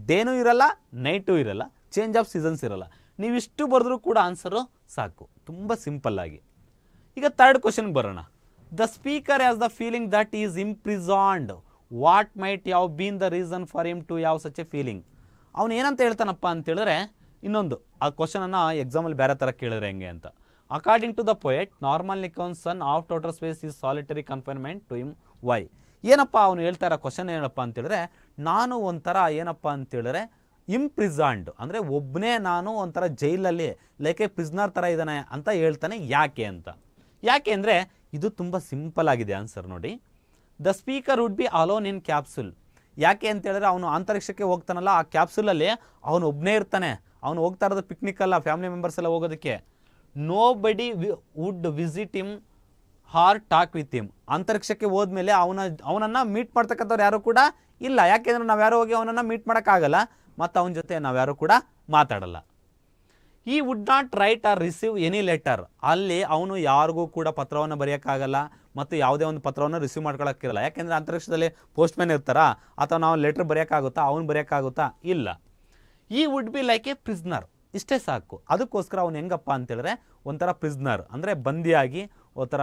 ಡೇನೂ ಇರಲ್ಲ ನೈಟು ಇರಲ್ಲ, ಚೇಂಜ್ ಆಫ್ ಸೀಸನ್ಸ್ ಇರಲ್ಲ. ನೀವಿಷ್ಟು ಬರೆದ್ರೂ ಕೂಡ ಆನ್ಸರು ಸಾಕು, ತುಂಬ ಸಿಂಪಲ್ಲಾಗಿ. ಈಗ ಥರ್ಡ್ ಕ್ವಶನ್ಗೆ ಬರೋಣ. The speaker has the feeling that he's imprisoned, what might have been the reason for him to have such a feeling. ಅವನು ಏನಂತ ಹೇಳ್ತಾನಪ್ಪ ಅಂತೇಳಿದ್ರೆ, ಇನ್ನೊಂದು ಆ ಕ್ವಶನನ್ನು ಎಕ್ಸಾಮಲ್ಲಿ ಬೇರೆ ಥರ ಕೇಳಿದ್ರೆ ಹೆಂಗೆ ಅಂತ. According to the poet normal ನಿಕೋನ್ಸ್ sun of outer space is solitary confinement to him. Why? ಏನಪ್ಪ ಅವನು ಹೇಳ್ತಾ ಇರೋ ಕ್ವಶನ್ ಏನಪ್ಪ ಅಂತೇಳಿದ್ರೆ, ನಾನು ಒಂಥರ ಏನಪ್ಪ ಅಂತೇಳಿದ್ರೆ ಇಂಪ್ರಿಸಾನ್ಡ್ ಅಂದರೆ ಒಬ್ಬನೇ ನಾನು ಒಂಥರ ಜೈಲಲ್ಲಿ ಲೈಕ್ ಎ ಪ್ರಿಸ್ನರ್ ಥರ ಇದ್ದಾನೆ ಅಂತ ಹೇಳ್ತಾನೆ. ಯಾಕೆ ಅಂತ, ಯಾಕೆ ಅಂದರೆ ಇದು ತುಂಬ ಸಿಂಪಲ್ ಆಗಿದೆ ಆನ್ಸರ್ ನೋಡಿ. The speaker would be alone in capsule. ಯಾಕೆ ಅಂತೇಳಿದ್ರೆ ಅವನು ಅಂತರಿಕ್ಷಕ್ಕೆ ಹೋಗ್ತಾನಲ್ಲ, ಆ ಕ್ಯಾಪ್ಸುಲಲ್ಲಿ ಅವನು ಒಬ್ಬನೇ ಇರ್ತಾನೆ. ಅವನು ಹೋಗ್ತಾ ಇರೋದು ಪಿಕ್ನಿಕ್ ಅಲ್ಲ, ಫ್ಯಾಮಿಲಿ ಮೆಂಬರ್ಸ್ ಎಲ್ಲ ಹೋಗೋದಕ್ಕೆ. Nobody would visit him or talk with him. ಅಂತರಿಕ್ಷಕ್ಕೆ ಹೋದ್ಮೇಲೆ ಅವನನ್ನು ಮೀಟ್ ಮಾಡ್ತಕ್ಕಂಥವ್ರು ಯಾರು ಕೂಡ ಇಲ್ಲ. ಯಾಕೆಂದರೆ ನಾವು ಯಾರು ಹೋಗಿ ಅವನನ್ನು ಮೀಟ್ ಮಾಡೋಕ್ಕಾಗಲ್ಲ ಮತ್ತು ಅವನ ಜೊತೆ ನಾವ್ಯಾರು ಕೂಡ ಮಾತಾಡಲ್ಲ. He would not write or receive any letter. ಅಲ್ಲಿ ಅವನು ಯಾರಿಗೂ ಕೂಡ ಪತ್ರವನ್ನು ಬರೆಯೋಕ್ಕಾಗಲ್ಲ ಮತ್ತು ಯಾವುದೇ ಒಂದು ಪತ್ರವನ್ನು ರಿಸೀವ್ ಮಾಡ್ಕೊಳ್ಳೋಕ್ಕಿರಲ್ಲ. ಯಾಕೆಂದರೆ ಅಂತರಿಕ್ಷದಲ್ಲಿ ಪೋಸ್ಟ್ಮ್ಯಾನ್ ಇರ್ತಾರಾ, ಅಥವಾ ನಾವು ಲೆಟ್ರ್ ಬರೆಯೋಕ್ಕಾಗುತ್ತಾ, ಅವನು ಬರೆಯೋಕ್ಕಾಗುತ್ತಾ, ಇಲ್ಲ. ಈ would be like A prisoner. ಇಷ್ಟೇ ಸಾಕು. ಅದಕ್ಕೋಸ್ಕರ ಅವನು ಹೆಂಗಪ್ಪ ಅಂತೇಳಿದ್ರೆ ಒಂಥರ ಪ್ರಿಸ್ನರ್ ಅಂದರೆ ಬಂದಿಯಾಗಿ ಒಂಥರ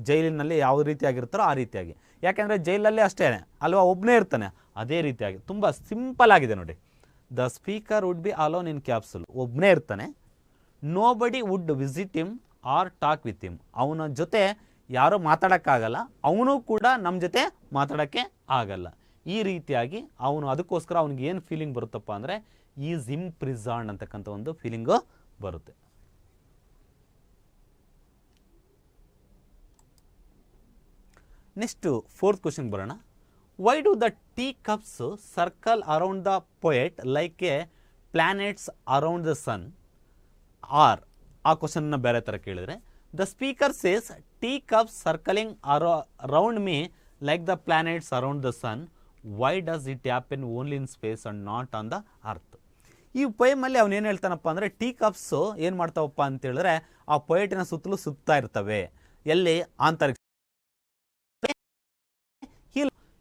ಜೈಲಿನಲ್ಲಿ ಯಾವ ರೀತಿಯಾಗಿರ್ತಾರೋ ಆ ರೀತಿಯಾಗಿ. ಯಾಕೆಂದರೆ ಜೈಲಲ್ಲಿ ಅಷ್ಟೇ ಅಲ್ವಾ, ಒಬ್ಬನೇ ಇರ್ತಾನೆ, ಅದೇ ರೀತಿಯಾಗಿ. ತುಂಬ ಸಿಂಪಲ್ ಆಗಿದೆ ನೋಡಿ. The speaker would be alone in capsule, ಒಬ್ಬನೇ ಇರ್ತಾನೆ. ನೋ ಬಡಿ would visit him or talk with him. ಅವನ ಜೊತೆ ಯಾರೂ ಮಾತಾಡೋಕ್ಕಾಗಲ್ಲ, ಅವನು ಕೂಡ ನಮ್ಮ ಜೊತೆ ಮಾತಾಡೋಕ್ಕೆ ಆಗಲ್ಲ. ಈ ರೀತಿಯಾಗಿ ಅವನು, ಅದಕ್ಕೋಸ್ಕರ ಅವ್ನಿಗೆ ಏನು ಫೀಲಿಂಗ್ ಬರುತ್ತಪ್ಪ ಅಂದರೆ ಈಸ್ ಇಂಪ್ರಿಸಾನ್ಡ್ ಅಂತಕ್ಕಂಥ ಒಂದು ಫೀಲಿಂಗು ಬರುತ್ತೆ. ನೆಕ್ಸ್ಟು ಫೋರ್ತ್ ಕ್ವಶನ್ಗೆ ಬರೋಣ. Why do the tea cups circle around the poet like a planets around the sun? Or ಆ ಕ್ವಶನ್ನ ಬೇರೆ ಥರ ಕೇಳಿದರೆ, the speaker says tea cups circling around me like the planets around the sun. Why does it happen only in space and not on the earth? ಈ ಪೊಯಮಲ್ಲಿ ಅವನು ಏನು ಹೇಳ್ತಾನಪ್ಪ ಅಂದರೆ, ಟೀ ಕಪ್ಸು ಏನು ಮಾಡ್ತಾವಪ್ಪ ಅಂತೇಳಿದ್ರೆ ಆ ಪೊಯೆಟಿನ ಸುತ್ತಲೂ ಸುತ್ತಾ ಇರ್ತವೆ. ಎಲ್ಲಿ? ಅಂತರಿಕ್ಷ.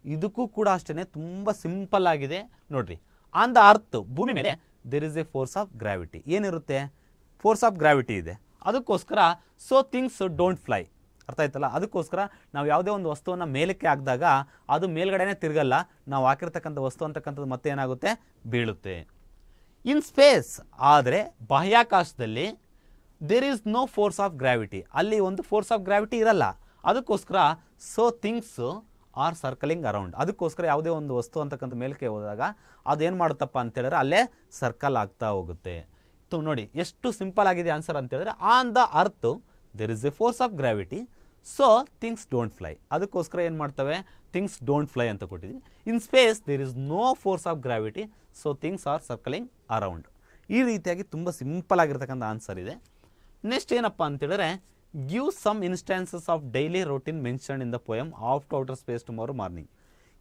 ಇದಕ್ಕೂ ಕೂಡ ಅಷ್ಟೇ ತುಂಬ ಸಿಂಪಲ್ ಆಗಿದೆ ನೋಡ್ರಿ. ಆನ್ ದ ಅರ್ತ್, ಭೂಮಿ ಮೇಲೆ there is a force of gravity. ಏನಿರುತ್ತೆ? ಫೋರ್ಸ್ ಆಫ್ ಗ್ರಾವಿಟಿ ಇದೆ. ಅದಕ್ಕೋಸ್ಕರ ಸೊ ಥಿಂಗ್ಸ್ ಡೋಂಟ್ ಫ್ಲೈ. ಅರ್ಥ ಆಯ್ತಲ್ಲ? ಅದಕ್ಕೋಸ್ಕರ ನಾವು ಯಾವುದೇ ಒಂದು ವಸ್ತುವನ್ನು ಮೇಲಕ್ಕೆ ಹಾಕಿದಾಗ ಅದು ಮೇಲ್ಗಡೆನೇ ತಿರುಗಲ್ಲ, ನಾವು ಹಾಕಿರ್ತಕ್ಕಂಥ ವಸ್ತು ಅಂತಕ್ಕಂಥದ್ದು ಮತ್ತೆ ಏನಾಗುತ್ತೆ? ಬೀಳುತ್ತೆ. ಇನ್ ಸ್ಪೇಸ್ ಆದರೆ ಬಾಹ್ಯಾಕಾಶದಲ್ಲಿ there is no force of gravity. ಅಲ್ಲಿ ಒಂದು ಫೋರ್ಸ್ ಆಫ್ ಗ್ರಾವಿಟಿ ಇರಲ್ಲ. ಅದಕ್ಕೋಸ್ಕರ so things are circling around. ಅದಕ್ಕೋಸ್ಕರ ಯಾವುದೇ ಒಂದು ವಸ್ತು ಅಂತಕ್ಕಂಥ ಮೇಲಕ್ಕೆ ಹೋದಾಗ ಅದೇನು ಮಾಡುತ್ತಪ್ಪ ಅಂತೇಳಿದ್ರೆ ಅಲ್ಲೇ ಸರ್ಕಲ್ ಆಗ್ತಾ ಹೋಗುತ್ತೆ. ನೋಡಿ ಎಷ್ಟು ಸಿಂಪಲ್ ಆಗಿದೆ ಆನ್ಸರ್ ಅಂತೇಳಿದ್ರೆ, on the earth there is a force of gravity, so things don't fly. ಅದಕ್ಕೋಸ್ಕರ ಏನು ಮಾಡ್ತವೆ? ಥಿಂಗ್ಸ್ ಡೋಂಟ್ ಫ್ಲೈ ಅಂತ ಕೊಟ್ಟಿದ್ದೀನಿ. In space there is no force of gravity, so things are circling around. ಈ ರೀತಿಯಾಗಿ ತುಂಬ ಸಿಂಪಲ್ ಆಗಿರ್ತಕ್ಕಂಥ ಆನ್ಸರ್ ಇದೆ. ನೆಕ್ಸ್ಟ್ ಏನಪ್ಪ ಅಂತೇಳಿದ್ರೆ, give some instances of daily routine mention in the poem off to outer space tomorrow morning.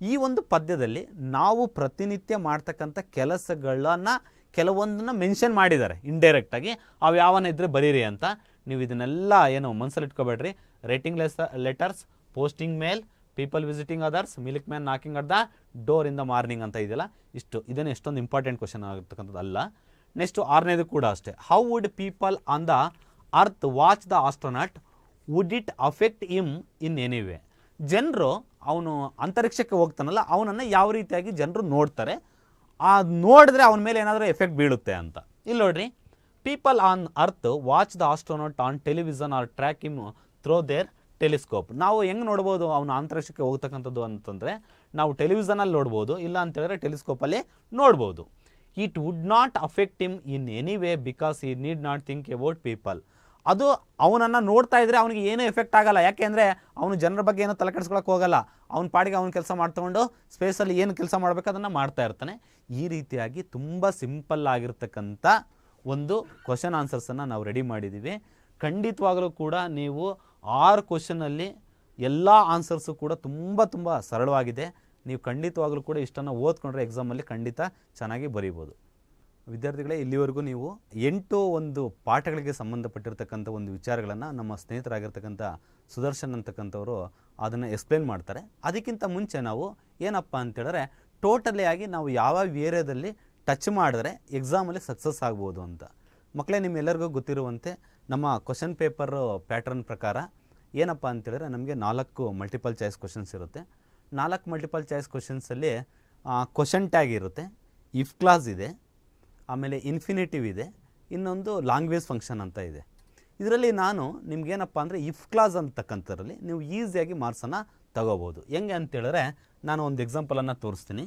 ಈ ಒಂದು ಪದ್ಯದಲ್ಲಿ ನಾವು ಪ್ರತಿನಿತ್ಯ ಮಾಡ್ತಕ್ಕಂಥ ಕೆಲಸಗಳನ್ನು ಕೆಲವೊಂದನ್ನು ಮೆನ್ಷನ್ ಮಾಡಿದ್ದಾರೆ ಇಂಡೈರೆಕ್ಟಾಗಿ. ಅವು ಯಾವನ್ನ ಇದ್ದರೆ ಬರೀರಿ ಅಂತ. ನೀವು ಇದನ್ನೆಲ್ಲ ಏನು ಮನಸ್ಸಲ್ಲಿ ಇಟ್ಕೋಬೇಡ್ರಿ. Writing letters, posting mail, people visiting others, milkman knocking at the door in the morning ಅಂತ ಇದೆಯಲ್ಲ, ಇಷ್ಟು ಇದನ್ನು ಎಷ್ಟೊಂದು ಇಂಪಾರ್ಟೆಂಟ್ ಕ್ವಶನ್ ಆಗಿರ್ತಕ್ಕಂಥದ್ದು ಅಲ್ಲ. ನೆಕ್ಸ್ಟು 6ನೇದು ಕೂಡ ಅಷ್ಟೇ. How would people on the earth watch the astronaut? Would it affect him in any way? ಜನರು ಅವನು ಅಂತರಿಕ್ಷಕ್ಕೆ ಹೋಗ್ತಾನಲ್ಲ, ಅವನನ್ನು ಯಾವ ರೀತಿಯಾಗಿ ಜನರು ನೋಡ್ತಾರೆ, ನೋಡಿದ್ರೆ ಅವನ ಮೇಲೆ ಏನಾದರೂ ಎಫೆಕ್ಟ್ ಬೀಳುತ್ತೆ ಅಂತ. ಇಲ್ಲಿ ನೋಡ್ರಿ, people on earth watch the astronaut on television or track him through their telescope. ನಾವು ಹೆಂಗೆ ನೋಡ್ಬೋದು ಅವನು ಅಂತರಿಕ್ಷಕ್ಕೆ ಹೋಗ್ತಕ್ಕಂಥದ್ದು ಅಂತಂದರೆ, ನಾವು ಟೆಲಿವಿಷನಲ್ಲಿ ನೋಡ್ಬೋದು, ಇಲ್ಲ ಅಂತೇಳಿದ್ರೆ ಟೆಲಿಸ್ಕೋಪಲ್ಲಿ ನೋಡ್ಬೋದು. It would not affect him in any way because he need not think about people. ಅದು ಅವನನ್ನು ನೋಡ್ತಾ ಇದ್ದರೆ ಅವನಿಗೆ ಏನೂ ಎಫೆಕ್ಟ್ ಆಗಲ್ಲ. ಯಾಕೆಂದರೆ ಅವನು ಜನರ ಬಗ್ಗೆ ಏನೋ ತಲೆ ಕೆಡಿಸ್ಕೊಳಕ್ಕೆ ಹೋಗಲ್ಲ. ಅವನ ಪಾಡಿಗೆ ಅವನ ಕೆಲಸ ಮಾಡ್ಕೊಂಡು ಸ್ಪೇಸಲ್ಲಿ ಏನು ಕೆಲಸ ಮಾಡಬೇಕು ಅದನ್ನು ಮಾಡ್ತಾ ಇರ್ತಾನೆ. ಈ ರೀತಿಯಾಗಿ ತುಂಬ ಸಿಂಪಲ್ ಆಗಿರ್ತಕ್ಕಂಥ ಒಂದು ಕ್ವಶನ್ ಆನ್ಸರ್ಸನ್ನು ನಾವು ರೆಡಿ ಮಾಡಿದ್ದೀವಿ. ಖಂಡಿತವಾಗಲೂ ಕೂಡ ನೀವು 6 ಕ್ವಶನಲ್ಲಿ ಎಲ್ಲ ಆನ್ಸರ್ಸು ಕೂಡ ತುಂಬ ಸರಳವಾಗಿದೆ. ನೀವು ಖಂಡಿತವಾಗಲೂ ಕೂಡ ಇಷ್ಟನ್ನು ಓದ್ಕೊಂಡ್ರೆ ಎಕ್ಸಾಮಲ್ಲಿ ಖಂಡಿತ ಚೆನ್ನಾಗಿ ಬರೀಬೋದು. ವಿದ್ಯಾರ್ಥಿಗಳೇ, ಇಲ್ಲಿವರೆಗೂ ನೀವು 8 ಒಂದು ಪಾಠಗಳಿಗೆ ಸಂಬಂಧಪಟ್ಟಿರ್ತಕ್ಕಂಥ ಒಂದು ವಿಚಾರಗಳನ್ನು ನಮ್ಮ ಸ್ನೇಹಿತರಾಗಿರ್ತಕ್ಕಂಥ ಸುದರ್ಶನ್ ಅಂತಕ್ಕಂಥವರು ಅದನ್ನು ಎಕ್ಸ್ಪ್ಲೇನ್ ಮಾಡ್ತಾರೆ. ಅದಕ್ಕಿಂತ ಮುಂಚೆ ನಾವು ಏನಪ್ಪ ಅಂತೇಳಿದ್ರೆ ಟೋಟಲಿ ಆಗಿ ನಾವು ಯಾವ ಏರಿಯಾದಲ್ಲಿ ಟಚ್ ಮಾಡಿದ್ರೆ ಎಕ್ಸಾಮಲ್ಲಿ ಸಕ್ಸಸ್ ಆಗ್ಬೋದು ಅಂತ. ಮಕ್ಕಳೇ, ನಿಮ್ಮೆಲ್ಲರಿಗೂ ಗೊತ್ತಿರುವಂತೆ ನಮ್ಮ ಕ್ವಶನ್ ಪೇಪರ್ ಪ್ಯಾಟ್ರನ್ ಪ್ರಕಾರ ಏನಪ್ಪ ಅಂತೇಳಿದ್ರೆ ನಮಗೆ 4 ಮಲ್ಟಿಪಲ್ ಚಾಯ್ಸ್ ಕ್ವಶನ್ಸ್ ಇರುತ್ತೆ. 4 ಮಲ್ಟಿಪಲ್ ಚಾಯ್ಸ್ ಕ್ವಶನ್ಸಲ್ಲಿ ಕ್ವಶನ್ ಟ್ಯಾಗ್ ಇರುತ್ತೆ, ಇಫ್ ಕ್ಲಾಸ್ ಇದೆ, ಆಮೇಲೆ ಇನ್ಫಿನಿಟಿವ್ ಇದೆ, ಇನ್ನೊಂದು ಲ್ಯಾಂಗ್ವೇಜ್ ಫಂಕ್ಷನ್ ಅಂತ ಇದೆ. ಇದರಲ್ಲಿ ನಾನು ನಿಮ್ಗೇನಪ್ಪ ಅಂದರೆ ಇಫ್ ಕ್ಲಾಸ್ ಅಂತಕ್ಕಂಥದ್ರಲ್ಲಿ ನೀವು ಈಸಿಯಾಗಿ ಮಾರ್ಕ್ಸನ್ನು ತಗೋಬೋದು. ಹೆಂಗೆ ಅಂತೇಳಿದ್ರೆ ನಾನು ಒಂದು ಎಕ್ಸಾಂಪಲನ್ನು ತೋರಿಸ್ತೀನಿ.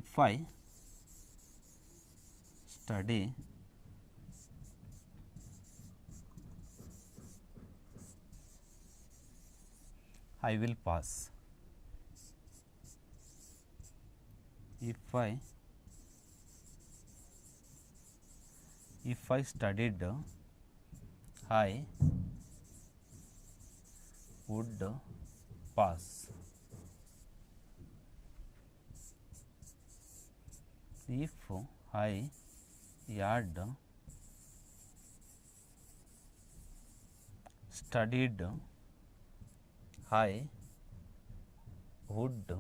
If I study I will pass. If I studied, I would pass. If I had studied, I would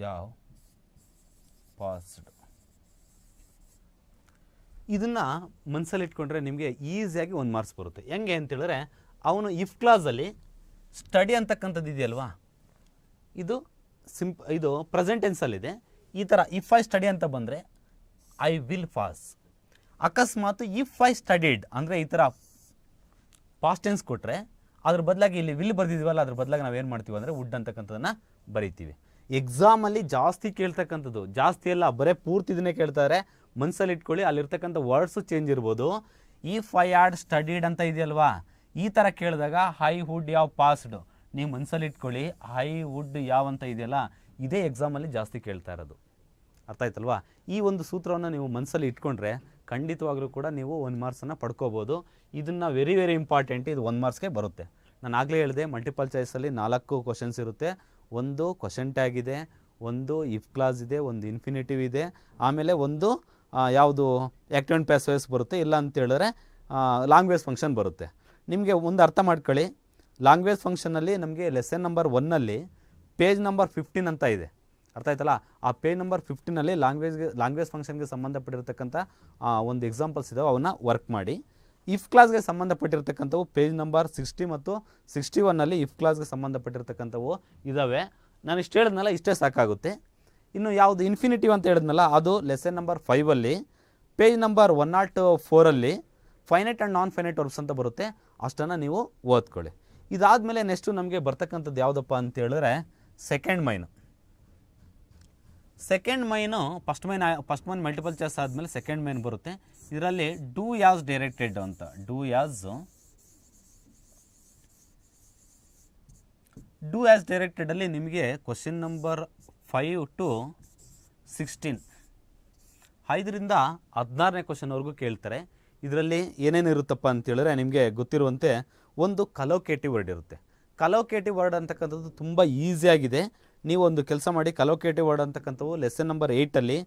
have passed. ಇದನ್ನು ಮನಸ್ಸಲ್ಲಿ ಇಟ್ಕೊಂಡ್ರೆ ನಿಮಗೆ ಈಸಿಯಾಗಿ 1 ಮಾರ್ಕ್ಸ್ ಬರುತ್ತೆ. ಹೆಂಗೆ ಅಂತೇಳಿದ್ರೆ ಅವನು ಇಫ್ ಕ್ಲಾಸಲ್ಲಿ ಸ್ಟಡಿ ಅಂತಕ್ಕಂಥದ್ದು ಇದೆಯಲ್ವಾ, ಇದು ಪ್ರೆಸೆಂಟ್ ಟೆನ್ಸಲ್ಲಿದೆ. ಈ ಥರ ಇಫ್ ಐ ಸ್ಟಡಿ ಅಂತ ಬಂದರೆ ಐ ವಿಲ್ ಪಾಸ್. ಅಕಸ್ಮಾತ್ ಇಫ್ ಐ ಸ್ಟಡಿಡ್ ಅಂದರೆ ಈ ಥರ ಪಾಸ್ಟ್ ಟೆನ್ಸ್ ಕೊಟ್ಟರೆ ಅದ್ರ ಬದಲಾಗಿ ಇಲ್ಲಿ ವಿಲ್ ಬರ್ದಿದ್ದೀವಲ್ಲ, ಅದ್ರ ಬದಲಾಗಿ ನಾವೇನು ಮಾಡ್ತೀವಿ ಅಂದರೆ ವುಡ್ ಅಂತಕ್ಕಂಥದ್ದನ್ನು ಬರಿತೀವಿ. ಎಕ್ಸಾಮಲ್ಲಿ ಜಾಸ್ತಿ ಕೇಳ್ತಕ್ಕಂಥದ್ದು, ಜಾಸ್ತಿ ಎಲ್ಲ ಬರೀ ಪೂರ್ತಿ ಇದನ್ನೇ ಕೇಳ್ತಾರೆ. ಮನಸ್ಸಲ್ಲಿ ಇಟ್ಕೊಳ್ಳಿ, ಅಲ್ಲಿರ್ತಕ್ಕಂಥ ವರ್ಡ್ಸು ಚೇಂಜ್ ಇರ್ಬೋದು. ಇಫ್ ಐ ಹ್ಯಾಡ್ ಸ್ಟಡಿಡ್ ಅಂತ ಇದೆಯಲ್ವಾ, ಈ ಥರ ಕೇಳಿದಾಗ ಐ ವುಡ್ ಯಾವ ಪಾಸ್ಡ್, ನೀವು ಮನಸ್ಸಲ್ಲಿ ಇಟ್ಕೊಳ್ಳಿ. ಐ ವುಡ್ ಯಾವ ಅಂತ ಇದೆಯಲ್ಲ, ಇದೇ ಎಕ್ಸಾಮಲ್ಲಿ ಜಾಸ್ತಿ ಕೇಳ್ತಾ ಇರೋದು. ಅರ್ಥ ಆಯ್ತಲ್ವಾ? ಈ ಒಂದು ಸೂತ್ರವನ್ನು ನೀವು ಮನಸ್ಸಲ್ಲಿ ಇಟ್ಕೊಂಡ್ರೆ ಖಂಡಿತವಾಗ್ಲೂ ಕೂಡ ನೀವು 1 ಮಾರ್ಕ್ಸನ್ನು ಪಡ್ಕೋಬೋದು. ಇದನ್ನು ವೆರಿ ಇಂಪಾರ್ಟೆಂಟ್. ಇದು 1 ಮಾರ್ಕ್ಸ್ಗೆ ಬರುತ್ತೆ. ನಾನು ಆಗಲೇ ಹೇಳಿದೆ, ಮಲ್ಟಿಪಲ್ ಚಾಯ್ಸಲ್ಲಿ 4 ಕ್ವಶನ್ಸ್ ಇರುತ್ತೆ. ಒಂದು ಕ್ವಶನ್ ಟ್ಯಾಗ್ ಇದೆ, ಒಂದು ಇಫ್ ಕ್ಲಾಸ್ ಇದೆ, ಒಂದು ಇನ್ಫಿನಿಟಿವ್ ಇದೆ, ಆಮೇಲೆ ಒಂದು ಯಾವುದು ಆ್ಯಕ್ಟಿವ್ ಆ್ಯಂಡ್ ಪ್ಯಾಸಿವ್ ಬರುತ್ತೆ. ಇಲ್ಲ ಅಂತೇಳಿದ್ರೆ ಲ್ಯಾಂಗ್ವೇಜ್ ಫಂಕ್ಷನ್ ಬರುತ್ತೆ. ನಿಮಗೆ ಒಂದು ಅರ್ಥ ಮಾಡ್ಕೊಳ್ಳಿ, ಲ್ಯಾಂಗ್ವೇಜ್ ಫಂಕ್ಷನಲ್ಲಿ ನಮಗೆ ಲೆಸನ್ ನಂಬರ್ 1ನಲ್ಲಿ ಪೇಜ್ ನಂಬರ್ 15 ಅಂತ ಇದೆ. ಅರ್ಥ ಆಯ್ತಲ್ಲ? ಆ ಪೇಜ್ ನಂಬರ್ 15ನಲ್ಲಿ ಲ್ಯಾಂಗ್ವೇಜ್ ಫಂಕ್ಷನ್ಗೆ ಸಂಬಂಧಪಟ್ಟಿರ್ತಕ್ಕಂಥ ಒಂದು ಎಕ್ಸಾಂಪಲ್ಸ್ ಇದಾವೆ, ಅವನ್ನ ವರ್ಕ್ ಮಾಡಿ. ಇಫ್ ಕ್ಲಾಸ್ಗೆ ಸಂಬಂಧಪಟ್ಟಿರ್ತಕ್ಕಂಥವು ಪೇಜ್ ನಂಬರ್ 60 ಮತ್ತು 61ನಲ್ಲಿ ಇಫ್ ಕ್ಲಾಸ್ಗೆ ಸಂಬಂಧಪಟ್ಟಿರ್ತಕ್ಕಂಥವು ಇದ್ದಾವೆ. ನಾನು ಇಷ್ಟು ಹೇಳಿದ್ನಲ್ಲ, ಇಷ್ಟೇ ಸಾಕಾಗುತ್ತೆ. ಇನ್ನು ಯಾವುದು ಇನ್ಫಿನಿಟಿವ್ ಅಂತ ಹೇಳಿದ್ನಲ್ಲ, ಅದು ಲೆಸನ್ ನಂಬರ್ 5ಅಲ್ಲಿ ಪೇಜ್ ನಂಬರ್ 104ಅಲ್ಲಿ finite and non finite verbs ಅಂತ ಬರುತ್ತೆ. ಅಷ್ಟನ್ನು ನೀವು ಓದ್ಕೊಳ್ಳಿ. ಇದಾದಮೇಲೆ ನೆಕ್ಸ್ಟು ನಮಗೆ ಬರ್ತಕ್ಕಂಥದ್ದು ಯಾವುದಪ್ಪ ಅಂತೇಳಿದ್ರೆ ಸೆಕೆಂಡ್ ಮೈನು. ಫಸ್ಟ್ ಮೈನ್ ಮಲ್ಟಿಪಲ್ ಚಾಯ್ಸ್ ಆದಮೇಲೆ ಸೆಕೆಂಡ್ ಮೈನ್ ಬರುತ್ತೆ. ಇದರಲ್ಲಿ ಡೂ ಯಾಸ್ ಡೈರೆಕ್ಟೆಡ್ ಅಂತ, ಡೂ ಯಾಸ್ ಡೈರೆಕ್ಟೆಡಲ್ಲಿ ನಿಮಗೆ ಕ್ವಶನ್ ನಂಬರ್ 5 to 16, 5ರಿಂದ 16ನೇ ಕ್ವಶನ್ವರೆಗೂ ಕೇಳ್ತಾರೆ. ಇದರಲ್ಲಿ ಏನೇನು ಇರುತ್ತಪ್ಪ ಅಂತೇಳಿದ್ರೆ ನಿಮಗೆ ಗೊತ್ತಿರುವಂತೆ ಒಂದು ಕಲೋಕೇಟಿವ್ ವರ್ಡ್ ಇರುತ್ತೆ. ಕಲೋಕೇಟಿವ್ ವರ್ಡ್ ಅಂತಕ್ಕಂಥದ್ದು ತುಂಬ ಈಸಿಯಾಗಿದೆ. ನೀವು ಒಂದು ಕೆಲಸ ಮಾಡಿ, ಕಲೋಕೇಟಿವ್ ವರ್ಡ್ ಅಂತಕ್ಕಂಥವು ಲೆಸನ್ ನಂಬರ್ 8ಅಲ್ಲಿ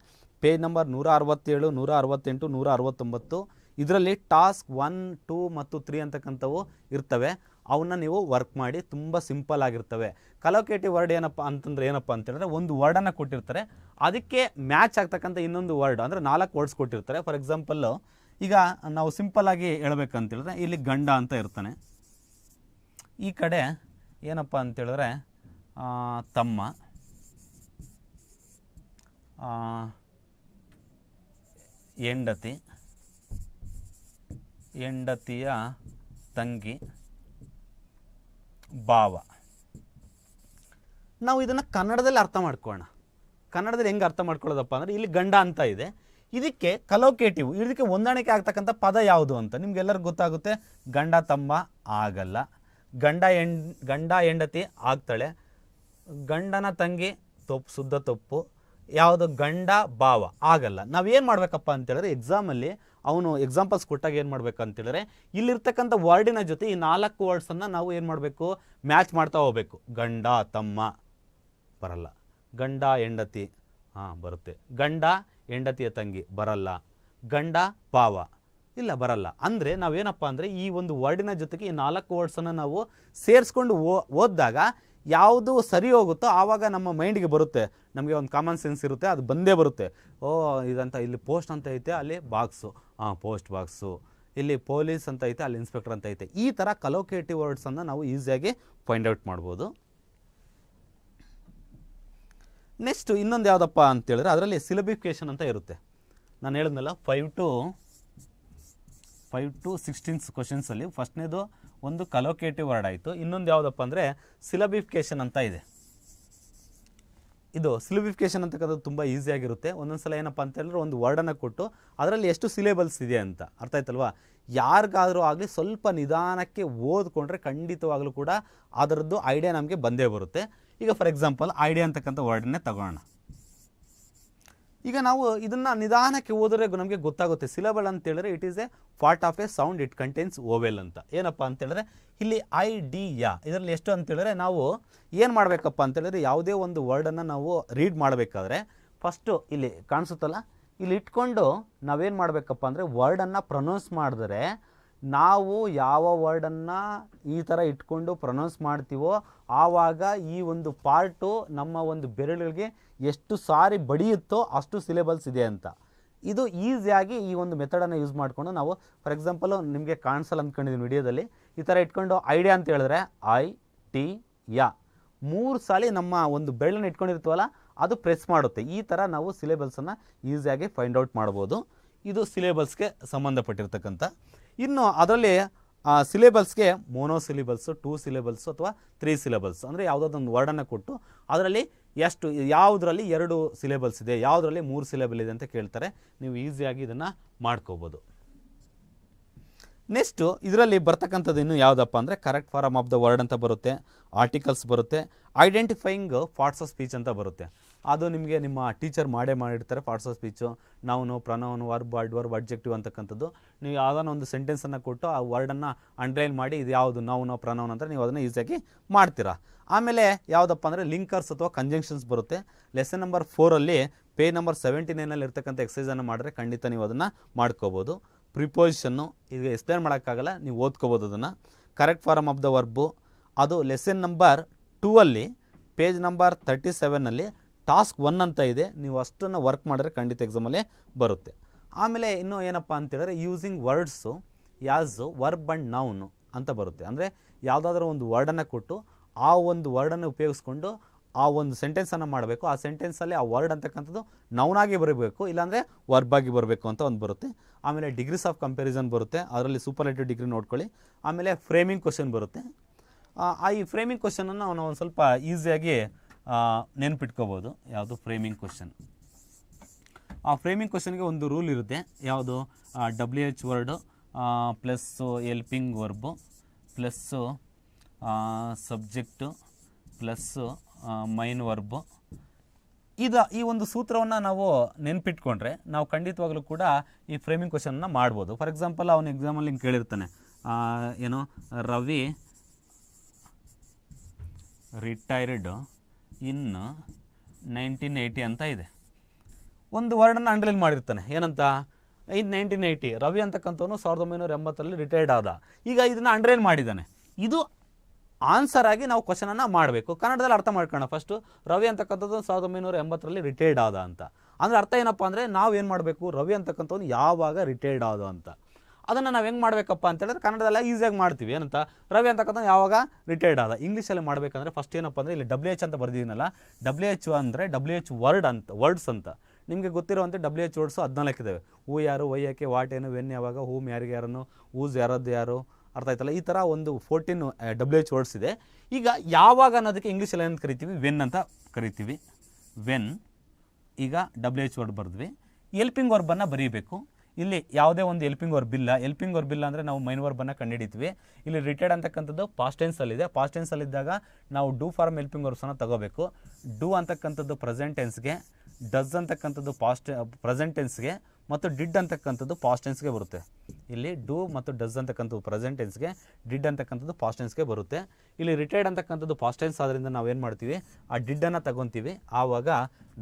ಪೇಜ್ ನಂಬರ್ 167, 168, 169 ಇದರಲ್ಲಿ ಟಾಸ್ಕ್ 1, 2 ಮತ್ತು 3 ಅಂತಕ್ಕಂಥವು ಇರ್ತವೆ. ಅವನ್ನ ನೀವು ವರ್ಕ್ ಮಾಡಿ, ತುಂಬ ಸಿಂಪಲ್ ಆಗಿರ್ತವೆ. ಕಲೋಕೇಟಿವ್ ವರ್ಡ್ ಏನಪ್ಪ ಅಂತೇಳಿದ್ರೆ ಒಂದು ವರ್ಡನ್ನು ಕೊಟ್ಟಿರ್ತಾರೆ, ಅದಕ್ಕೆ ಮ್ಯಾಚ್ ಆಗ್ತಕ್ಕಂಥ ಇನ್ನೊಂದು ವರ್ಡ್, ಅಂದರೆ 4 ವರ್ಡ್ಸ್ ಕೊಟ್ಟಿರ್ತಾರೆ. ಫಾರ್ ಎಕ್ಸಾಂಪಲ್ಲು ಈಗ ನಾವು ಸಿಂಪಲ್ಲಾಗಿ ಹೇಳ್ಬೇಕಂತೇಳಿದ್ರೆ ಇಲ್ಲಿ ಗಂಡ ಅಂತ ಇರ್ತಾನೆ, ಈ ಕಡೆ ಏನಪ್ಪ ಅಂತೇಳಿದ್ರೆ ತಮ್ಮ, ಹೆಂಡತಿಯ ತಂಗಿ, ಭಾವ. ನಾವು ಇದನ್ನು ಕನ್ನಡದಲ್ಲಿ ಅರ್ಥ ಮಾಡ್ಕೊಳ್ಳೋಣ. ಕನ್ನಡದಲ್ಲಿ ಹೆಂಗೆ ಅರ್ಥ ಮಾಡ್ಕೊಳ್ಳೋದಪ್ಪ ಅಂದರೆ ಇಲ್ಲಿ ಗಂಡ ಅಂತ ಇದೆ, ಇದಕ್ಕೆ ಕಲೋಕೇಟಿವ್, ಇದಕ್ಕೆ ಹೊಂದಾಣಿಕೆ ಆಗ್ತಕ್ಕಂಥ ಪದ ಯಾವುದು ಅಂತ ನಿಮ್ಗೆಲ್ಲರಿಗೂ ಗೊತ್ತಾಗುತ್ತೆ. ಗಂಡ ತಮ್ಮ ಆಗಲ್ಲ, ಗಂಡ ಹೆಂಡತಿ ಆಗ್ತಾಳೆ, ಗಂಡನ ತಂಗಿ ತಪ್ಪು, ಶುದ್ಧ ತಪ್ಪು. ಯಾವುದು ಗಂಡ ಭಾವ ಆಗಲ್ಲ. ನಾವೇನು ಮಾಡಬೇಕಪ್ಪ ಅಂತೇಳಿದ್ರೆ ಎಕ್ಸಾಮಲ್ಲಿ ಅವನು ಎಕ್ಸಾಂಪಲ್ಸ್ ಕೊಟ್ಟಾಗ ಏನು ಮಾಡಬೇಕಂತೇಳಿದ್ರೆ ಇಲ್ಲಿರ್ತಕ್ಕಂಥ ವರ್ಡಿನ ಜೊತೆ ಈ 4 ವರ್ಡ್ಸನ್ನು ನಾವು ಏನು ಮಾಡಬೇಕು, ಮ್ಯಾಚ್ ಮಾಡ್ತಾ ಹೋಗ್ಬೇಕು. ಗಂಡ ತಮ್ಮ ಬರಲ್ಲ, ಗಂಡ ಹೆಂಡತಿ ಬರುತ್ತೆ, ಗಂಡ ಹೆಂಡತಿಯ ತಂಗಿ ಬರಲ್ಲ, ಗಂಡ ಭಾವ ಇಲ್ಲ ಬರಲ್ಲ. ಅಂದರೆ ನಾವೇನಪ್ಪ ಅಂದರೆ ಈ ಒಂದು ವರ್ಡಿನ ಜೊತೆಗೆ ಈ 4 ವರ್ಡ್ಸನ್ನು ನಾವು ಸೇರಿಸ್ಕೊಂಡು ಓದಿದಾಗ ಯಾವುದು ಸರಿ ಹೋಗುತ್ತೋ ಆವಾಗ ನಮ್ಮ ಮೈಂಡಿಗೆ ಬರುತ್ತೆ, ನಮಗೆ ಒಂದು ಕಾಮನ್ ಸೆನ್ಸ್ ಇರುತ್ತೆ, ಅದು ಬಂದೇ ಬರುತ್ತೆ. ಇದಂತ ಇಲ್ಲಿ ಪೋಸ್ಟ್ ಅಂತ ಐತೆ, ಅಲ್ಲಿ ಬಾಕ್ಸು, ಪೋಸ್ಟ್ ಬಾಕ್ಸು, ಇಲ್ಲಿ ಪೊಲೀಸ್ ಅಂತ ಐತೆ, ಅಲ್ಲಿ ಇನ್ಸ್ಪೆಕ್ಟರ್ ಅಂತ ಐತೆ. ಈ ಥರ ಕಲೋಕೇಟಿವ್ ವರ್ಡ್ಸನ್ನು ನಾವು ಈಸಿಯಾಗಿ ಫೈಂಡ್ ಔಟ್ ಮಾಡ್ಬೋದು. ನೆಕ್ಸ್ಟು ಇನ್ನೊಂದು ಯಾವುದಪ್ಪ ಅಂತೇಳಿದ್ರೆ ಅದರಲ್ಲಿ ಸಿಲಬಿಫಿಕೇಷನ್ ಅಂತ ಇರುತ್ತೆ. ನಾನು ಹೇಳಿದ್ನಲ್ಲ 5 to 16 ಕ್ವಶನ್ಸಲ್ಲಿ ಫಸ್ಟ್ನೇದು ಒಂದು ಕಲೋಕೇಟಿವ್ ವರ್ಡ್ ಆಯಿತು. ಇನ್ನೊಂದು ಯಾವುದಪ್ಪ ಅಂದರೆ ಸಿಲಬಿಫಿಕೇಷನ್ ಅಂತ ಇದೆ. ಇದು ಸಿಲಬಿಫಿಕೇಷನ್ ಅಂತಕ್ಕಂಥದ್ದು ತುಂಬ ಈಸಿಯಾಗಿರುತ್ತೆ. ಒಂದೊಂದು ಸಲ ಏನಪ್ಪ ಅಂತ ಹೇಳಿದ್ರೆ ಒಂದು ವರ್ಡನ್ನು ಕೊಟ್ಟು ಅದರಲ್ಲಿ ಎಷ್ಟು ಸಿಲೇಬಲ್ಸ್ ಇದೆ ಅಂತ ಅರ್ಥ ಆಯ್ತಲ್ವಾ. ಯಾರಿಗಾದರೂ ಆಗಲಿ ಸ್ವಲ್ಪ ನಿಧಾನಕ್ಕೆ ಓದ್ಕೊಂಡ್ರೆ ಖಂಡಿತವಾಗಲೂ ಕೂಡ ಅದರದ್ದು ಐಡಿಯಾ ನಮಗೆ ಬಂದೇ ಬರುತ್ತೆ. ಈಗ ಫಾರ್ ಎಕ್ಸಾಂಪಲ್ ಐಡಿಯಾ ಅಂತಕ್ಕಂಥ ವರ್ಡನ್ನೇ ತಗೊಳ್ಳೋಣ. ಈಗ ನಾವು ಇದನ್ನು ನಿಧಾನಕ್ಕೆ ಓದಿದ್ರೆ ನಮಗೆ ಗೊತ್ತಾಗುತ್ತೆ. ಸಿಲಬಲ್ ಅಂತೇಳಿದ್ರೆ it is A part of A sound, it contains vowel ಅಂತ. ಏನಪ್ಪ ಅಂತೇಳಿದ್ರೆ ಇಲ್ಲಿ ಐಡಿಯಾ ಇದರಲ್ಲಿ ಎಷ್ಟು ಅಂತೇಳಿದ್ರೆ ನಾವು ಏನು ಮಾಡಬೇಕಪ್ಪ ಅಂತೇಳಿದ್ರೆ ಯಾವುದೇ ಒಂದು ವರ್ಡನ್ನು ನಾವು ರೀಡ್ ಮಾಡಬೇಕಾದ್ರೆ ಫಸ್ಟು ಇಲ್ಲಿ ಕಾಣಿಸುತ್ತಲ್ಲ, ಇಲ್ಲಿ ಇಟ್ಕೊಂಡು ನಾವೇನು ಮಾಡಬೇಕಪ್ಪ ಅಂದರೆ ವರ್ಡನ್ನು ಪ್ರೊನೌನ್ಸ್ ಮಾಡಿದ್ರೆ ನಾವು ಯಾವ ವರ್ಡನ್ನು ಈ ಥರ ಇಟ್ಕೊಂಡು ಪ್ರೊನೌನ್ಸ್ ಮಾಡ್ತೀವೋ ಆವಾಗ ಈ ಒಂದು ಪಾರ್ಟು ನಮ್ಮ ಒಂದು ಬೆರಳಿಗೆ ಎಷ್ಟು ಸಾರಿ ಬಡಿಯುತ್ತೋ ಅಷ್ಟು ಸಿಲೆಬಲ್ಸ್ ಇದೆ ಅಂತ. ಇದು ಈಸಿಯಾಗಿ ಈ ಒಂದು ಮೆಥಡನ್ನು ಯೂಸ್ ಮಾಡಿಕೊಂಡು ನಾವು ಫಾರ್ ಎಕ್ಸಾಂಪಲು ನಿಮಗೆ ಕಾಣಿಸಲ್ಲ ಅಂದ್ಕೊಂಡಿದ್ದೀನಿ ವಿಡಿಯೋದಲ್ಲಿ, ಈ ಥರ ಇಟ್ಕೊಂಡು ಐಡಿಯಾ ಅಂತ ಹೇಳಿದ್ರೆ ಐ-ಟಿ-ಯಾ 3 ಸಾರಿ ನಮ್ಮ ಒಂದು ಬೆರಳನ್ನು ಇಟ್ಕೊಂಡಿರ್ತೀವಲ್ಲ ಅದು ಪ್ರೆಸ್ ಮಾಡುತ್ತೆ. ಈ ಥರ ನಾವು ಸಿಲೆಬಲ್ಸನ್ನು ಈಸಿಯಾಗಿ ಫೈಂಡ್ ಔಟ್ ಮಾಡ್ಬೋದು. ಇದು ಸಿಲೆಬಲ್ಸ್ಗೆ ಸಂಬಂಧಪಟ್ಟಿರ್ತಕ್ಕಂಥ. ಇನ್ನು ಅದರಲ್ಲಿ ಸಿಲೆಬಲ್ಸ್ಗೆ ಮೋನೋ ಸಿಲೆಬಲ್ಸು, 2 ಸಿಲೆಬಲ್ಸು ಅಥವಾ 3 ಸಿಲೆಬಲ್ಸ್ ಅಂದರೆ ಯಾವುದಾದೊಂದು ವರ್ಡನ್ನು ಕೊಟ್ಟು ಅದರಲ್ಲಿ ಎಷ್ಟು ಯಾವುದರಲ್ಲಿ 2 ಸಿಲೆಬಲ್ಸ್ ಇದೆ, ಯಾವುದರಲ್ಲಿ 3 ಸಿಲೆಬಲ್ ಇದೆ ಅಂತ ಕೇಳ್ತಾರೆ. ನೀವು ಈಸಿಯಾಗಿ ಇದನ್ನು ಮಾಡ್ಕೋಬೋದು. ನೆಕ್ಸ್ಟು ಇದರಲ್ಲಿ ಬರ್ತಕ್ಕಂಥದ್ದು ಇನ್ನು ಯಾವುದಪ್ಪ ಅಂದರೆ correct form of the word ಅಂತ ಬರುತ್ತೆ, ಆರ್ಟಿಕಲ್ಸ್ ಬರುತ್ತೆ, ಐಡೆಂಟಿಫೈಯಿಂಗ್ ಪಾರ್ಟ್ಸ್ ಆಫ್ ಸ್ಪೀಚ್ ಅಂತ ಬರುತ್ತೆ. ಅದು ನಿಮಗೆ ನಿಮ್ಮ ಟೀಚರ್ ಮಾಡಿರ್ತಾರೆ. Parts of speech noun, ಪ್ರನೌನು, verb, adverb, adjective ಅಂತಕ್ಕಂಥದ್ದು. ನೀವು ಯಾವುದಾನ ಒಂದು ಸೆಂಟೆನ್ಸನ್ನು ಕೊಟ್ಟು ಆ ವರ್ಡನ್ನು ಅಂಡರ್ಲೈನ್ ಮಾಡಿ ಇದು ಯಾವುದು ನೌನು ಪ್ರನೌನ್ ಅಂತ ನೀವು ಅದನ್ನು ಈಸಿಯಾಗಿ ಮಾಡ್ತೀರಾ. ಆಮೇಲೆ ಯಾವುದಪ್ಪ ಅಂದರೆ ಲಿಂಕರ್ಸ್ ಅಥವಾ ಕಂಜಂಕ್ಷನ್ಸ್ ಬರುತ್ತೆ. ಲೆಸನ್ ನಂಬರ್ 4ಅಲ್ಲಿ ಪೇಜ್ ನಂಬರ್ 79 ಇರ್ತಕ್ಕಂಥ ಎಕ್ಸಸೈಸನ್ನು ಮಾಡಿದ್ರೆ ಖಂಡಿತ ನೀವು ಅದನ್ನು ಮಾಡ್ಕೋಬೋದು. ಪ್ರಿಪೋಸಿಷನ್ನು ಈಗ ಎಕ್ಸ್ಪ್ಲೇನ್ ಮಾಡೋಕ್ಕಾಗಲ್ಲ, ನೀವು ಓದ್ಕೋಬೋದು ಅದನ್ನು. Correct form of the verb ಅದು ಲೆಸನ್ ನಂಬರ್ 2ಅಲ್ಲಿ ಪೇಜ್ ನಂಬರ್ 37ನಲ್ಲಿ ಟಾಸ್ಕ್ 1 ಅಂತ ಇದೆ. ನೀವು ಅಷ್ಟನ್ನು ವರ್ಕ್ ಮಾಡಿದ್ರೆ ಖಂಡಿತ ಎಕ್ಸಾಮಲ್ಲೇ ಬರುತ್ತೆ. ಆಮೇಲೆ ಇನ್ನೂ ಏನಪ್ಪ ಅಂತೇಳಿದ್ರೆ using words as verb and noun ಅಂತ ಬರುತ್ತೆ. ಅಂದರೆ ಯಾವುದಾದ್ರೂ ಒಂದು ವರ್ಡನ್ನು ಕೊಟ್ಟು ಆ ಒಂದು ವರ್ಡನ್ನು ಉಪಯೋಗಿಸ್ಕೊಂಡು ಆ ಒಂದು ಸೆಂಟೆನ್ಸನ್ನು ಮಾಡಬೇಕು. ಆ ಸೆಂಟೆನ್ಸಲ್ಲಿ ಆ ವರ್ಡ್ ಅಂತಕ್ಕಂಥದ್ದು ನೌನಾಗಿ ಬರಬೇಕು, ಇಲ್ಲಾಂದರೆ ವರ್ಬಾಗಿ ಬರಬೇಕು ಅಂತ ಒಂದು ಬರುತ್ತೆ. ಆಮೇಲೆ ಡಿಗ್ರೀಸ್ ಆಫ್ ಕಂಪ್ಯಾರಿಸನ್ ಬರುತ್ತೆ, ಅದರಲ್ಲಿ ಸೂಪರ್ಲೇಟಿವ್ ಡಿಗ್ರಿ ನೋಡ್ಕೊಳ್ಳಿ. ಆಮೇಲೆ ಫ್ರೇಮಿಂಗ್ ಕ್ವಶನ್ ಬರುತ್ತೆ. ಈ ಫ್ರೇಮಿಂಗ್ ಕ್ವಶನನ್ನು ನಾವು ಒಂದು ಸ್ವಲ್ಪ ಈಸಿಯಾಗಿ ನೆನ್ಪಿಟ್ಕೋಬೋದು. ಯಾವುದು ಫ್ರೇಮಿಂಗ್ ಕ್ವಶನ್. ಆ ಫ್ರೇಮಿಂಗ್ ಕ್ವಶನ್ಗೆ ಒಂದು ರೂಲ್ ಇರುತ್ತೆ. ಯಾವುದು WH word plus helping verb plus subject plus main verb. ಈ ಒಂದು ಸೂತ್ರವನ್ನು ನಾವು ನೆನ್ಪಿಟ್ಕೊಂಡ್ರೆ ನಾವು ಖಂಡಿತವಾಗ್ಲೂ ಕೂಡ ಈ ಫ್ರೇಮಿಂಗ್ ಕ್ವಶನನ್ನು ಮಾಡ್ಬೋದು. ಫಾರ್ ಎಕ್ಸಾಂಪಲ್ ಅವನು ಎಕ್ಸಾಮಲ್ಲಿ ಹಿಂಗೆ ಕೇಳಿರ್ತಾನೆ, ಏನು ರವಿ ರಿಟೈರ್ಡ್ ಇನ್ 1980 ಅಂತ ಇದೆ. ಒಂದು ವರ್ಡನ್ನು ಅಂಡರ್ಲೈನ್ ಮಾಡಿರ್ತಾನೆ. ಏನಂತ ಇನ್ 1980 ರವಿ ಅಂತಕ್ಕಂಥವನು 1980ರಲ್ಲಿ ರಿಟೈರ್ಡ್ ಆದ. ಈಗ ಇದನ್ನು ಅಂಡರ್ಲೈನ್ ಮಾಡಿದ್ದಾನೆ. ಇದು ಆನ್ಸರ್ ಆಗಿ ನಾವು ಕ್ವಶನನ್ನು ಮಾಡಬೇಕು. ಕನ್ನಡದಲ್ಲಿ ಅರ್ಥ ಮಾಡ್ಕೊಳ್ಳೋಣ. ಫಸ್ಟು ರವಿ ಅಂತಕ್ಕಂಥದ್ದು 1980ರಲ್ಲಿ ರಿಟೈರ್ಡ್ ಆದ ಅಂತ. ಅಂದರೆ ಅರ್ಥ ಏನಪ್ಪ ಅಂದರೆ ನಾವು ಏನು ಮಾಡಬೇಕು, ರವಿ ಅಂತಕ್ಕಂಥವ್ನು ಯಾವಾಗ ರಿಟೈರ್ಡ್ ಆದ ಅಂತ ಅದನ್ನು ನಾವು ಹೆಂಗೆ ಮಾಡಬೇಕಪ್ಪ ಅಂತ ಹೇಳಿದ್ರೆ ಕನ್ನಡದಲ್ಲ ಈಸಿಯಾಗಿ ಮಾಡ್ತೀವಿ. ಏನಂತ ರವಿ ಅಂತಕ್ಕಂಥ ಯಾವಾಗ ರಿಟೈರ್ಡ್ ಆದ. ಇಂಗ್ಲೀಷಲ್ಲಿ ಮಾಡಬೇಕಂದ್ರೆ ಫಸ್ಟ್ ಏನಪ್ಪ ಅಂದರೆ ಇಲ್ಲಿ WH ಅಂತ ಬರ್ದಿದ್ದೀನಲ್ಲ, WH ಅಂದರೆ WH ವರ್ಡ್ಸ್ ಅಂತ. ನಿಮಗೆ ಗೊತ್ತಿರುವಂತೆ WH ವರ್ಡ್ಸು 14 ಇದ್ದಾವೆ. ಹೂ ಯಾರು, ವೈ ಯಾಕೆ, ವಾಟ್ ಏನು, ವೆನ್ ಯಾವಾಗ, ಹೂಮ್ ಯಾರಿಗೆ ಯಾರನ್ನು, ಊಸ್ ಯಾರದ್ದು ಯಾರು, ಅರ್ಥ ಆಯ್ತಲ್ಲ. ಈ ಥರ ಒಂದು 14 WH ವರ್ಡ್ಸ್ ಇದೆ. ಈಗ ಯಾವಾಗ ಅನ್ನೋದಕ್ಕೆ ಇಂಗ್ಲೀಷಲ್ಲಿ ಏನಂತ ಕರಿತೀವಿ, ವೆನ್ ಅಂತ ಕರಿತೀವಿ. ವೆನ್. ಈಗ WH ವರ್ಡ್ ಬರೆದ್ವಿ. ಎಲ್ಪಿಂಗ್ ವರ್ಬನ್ನು ಬರೀಬೇಕು. ಇಲ್ಲಿ ಯಾವುದೇ ಒಂದು ಎಲ್ಪಿಂಗ್ ವರ್ಬ್ ಇಲ್ಲ. ಎಲ್ಪಿಂಗ್ ವರ್ಬ್ ಇಲ್ಲ ಅಂದರೆ ನಾವು ಮೈನ್ ವರ್ಬನ್ನು ಕಂಡುಹಿಡಿತೀವಿ. ಇಲ್ಲಿ ರಿಟೈರ್ಡ್ ಅಂತಕ್ಕಂಥದ್ದು ಪಾಸ್ಟ್ ಟೆನ್ಸಲ್ಲಿದೆ. ಪಾಸ್ಟ್ ಟೆನ್ಸಲ್ಲಿದ್ದಾಗ ನಾವು ಡೂ ಫಾರ್ಮ್ ಎಲ್ಪಿಂಗ್ ವರ್ಬ್ಸನ್ನು ತಗೋಬೇಕು. ಡೂ ಅಂತಕ್ಕಂಥದ್ದು ಪ್ರೆಸೆಂಟ್ ಟೆನ್ಸ್ಗೆ, ಡಸ್ ಅಂತಕ್ಕಂಥದ್ದು ಪ್ರೆಸೆಂಟ್ ಟೆನ್ಸ್ಗೆ, ಮತ್ತು ಡಿಡ್ ಅಂತಕ್ಕಂಥದ್ದು ಪಾಸ್ಟ್ ಟೆನ್ಸ್ಗೆ ಬರುತ್ತೆ. ಇಲ್ಲಿ ಡೂ ಮತ್ತು ಡಸ್ ಅಂತಕ್ಕಂಥದ್ದು ಪ್ರೆಸೆಂಟ್ ಟೆನ್ಸ್ಗೆ, ಡಿಡ್ ಅಂತಕ್ಕಂಥದ್ದು ಪಾಸ್ಟ್ ಟೆನ್ಸ್ಗೆ ಬರುತ್ತೆ. ಇಲ್ಲಿ ರಿಟೈರ್ಡ್ ಅಂತಕ್ಕಂಥದ್ದು ಪಾಸ್ಟ್ ಟೆನ್ಸ್ ಆದ್ದರಿಂದ ನಾವೇನು ಮಾಡ್ತೀವಿ, ಆ ಡಿಡ್ಡನ್ನು ತಗೊತೀವಿ. ಆವಾಗ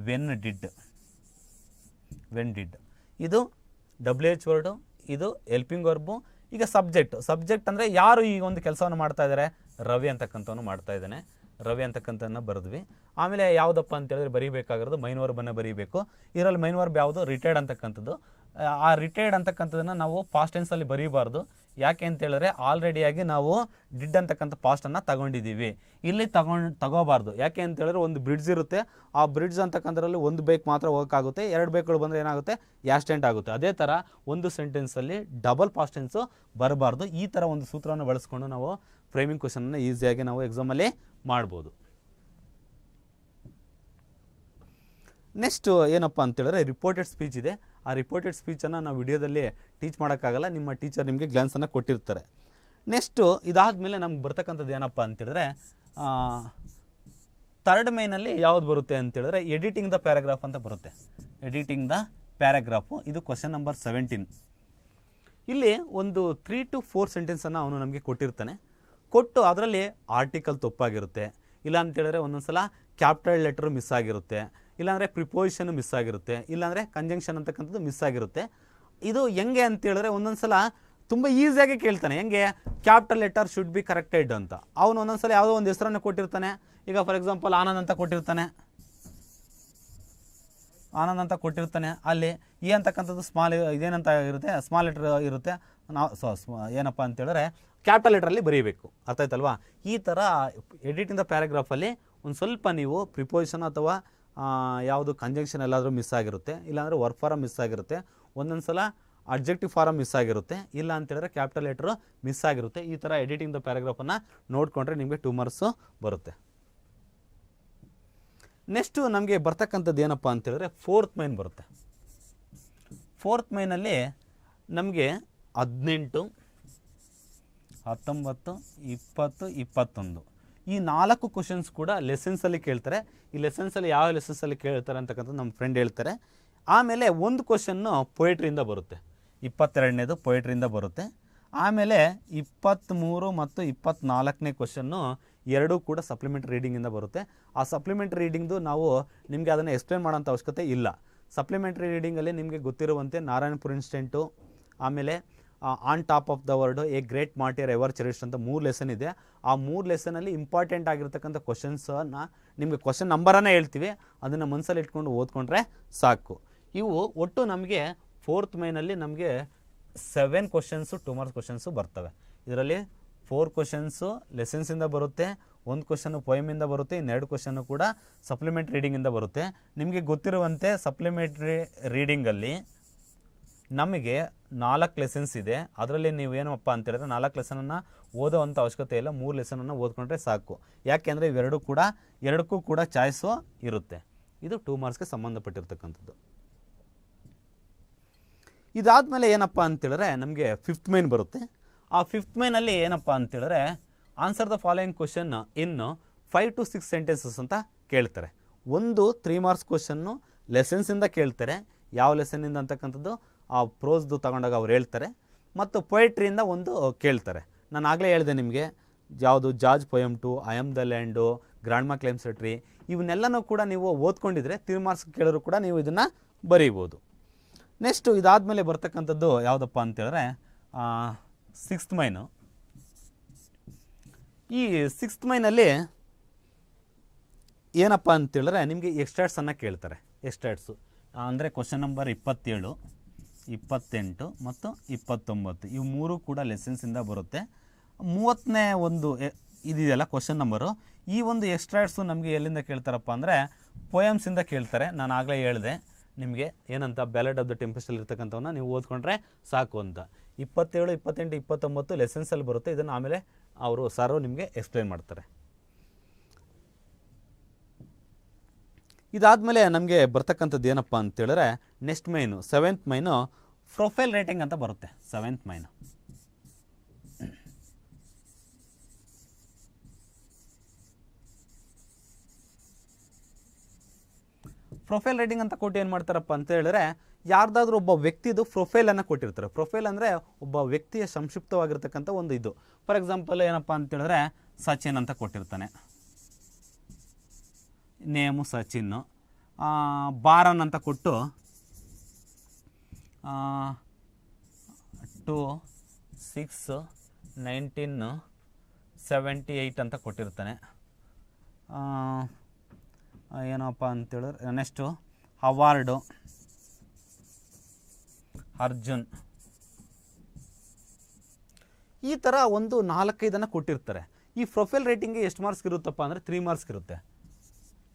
ವೆನ್ ಡಿಡ್. ಇದು WH ವರ್ಡು, ಇದು ಎಲ್ಪಿಂಗ್ ವರ್ಬು. ಈಗ ಸಬ್ಜೆಕ್ಟ್ ಅಂದರೆ ಯಾರು ಈ ಒಂದು ಕೆಲಸವನ್ನು ಮಾಡ್ತಾ ಇದ್ದಾರೆ, ರವಿ ಅಂತಕ್ಕಂಥವನು ಮಾಡ್ತಾ ಇದ್ದಾನೆ. ರವಿ ಅಂತಕ್ಕಂಥದ್ದನ್ನು ಬರೆದ್ವಿ. ಆಮೇಲೆ ಯಾವುದಪ್ಪ ಅಂತೇಳಿದ್ರೆ ಬರೀಬೇಕಾಗಿರೋದು ಮೈನ್ ವರ್ಬನ್ನು ಬರೀಬೇಕು. ಇದರಲ್ಲಿ ಮೈನ್ ವರ್ಬ್ ಯಾವುದು, ರಿಟೈರ್ಡ್ ಅಂತಕ್ಕಂಥದ್ದು. ಆ ರಿಟೈರ್ಡ್ ಅಂತಕ್ಕಂಥದ್ದನ್ನು ನಾವು ಪಾಸ್ಟ್ ಟೆನ್ಸಲ್ಲಿ ಬರೀಬಾರ್ದು. ಯಾಕೆ ಅಂತೇಳಿದ್ರೆ ಆಲ್ರೆಡಿಯಾಗಿ ನಾವು ಡಿಡ್ ಅಂತಕ್ಕಂಥ ಪಾಸ್ಟನ್ನು ತಗೊಂಡಿದ್ದೀವಿ. ಇಲ್ಲಿ ತಗೋಬಾರ್ದು. ಯಾಕೆ ಅಂತೇಳಿದ್ರೆ ಒಂದು ಬ್ರಿಡ್ಜ್ ಇರುತ್ತೆ. ಆ ಬ್ರಿಡ್ಜ್ ಅಂತಕ್ಕಂಥದ್ರಲ್ಲಿ ಒಂದು ಬೇಕ್ ಮಾತ್ರ ಹೋಗೋಕ್ಕಾಗುತ್ತೆ. 2 ಬೇಕ್ಗಳು ಬಂದರೆ ಏನಾಗುತ್ತೆ, ಆ್ಯಸ್ಟೆಂಟ್ ಆಗುತ್ತೆ. ಅದೇ ಥರ ಒಂದು ಸೆಂಟೆನ್ಸಲ್ಲಿ ಡಬಲ್ ಪಾಸ್ಟ್ ಟೆನ್ಸು ಬರಬಾರ್ದು. ಈ ಥರ ಒಂದು ಸೂತ್ರವನ್ನು ಬಳಸ್ಕೊಂಡು ನಾವು ಫ್ರೇಮಿಂಗ್ ಕ್ವೆಶನನ್ನು ಈಸಿಯಾಗಿ ನಾವು ಎಕ್ಸಾಮಲ್ಲಿ ಮಾಡ್ಬೋದು. ನೆಕ್ಸ್ಟ್ ಏನಪ್ಪ ಅಂತೇಳಿದ್ರೆ ರಿಪೋರ್ಟೆಡ್ ಸ್ಪೀಚ್ ಇದೆ. ಆ ರಿಪೋರ್ಟೆಡ್ ಸ್ಪೀಚನ್ನು ನಾವು ವಿಡಿಯೋದಲ್ಲಿ ಟೀಚ್ ಮಾಡೋಕ್ಕಾಗಲ್ಲ. ನಿಮ್ಮ ಟೀಚರ್ ನಿಮಗೆ ಗ್ಲಾನ್ಸನ್ನು ಕೊಟ್ಟಿರ್ತಾರೆ. ನೆಕ್ಸ್ಟು ಇದಾದಮೇಲೆ ನಮ್ಗೆ ಬರ್ತಕ್ಕಂಥದ್ದು ಏನಪ್ಪ ಅಂತೇಳಿದ್ರೆ 3rd ಮೈನಲ್ಲಿ ಯಾವ್ದು ಬರುತ್ತೆ ಅಂತೇಳಿದ್ರೆ ಎಡಿಟಿಂಗ್ ದ ಪ್ಯಾರಾಗ್ರಾಫ್ ಅಂತ ಬರುತ್ತೆ. Editing the paragraph. ಇದು ಕ್ವಶನ್ ನಂಬರ್ 17. ಇಲ್ಲಿ ಒಂದು 3 to 4 ಸೆಂಟೆನ್ಸನ್ನು ಅವನು ನಮಗೆ ಕೊಟ್ಟಿರ್ತಾನೆ. ಕೊಟ್ಟು ಅದರಲ್ಲಿ ಆರ್ಟಿಕಲ್ ತಪ್ಪಾಗಿರುತ್ತೆ, ಇಲ್ಲ ಅಂತೇಳಿದ್ರೆ ಒಂದೊಂದು ಸಲ ಕ್ಯಾಪಿಟಲ್ ಲೆಟ್ರು ಮಿಸ್ ಆಗಿರುತ್ತೆ, ಇಲ್ಲಾಂದರೆ ಪ್ರಿಪೋಸಿಷನ್ ಮಿಸ್ ಆಗಿರುತ್ತೆ, ಇಲ್ಲಾಂದರೆ ಕಂಜಂಕ್ಷನ್ ಅಂತಕ್ಕಂಥದ್ದು ಮಿಸ್ ಆಗಿರುತ್ತೆ. ಇದು ಹೆಂಗೆ ಅಂತೇಳಿದ್ರೆ ಒಂದೊಂದು ಸಲ ತುಂಬ ಈಸಿಯಾಗಿ ಕೇಳ್ತಾನೆ. ಹೆಂಗೆ, capital letter should be corrected ಅಂತ. ಅವನು ಒಂದೊಂದು ಸಲ ಯಾವುದೋ ಒಂದು ಹೆಸರನ್ನು ಕೊಟ್ಟಿರ್ತಾನೆ. ಈಗ ಫಾರ್ ಎಕ್ಸಾಂಪಲ್ ಆನಂದ್ ಅಂತ ಕೊಟ್ಟಿರ್ತಾನೆ. ಅಲ್ಲಿ ಈ ಅಂತಕ್ಕಂಥದ್ದು ಇದೇನಂತ ಇರುತ್ತೆ, ಸ್ಮಾಲ್ ಲೆಟರ್ ಇರುತ್ತೆ. ನಾವು ಏನಪ್ಪ ಅಂತೇಳಿದ್ರೆ ಕ್ಯಾಪಿಟಲ್ ಲೆಟ್ರಲ್ಲಿ ಬರೀಬೇಕು. ಅರ್ಥ ಆಯ್ತಲ್ವಾ. ಈ ಥರ ಎಡಿಟಿಂಗ್ ದ ಪ್ಯಾರಾಗ್ರಾಫಲ್ಲಿ ಒಂದು ಸ್ವಲ್ಪ ನೀವು ಪ್ರಿಪೋಸಿಷನ್ ಅಥವಾ ಯಾವುದು ಕಂಜಂಕ್ಷನ್ ಎಲ್ಲಾದರೂ ಮಿಸ್ ಆಗಿರುತ್ತೆ, ಇಲ್ಲಾಂದರೆ ವರ್ಕ್ ಫಾರಮ್ ಮಿಸ್ ಆಗಿರುತ್ತೆ, ಒಂದೊಂದು ಸಲ ಅಬ್ಜೆಕ್ಟಿವ್ ಫಾರಮ್ ಮಿಸ್ ಆಗಿರುತ್ತೆ, ಇಲ್ಲ ಅಂತೇಳಿದ್ರೆ ಕ್ಯಾಪಿಟಲ್ ಲೆಟ್ರು ಮಿಸ್ ಆಗಿರುತ್ತೆ. ಈ ಥರ ಎಡಿಟಿಂಗ್ ದ ಪ್ಯಾರಾಗ್ರಾಫನ್ನು ನೋಡಿಕೊಂಡ್ರೆ ನಿಮಗೆ 2 ಮಾರ್ಕ್ಸು ಬರುತ್ತೆ. ನೆಕ್ಸ್ಟು ನಮಗೆ ಬರ್ತಕ್ಕಂಥದ್ದು ಏನಪ್ಪ ಅಂತೇಳಿದ್ರೆ 4th ಮೈನ್ ಬರುತ್ತೆ. 4th ಮೈನಲ್ಲಿ ನಮಗೆ 18, 19, 20, 21 ಈ 4 ಕ್ವಶನ್ಸ್ ಕೂಡ ಲೆಸನ್ಸಲ್ಲಿ ಕೇಳ್ತಾರೆ. ಈ ಲೆಸನ್ಸಲ್ಲಿ ಯಾವ ಲೆಸನ್ಸಲ್ಲಿ ಕೇಳ್ತಾರೆ ಅಂತಕ್ಕಂಥದ್ದು ನಮ್ಮ ಫ್ರೆಂಡ್ ಹೇಳ್ತಾರೆ. ಆಮೇಲೆ ಒಂದು ಕ್ವಶನ್ನು ಪೊಯೆಟ್ರಿಯಿಂದ ಬರುತ್ತೆ. 22ನೇದು ಪೊಯೆಟ್ರಿಯಿಂದ ಬರುತ್ತೆ. ಆಮೇಲೆ 23 ಮತ್ತು 24ನೇ ಕ್ವಶನ್ನು ಎರಡೂ ಕೂಡ ಸಪ್ಲಿಮೆಂಟ್ರಿ ರೀಡಿಂಗಿಂದ ಬರುತ್ತೆ. ಆ ಸಪ್ಲಿಮೆಂಟ್ರಿ ರೀಡಿಂಗ್ದು ನಾವು ನಿಮಗೆ ಅದನ್ನು ಎಕ್ಸ್ಪ್ಲೇನ್ ಮಾಡೋಂಥ ಅವಶ್ಯಕತೆ ಇಲ್ಲ. ಸಪ್ಲಿಮೆಂಟ್ರಿ ರೀಡಿಂಗಲ್ಲಿ ನಿಮಗೆ ಗೊತ್ತಿರುವಂತೆ ನಾರಾಯಣಪುರ ಇನ್ಸ್ಟೆಂಟು, ಆಮೇಲೆ on top of the world, a great martyr ever cherished ಅಂತ 3 ಲೆಸನ್ ಇದೆ. ಆ 3 ಲೆಸನಲ್ಲಿ ಇಂಪಾರ್ಟೆಂಟ್ ಆಗಿರ್ತಕ್ಕಂಥ ಕ್ವಶನ್ಸನ್ನು ನಿಮಗೆ ಕ್ವಶನ್ ನಂಬರನ್ನೇ ಹೇಳ್ತೀವಿ, ಅದನ್ನು ಮನಸ್ಸಲ್ಲಿ ಇಟ್ಕೊಂಡು ಓದ್ಕೊಂಡ್ರೆ ಸಾಕು. ಇವು ಒಟ್ಟು ನಮಗೆ 4th ಮೈನಲ್ಲಿ ನಮಗೆ 7 ಕ್ವಶನ್ಸು 2 ಮಾರ್ಕ್ಸ್ ಕ್ವಶನ್ಸು ಬರ್ತವೆ. ಇದರಲ್ಲಿ 4 ಕ್ವಶನ್ಸು ಲೆಸನ್ಸಿಂದ ಬರುತ್ತೆ, 1 ಕ್ವಶನ್ನು ಪೊಯಮಿಂದ ಬರುತ್ತೆ, ಇನ್ನೆರಡು ಕ್ವಶನ್ನು ಕೂಡ ಸಪ್ಲಿಮೆಂಟ್ರಿ ರೀಡಿಂಗಿಂದ ಬರುತ್ತೆ. ನಿಮಗೆ ಗೊತ್ತಿರುವಂತೆ ಸಪ್ಲಿಮೆಂಟ್ರಿ ರೀಡಿಂಗಲ್ಲಿ ನಮಗೆ 4 ಲೆಸನ್ಸ್ ಇದೆ. ಅದರಲ್ಲಿ ನೀವು ಏನಪ್ಪ ಅಂತೇಳಿದ್ರೆ 4 ಲೆಸನನ್ನು ಓದೋವಂಥ ಅವಶ್ಯಕತೆ ಇಲ್ಲ, 3 ಲೆಸನನ್ನು ಓದ್ಕೊಂಡ್ರೆ ಸಾಕು. ಯಾಕೆಂದರೆ ಎರಡಕ್ಕೂ ಕೂಡ ಚಾಯ್ಸು ಇರುತ್ತೆ. ಇದು 2 ಮಾರ್ಕ್ಸ್ಗೆ ಸಂಬಂಧಪಟ್ಟಿರ್ತಕ್ಕಂಥದ್ದು. ಇದಾದಮೇಲೆ ಏನಪ್ಪ ಅಂತೇಳಿದ್ರೆ ನಮಗೆ 5th ಮೈನ್ ಬರುತ್ತೆ. ಆ 5th ಮೈನಲ್ಲಿ ಏನಪ್ಪ ಅಂತೇಳಿದ್ರೆ answer the following question in 5 to 6 sentences ಅಂತ ಕೇಳ್ತಾರೆ. ಒಂದು 3 ಮಾರ್ಕ್ಸ್ ಕ್ವಶನ್ನು ಲೆಸನ್ಸಿಂದ ಕೇಳ್ತಾರೆ. ಯಾವ ಲೆಸನ್ನಿಂದ ಅಂತಕ್ಕಂಥದ್ದು ಆ ಪ್ರೋಸ್ದು ತಗೊಂಡಾಗ ಅವ್ರು ಹೇಳ್ತಾರೆ. ಮತ್ತು ಪೊಯೆಟ್ರಿಯಿಂದ ಒಂದು ಕೇಳ್ತಾರೆ. ನಾನು ಆಗಲೇ ಹೇಳಿದೆ ನಿಮಗೆ ಯಾವುದು George poem 2, I am the land, grand ಮಾ ಕ್ಲೇಮ್ಸ್ ಟ್ರೀ, ಇವನ್ನೆಲ್ಲನೂ ಕೂಡ ನೀವು ಓದ್ಕೊಂಡಿದ್ರೆ 3 ಮಾರ್ಕ್ಸ್ ಕೇಳಿದ್ರು ಕೂಡ ನೀವು ಇದನ್ನು ಬರೀಬೋದು. ನೆಕ್ಸ್ಟು ಇದಾದಮೇಲೆ ಬರ್ತಕ್ಕಂಥದ್ದು ಯಾವುದಪ್ಪ ಅಂತೇಳಿದ್ರೆ 6th ಮೈನು. ಈ 6th ಮೈನಲ್ಲಿ ಏನಪ್ಪ ಅಂತೇಳಿದ್ರೆ ನಿಮಗೆ ಎಕ್ಸ್ಟ್ರಾಟ್ಸನ್ನು ಕೇಳ್ತಾರೆ. ಎಕ್ಸ್ಟ್ರಾಟ್ಸು ಅಂದರೆ ಕ್ವಶನ್ ನಂಬರ್ 27, 28 ಮತ್ತು 29 ಇವು 3 ಕೂಡ ಲೆಸನ್ಸಿಂದ ಬರುತ್ತೆ. 30ನೇ ಒಂದು ಇದೆಯಲ್ಲ ಕ್ವಶನ್ ನಂಬರು, ಈ ಒಂದು ಎಕ್ಸ್ಟ್ರಾಟ್ಸು ನಮಗೆ ಎಲ್ಲಿಂದ ಕೇಳ್ತಾರಪ್ಪ ಅಂದರೆ ಪೊಯಮ್ಸಿಂದ ಕೇಳ್ತಾರೆ. ನಾನು ಆಗಲೇ ಹೇಳಿದೆ ನಿಮಗೆ ಏನಂತ ಬ್ಯಾಲೆಡ್ ಆಫ್ ದ ಟೆಂಪೆಸ್ಟಲ್ಲಿ ಇರ್ತಕ್ಕಂಥವನ್ನ ನೀವು ಓದ್ಕೊಂಡ್ರೆ ಸಾಕು ಅಂತ. 27, 28, 29 ಲೆಸನ್ಸಲ್ಲಿ ಬರುತ್ತೆ. ಇದನ್ನು ಆಮೇಲೆ ಅವರು ಸಾರು ನಿಮಗೆ ಎಕ್ಸ್ಪ್ಲೇನ್ ಮಾಡ್ತಾರೆ. ಇದಾದಮೇಲೆ ನಮಗೆ ಬರ್ತಕ್ಕಂಥದ್ದು ಏನಪ್ಪ ಅಂತೇಳಿದ್ರೆ ನೆಕ್ಸ್ಟ್ ಮೈನು 7th ಮೈನು ಪ್ರೊಫೈಲ್ ರೇಟಿಂಗ್ ಅಂತ ಬರುತ್ತೆ. 7th ಮೈನು ಪ್ರೊಫೈಲ್ ರೇಟಿಂಗ್ ಅಂತ ಕೊಟ್ಟು ಏನು ಮಾಡ್ತಾರಪ್ಪ ಅಂತ ಹೇಳಿದ್ರೆ ಯಾರ್ದಾದ್ರೂ ಒಬ್ಬ ವ್ಯಕ್ತಿದು ಪ್ರೊಫೈಲನ್ನು ಕೊಟ್ಟಿರ್ತಾರೆ. ಪ್ರೊಫೈಲ್ ಅಂದರೆ ಒಬ್ಬ ವ್ಯಕ್ತಿಯ ಸಂಕ್ಷಿಪ್ತವಾಗಿರ್ತಕ್ಕಂಥ ಒಂದು ಇದು. ಫಾರ್ ಎಕ್ಸಾಂಪಲ್ ಏನಪ್ಪ ಅಂತ ಹೇಳಿದ್ರೆ ಸಚಿನ್ ಅಂತ ಕೊಟ್ಟಿರ್ತಾನೆ, ನೇಮು ಸಚಿನ್ನು, ಬಾರನ್ ಅಂತ ಕೊಟ್ಟು 2, 6, 1978 ಅಂತ ಕೊಟ್ಟಿರ್ತಾನೆ. ಏನಪ್ಪ ಅಂತೇಳಿದ್ರೆ ನೆಕ್ಸ್ಟು ಅವಾರ್ಡು ಅರ್ಜುನ್, ಈ ಥರ ಒಂದು 4-5 ಕೊಟ್ಟಿರ್ತಾರೆ. ಈ ಪ್ರೊಫೈಲ್ ರೇಟಿಂಗ್ಗೆ ಎಷ್ಟು ಮಾರ್ಕ್ಸ್ ಇರುತ್ತಪ್ಪ ಅಂದರೆ 3 ಮಾರ್ಕ್ಸ್ ಇರುತ್ತೆ.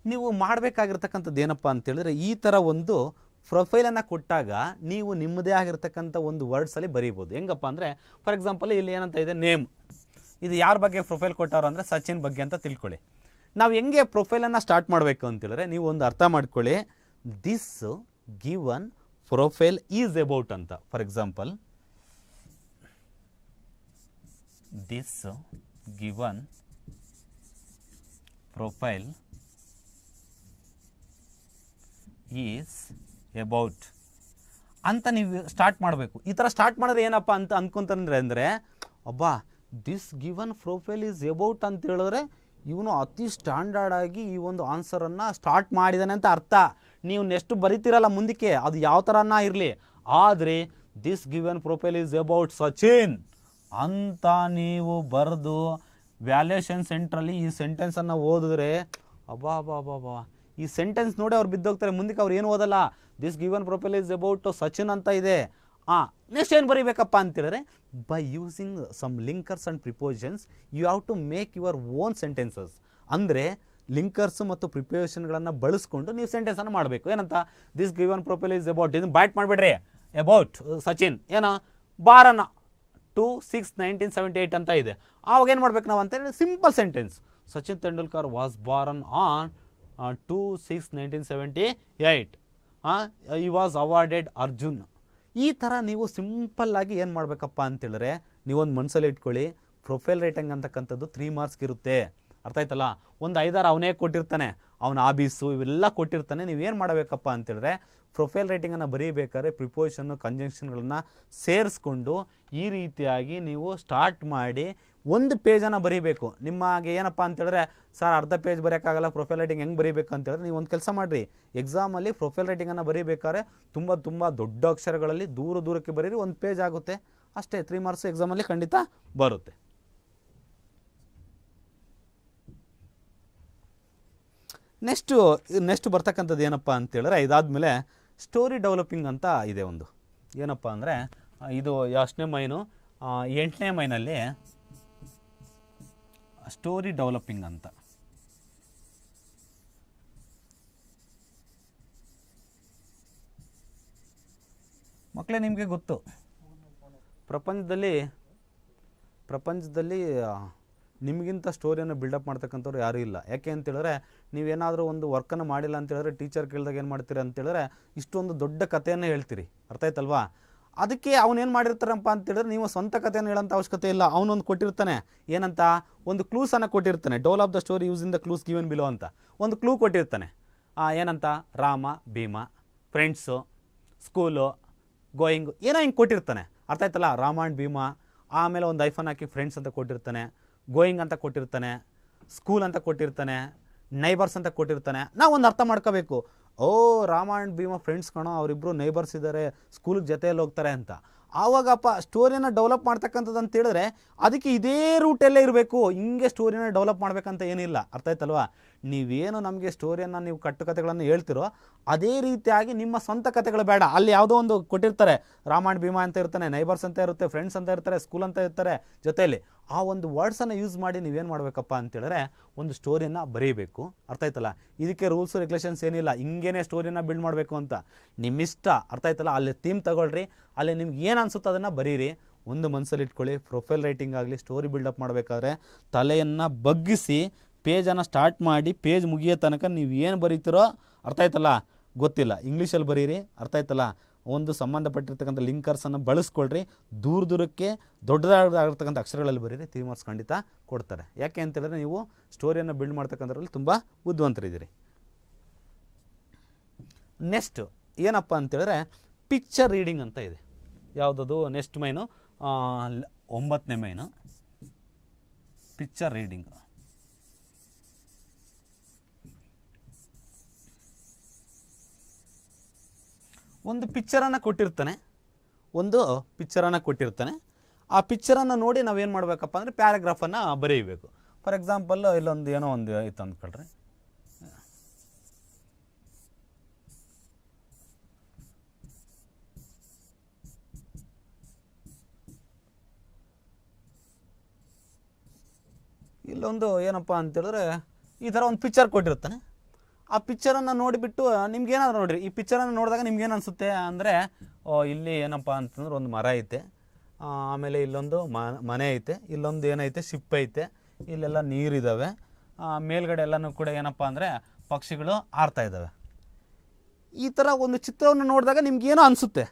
ನೀವು ಮಾಡಬೇಕಾಗಿರ್ತಕ್ಕಂಥದ್ದು ಏನಪ್ಪ ಅಂತೇಳಿದ್ರೆ ಈ ಥರ ಒಂದು ಪ್ರೊಫೈಲನ್ನು ಕೊಟ್ಟಾಗ ನೀವು ನಿಮ್ಮದೇ ಆಗಿರ್ತಕ್ಕಂಥ ಒಂದು ವರ್ಡ್ಸಲ್ಲಿ ಬರೀಬೋದು. ಹೆಂಗಪ್ಪ ಅಂದರೆ ಫಾರ್ ಎಕ್ಸಾಂಪಲ್ ಇಲ್ಲಿ ಏನಂತ ಇದೆ ನೇಮ್, ಇದು ಯಾರ ಬಗ್ಗೆ ಪ್ರೊಫೈಲ್ ಕೊಟ್ಟವರು ಅಂದರೆ ಸಚಿನ್ ಬಗ್ಗೆ ಅಂತ ತಿಳ್ಕೊಳ್ಳಿ. ನಾವು ಹೆಂಗೆ ಪ್ರೊಫೈಲನ್ನು ಸ್ಟಾರ್ಟ್ ಮಾಡಬೇಕು ಅಂತೇಳಿದ್ರೆ ನೀವು ಒಂದು ಅರ್ಥ ಮಾಡ್ಕೊಳ್ಳಿ. This given profile is about ಅಂತ. For example this given profile is about ಅಂತ ನೀವು ಸ್ಟಾರ್ಟ್ ಮಾಡಬೇಕು. ಈ ಥರ ಸ್ಟಾರ್ಟ್ ಮಾಡಿದ್ರೆ ಏನಪ್ಪ ಅಂತ ಅಂದ್ಕೊಂತಂದ್ರೆ ಅಂದರೆ ಅಬ್ಬಾ this given profile is about ಅಂತ ಹೇಳಿದ್ರೆ ಇವನು ಅತಿ ಸ್ಟ್ಯಾಂಡರ್ಡ್ ಆಗಿ ಈ ಒಂದು ಆನ್ಸರನ್ನು ಸ್ಟಾರ್ಟ್ ಮಾಡಿದ್ದಾನೆ ಅಂತ ಅರ್ಥ. ನೀವು ನೆಕ್ಸ್ಟ್ ಬರಿತೀರಲ್ಲ ಮುಂದಕ್ಕೆ ಅದು ಯಾವ ಥರನ ಇರಲಿ, ಆದರೆ this given profile is about Sachin ಅಂತ ನೀವು ಬರೆದು ವ್ಯಾಲ್ಯೂಯೇಷನ್ ಸೆಂಟ್ರಲ್ಲಿ ಈ ಸೆಂಟೆನ್ಸನ್ನು ಓದಿದ್ರೆ ಅಬ್ಬಾ ಅಬ್ಬಾ ಅಬ್ಬಾ ಈ ಸೆಂಟೆನ್ಸ್ ನೋಡಿ ಅವ್ರು ಬಿದ್ದೋಗ್ತಾರೆ. ಮುಂದಕ್ಕೆ ಅವ್ರು ಏನು ಓದಲ್ಲ. This given profile is about Sachin ಅಂತ ಇದೆ. ನೆಕ್ಸ್ಟ್ ಏನು ಬರೀಬೇಕಪ್ಪ ಅಂತೇಳಿದ್ರೆ by using some linkers and prepositions you have to make your own sentences. ಅಂದರೆ ಲಿಂಕರ್ಸ್ ಮತ್ತು ಪ್ರಿಪೋಸಿಷನ್ಗಳನ್ನು ಬಳಸ್ಕೊಂಡು ನೀವು ಸೆಂಟೆನ್ಸನ್ನು ಮಾಡಬೇಕು. ಏನಂತ this given profile is about, ಇದನ್ನು ಬ್ಯಾಟ್ ಮಾಡಿಬಿಡ್ರಿ, ಅಬೌಟ್ ಸಚಿನ್ ಏನೋ ಬಾರನ 2, 6, 1978 ಅಂತ ಇದೆ. ಆವಾಗ ಏನು ಮಾಡ್ಬೇಕು ನಾವು ಅಂತೇಳಿ simple sentence, Sachin Tendulkar was ಬಾರನ್ on 2, 6, 1978. ಈ ವಾಸ್ ಅವಾರ್ಡೆಡ್ ಅರ್ಜುನ್. ಈ ಥರ ನೀವು ಸಿಂಪಲ್ಲಾಗಿ ಏನು ಮಾಡಬೇಕಪ್ಪ ಅಂತೇಳಿದ್ರೆ ನೀವೊಂದು ಮನಸ್ಸಲ್ಲಿ ಇಟ್ಕೊಳ್ಳಿ. ಪ್ರೊಫೈಲ್ ರೇಟಿಂಗ್ ಅಂತಕ್ಕಂಥದ್ದು 3 ಮಾರ್ಕ್ಸ್ ಇರುತ್ತೆ. ಅರ್ಥ ಆಯ್ತಲ್ಲ. ಒಂದು 5-6 ಅವನೇ ಕೊಟ್ಟಿರ್ತಾನೆ, ಅವನ ಆಬೀಸು ಇವೆಲ್ಲ ಕೊಟ್ಟಿರ್ತಾನೆ. ನೀವೇನು ಮಾಡಬೇಕಪ್ಪ ಅಂತೇಳಿದ್ರೆ ಪ್ರೊಫೈಲ್ ರೇಟಿಂಗನ್ನು ಬರೀಬೇಕಾದ್ರೆ ಪ್ರಿಪೋಸಿಷನ್ನು ಕಂಜಂಕ್ಷನ್ಗಳನ್ನು ಸೇರಿಸ್ಕೊಂಡು ಈ ರೀತಿಯಾಗಿ ನೀವು ಸ್ಟಾರ್ಟ್ ಮಾಡಿ ಒಂದು ಪೇಜನ್ನು ಬರೀಬೇಕು. ನಿಮಗೆ ಏನಪ್ಪ ಅಂತೇಳಿದ್ರೆ ಸರ್ ಅರ್ಧ ಪೇಜ್ ಬರೆಯೋಕ್ಕಾಗಲ್ಲ, ಪ್ರೊಫೈಲ್ ರೇಟಿಂಗ್ ಹೆಂಗೆ ಬರೀಬೇಕು ಅಂತೇಳಿದ್ರೆ ನೀವು ಒಂದು ಕೆಲಸ ಮಾಡಿರಿ, ಎಕ್ಸಾಮಲ್ಲಿ ಪ್ರೊಫೈಲ್ ರೇಟಿಂಗನ್ನು ಬರೀಬೇಕಾದ್ರೆ ತುಂಬ ದೊಡ್ಡ ಅಕ್ಷರಗಳಲ್ಲಿ ದೂರಕ್ಕೆ ಬರೀರಿ, 1 ಪೇಜ್ ಆಗುತ್ತೆ ಅಷ್ಟೇ. 3 ಮಾರ್ಕ್ಸ್ ಎಕ್ಸಾಮಲ್ಲಿ ಖಂಡಿತ ಬರುತ್ತೆ. ನೆಕ್ಸ್ಟ್ ಬರ್ತಕ್ಕಂಥದ್ದು ಏನಪ್ಪ ಅಂತೇಳಿದ್ರೆ ಇದಾದಮೇಲೆ ಸ್ಟೋರಿ ಡೆವಲಪಿಂಗ್ ಅಂತ ಇದೆ ಒಂದು. ಏನಪ್ಪ ಅಂದರೆ ಇದು ಎಷ್ಟನೇ ಮೈನು, 8ನೇ ಮೈನಲ್ಲಿ ಸ್ಟೋರಿ ಡೆವಲಪಿಂಗ್ ಅಂತ. ಮಕ್ಕಳೇ ನಿಮಗೆ ಗೊತ್ತು ಪ್ರಪಂಚದಲ್ಲಿ ನಿಮಗಿಂತ ಸ್ಟೋರಿಯನ್ನು ಬಿಲ್ಡಪ್ ಮಾಡ್ತಕ್ಕಂಥವ್ರು ಯಾರೂ ಇಲ್ಲ. ಯಾಕೆ ಅಂತೇಳಿದ್ರೆ ನೀವೇನಾದರೂ ಒಂದು ವರ್ಕನ್ನು ಮಾಡಿಲ್ಲ ಅಂತೇಳಿದ್ರೆ ಟೀಚರ್ ಕೇಳಿದಾಗ ಏನು ಮಾಡ್ತೀರಿ ಅಂತೇಳಿದ್ರೆ ಇಷ್ಟೊಂದು ದೊಡ್ಡ ಕಥೆಯನ್ನು ಹೇಳ್ತೀರಿ. ಅರ್ಥ ಆಯ್ತಲ್ವಾ. ಅದಕ್ಕೆ ಅವನೇನು ಮಾಡಿರ್ತಾರಪ್ಪ ಅಂತೇಳಿದ್ರೆ ನೀವು ಸ್ವಂತ ಕಥೆಯನ್ನು ಹೇಳೋಂಥ ಅವಶ್ಯಕತೆ ಇಲ್ಲ. ಅವನೊಂದು ಕೊಟ್ಟಿರ್ತಾನೆ, ಏನಂತ ಒಂದು ಕ್ಲೂಸನ್ನು ಕೊಟ್ಟಿರ್ತಾನೆ. Develop the story using the clues given below ಅಂತ ಒಂದು ಕ್ಲೂ ಕೊಟ್ಟಿರ್ತಾನೆ. ಏನಂತ Rama Bhima friends school going ಏನೋ ಹಿಂಗೆ ಕೊಟ್ಟಿರ್ತಾನೆ. ಅರ್ಥ ಆಯ್ತಲ್ಲ. ರಾಮ ಆ್ಯಂಡ್ ಭೀಮ, ಆಮೇಲೆ ಒಂದು ಐಫೋನ್ ಹಾಕಿ ಫ್ರೆಂಡ್ಸ್ ಅಂತ ಕೊಟ್ಟಿರ್ತಾನೆ, ಗೋಯಿಂಗ್ ಅಂತ ಕೊಟ್ಟಿರ್ತಾನೆ, ಸ್ಕೂಲ್ ಅಂತ ಕೊಟ್ಟಿರ್ತಾನೆ, ನೈಬರ್ಸ್ ಅಂತ ಕೊಟ್ಟಿರ್ತಾನೆ. ನಾವು ಒಂದು ಅರ್ಥ ಮಾಡ್ಕೋಬೇಕು, ಓ ರಾಮ ಆ್ಯಂಡ್ ಭೀಮ ಫ್ರೆಂಡ್ಸ್ ಕಣೋ, ಅವರಿಬ್ಬರು ನೈಬರ್ಸ್ ಇದ್ದಾರೆ, ಸ್ಕೂಲಿಗೆ ಜೊತೆಯಲ್ಲಿ ಹೋಗ್ತಾರೆ ಅಂತ. ಆವಾಗಪ್ಪ ಸ್ಟೋರಿನ ಡೆವಲಪ್ ಮಾಡ್ತಕ್ಕಂಥದ್ದು ಅಂತ ಹೇಳಿದ್ರೆ ಅದಕ್ಕೆ ಇದೇ ರೂಟಲ್ಲೇ ಇರಬೇಕು. ಹಿಂಗೆ ಸ್ಟೋರಿನ ಡೆವಲಪ್ ಮಾಡಬೇಕಂತ ಏನಿಲ್ಲ. ಅರ್ಥ ಆಯ್ತಲ್ವಾ. ನೀವೇನು ನಮಗೆ ಸ್ಟೋರಿಯನ್ನು ನೀವು ಕಥೆಗಳನ್ನು ಹೇಳ್ತಿರೋ ಅದೇ ರೀತಿಯಾಗಿ ನಿಮ್ಮ ಸ್ವಂತ ಕಥೆಗಳು ಬೇಡ. ಅಲ್ಲಿ ಯಾವುದೋ ಒಂದು ಕೊಟ್ಟಿರ್ತಾರೆ, ರಾಮ ಆ್ಯಂಡ್ ಭೀಮ ಅಂತ ಇರ್ತಾನೆ, ನೈಬರ್ಸ್ ಅಂತ ಇರುತ್ತೆ, ಫ್ರೆಂಡ್ಸ್ ಅಂತ ಇರ್ತಾರೆ, ಸ್ಕೂಲ್ ಅಂತ ಇರ್ತಾರೆ ಜೊತೆಯಲ್ಲಿ. ಆ ಒಂದು ವರ್ಡ್ಸನ್ನು ಯೂಸ್ ಮಾಡಿ ನೀವೇನು ಮಾಡಬೇಕಪ್ಪ ಅಂತೇಳಿದ್ರೆ ಒಂದು ಸ್ಟೋರಿಯನ್ನು ಬರೀಬೇಕು. ಅರ್ಥ ಆಯ್ತಲ್ಲ. ಇದಕ್ಕೆ ರೂಲ್ಸು ರೆಗ್ಯುಲೇಷನ್ಸ್ ಏನಿಲ್ಲ, ಹಿಂಗೇನೆ ಸ್ಟೋರಿನ ಬಿಲ್ಡ್ ಮಾಡಬೇಕು ಅಂತ ನಿಮ್ಮಿಷ್ಟ. ಅರ್ಥ ಆಯ್ತಲ್ಲ. ಅಲ್ಲಿ ಥೀಮ್ ತಗೊಳ್ರಿ, ಅಲ್ಲಿ ನಿಮ್ಗೆ ಏನು ಅನಿಸುತ್ತೋ ಅದನ್ನು ಬರೀರಿ. ಒಂದು ಮನಸ್ಸಲ್ಲಿ ಇಟ್ಕೊಳ್ಳಿ, ಪ್ರೊಫೈಲ್ ರೈಟಿಂಗ್ ಆಗಲಿ ಸ್ಟೋರಿ ಬಿಲ್ಡಪ್ ಮಾಡಬೇಕಾದ್ರೆ ತಲೆಯನ್ನು ಬಗ್ಗಿಸಿ ಪೇಜನ್ನು ಸ್ಟಾರ್ಟ್ ಮಾಡಿ ಪೇಜ್ ಮುಗಿಯೋ ತನಕ ನೀವು ಏನು ಬರೀತೀರೋ ಅರ್ಥ ಆಯ್ತಲ್ಲ, ಗೊತ್ತಿಲ್ಲ ಇಂಗ್ಲೀಷಲ್ಲಿ ಬರೀರಿ, ಅರ್ಥ ಆಯ್ತಲ್ಲ, ಒಂದು ಸಂಬಂಧಪಟ್ಟಿರ್ತಕ್ಕಂಥ ಲಿಂಕರ್ಸನ್ನು ಬಳಸ್ಕೊಳ್ರಿ, ದೂರಕ್ಕೆ ದೊಡ್ಡದಾಗಿರ್ತಕ್ಕಂಥ ಅಕ್ಷರಗಳಲ್ಲಿ ಬರೀರಿ, 3 ಮಾರ್ಕ್ಸ್ ಖಂಡಿತ ಕೊಡ್ತಾರೆ. ಯಾಕೆ ಅಂತೇಳಿದ್ರೆ ನೀವು ಸ್ಟೋರಿಯನ್ನು ಬಿಲ್ಡ್ ಮಾಡ್ತಕ್ಕಂಥದ್ರಲ್ಲಿ ತುಂಬ ಬುದ್ಧಿವಂತರಿದ್ದೀರಿ. ನೆಕ್ಸ್ಟ್ ಏನಪ್ಪ ಅಂತೇಳಿದ್ರೆ ಪಿಕ್ಚರ್ ರೀಡಿಂಗ್ ಅಂತ ಇದೆ. ಯಾವುದದು ನೆಕ್ಸ್ಟ್ ಮೈನು 9ನೇ ಮೈನು ಪಿಕ್ಚರ್ ರೀಡಿಂಗ್. ಒಂದು ಪಿಕ್ಚರನ್ನು ಕೊಟ್ಟಿರ್ತಾನೆ, ಆ ಪಿಕ್ಚರನ್ನು ನೋಡಿ ನಾವೇನು ಮಾಡಬೇಕಪ್ಪ ಅಂದರೆ ಪ್ಯಾರಾಗ್ರಾಫನ್ನು ಬರೀಬೇಕು. ಫಾರ್ ಎಕ್ಸಾಂಪಲ್ ಇಲ್ಲೊಂದು ಏನೋ ಒಂದು ಇತ್ತು ಅಂದ್ಕೊಳ್ರಿ, ಇಲ್ಲೊಂದು ಏನಪ್ಪ ಅಂತೇಳಿದ್ರೆ ಈ ಥರ ಒಂದು ಪಿಕ್ಚರ್ ಕೊಟ್ಟಿರ್ತಾನೆ. ಆ ಪಿಕ್ಚರನ್ನು ನೋಡಿಬಿಟ್ಟು ನಿಮ್ಗೇನಾದ್ರು ನೋಡಿರಿ, ಈ ಪಿಕ್ಚರನ್ನು ನೋಡಿದಾಗ ನಿಮ್ಗೇನು ಅನಿಸುತ್ತೆ ಅಂದರೆ ಇಲ್ಲಿ ಏನಪ್ಪ ಅಂತಂದ್ರೆ ಒಂದು ಮರ ಐತೆ, ಆಮೇಲೆ ಇಲ್ಲೊಂದು ಮನೆ ಐತೆ, ಇಲ್ಲೊಂದು ಏನೈತೆ ಶಿಪ್ ಐತೆ, ಇಲ್ಲೆಲ್ಲ ನೀರಿದ್ದಾವೆ, ಮೇಲ್ಗಡೆ ಎಲ್ಲನೂ ಕೂಡ ಏನಪ್ಪ ಅಂದರೆ ಪಕ್ಷಿಗಳು ಆಡ್ತಾ ಇದ್ದಾವೆ. ಈ ಥರ ಒಂದು ಚಿತ್ರವನ್ನು ನೋಡಿದಾಗ ನಿಮ್ಗೇನೋ ಅನಿಸುತ್ತೆ,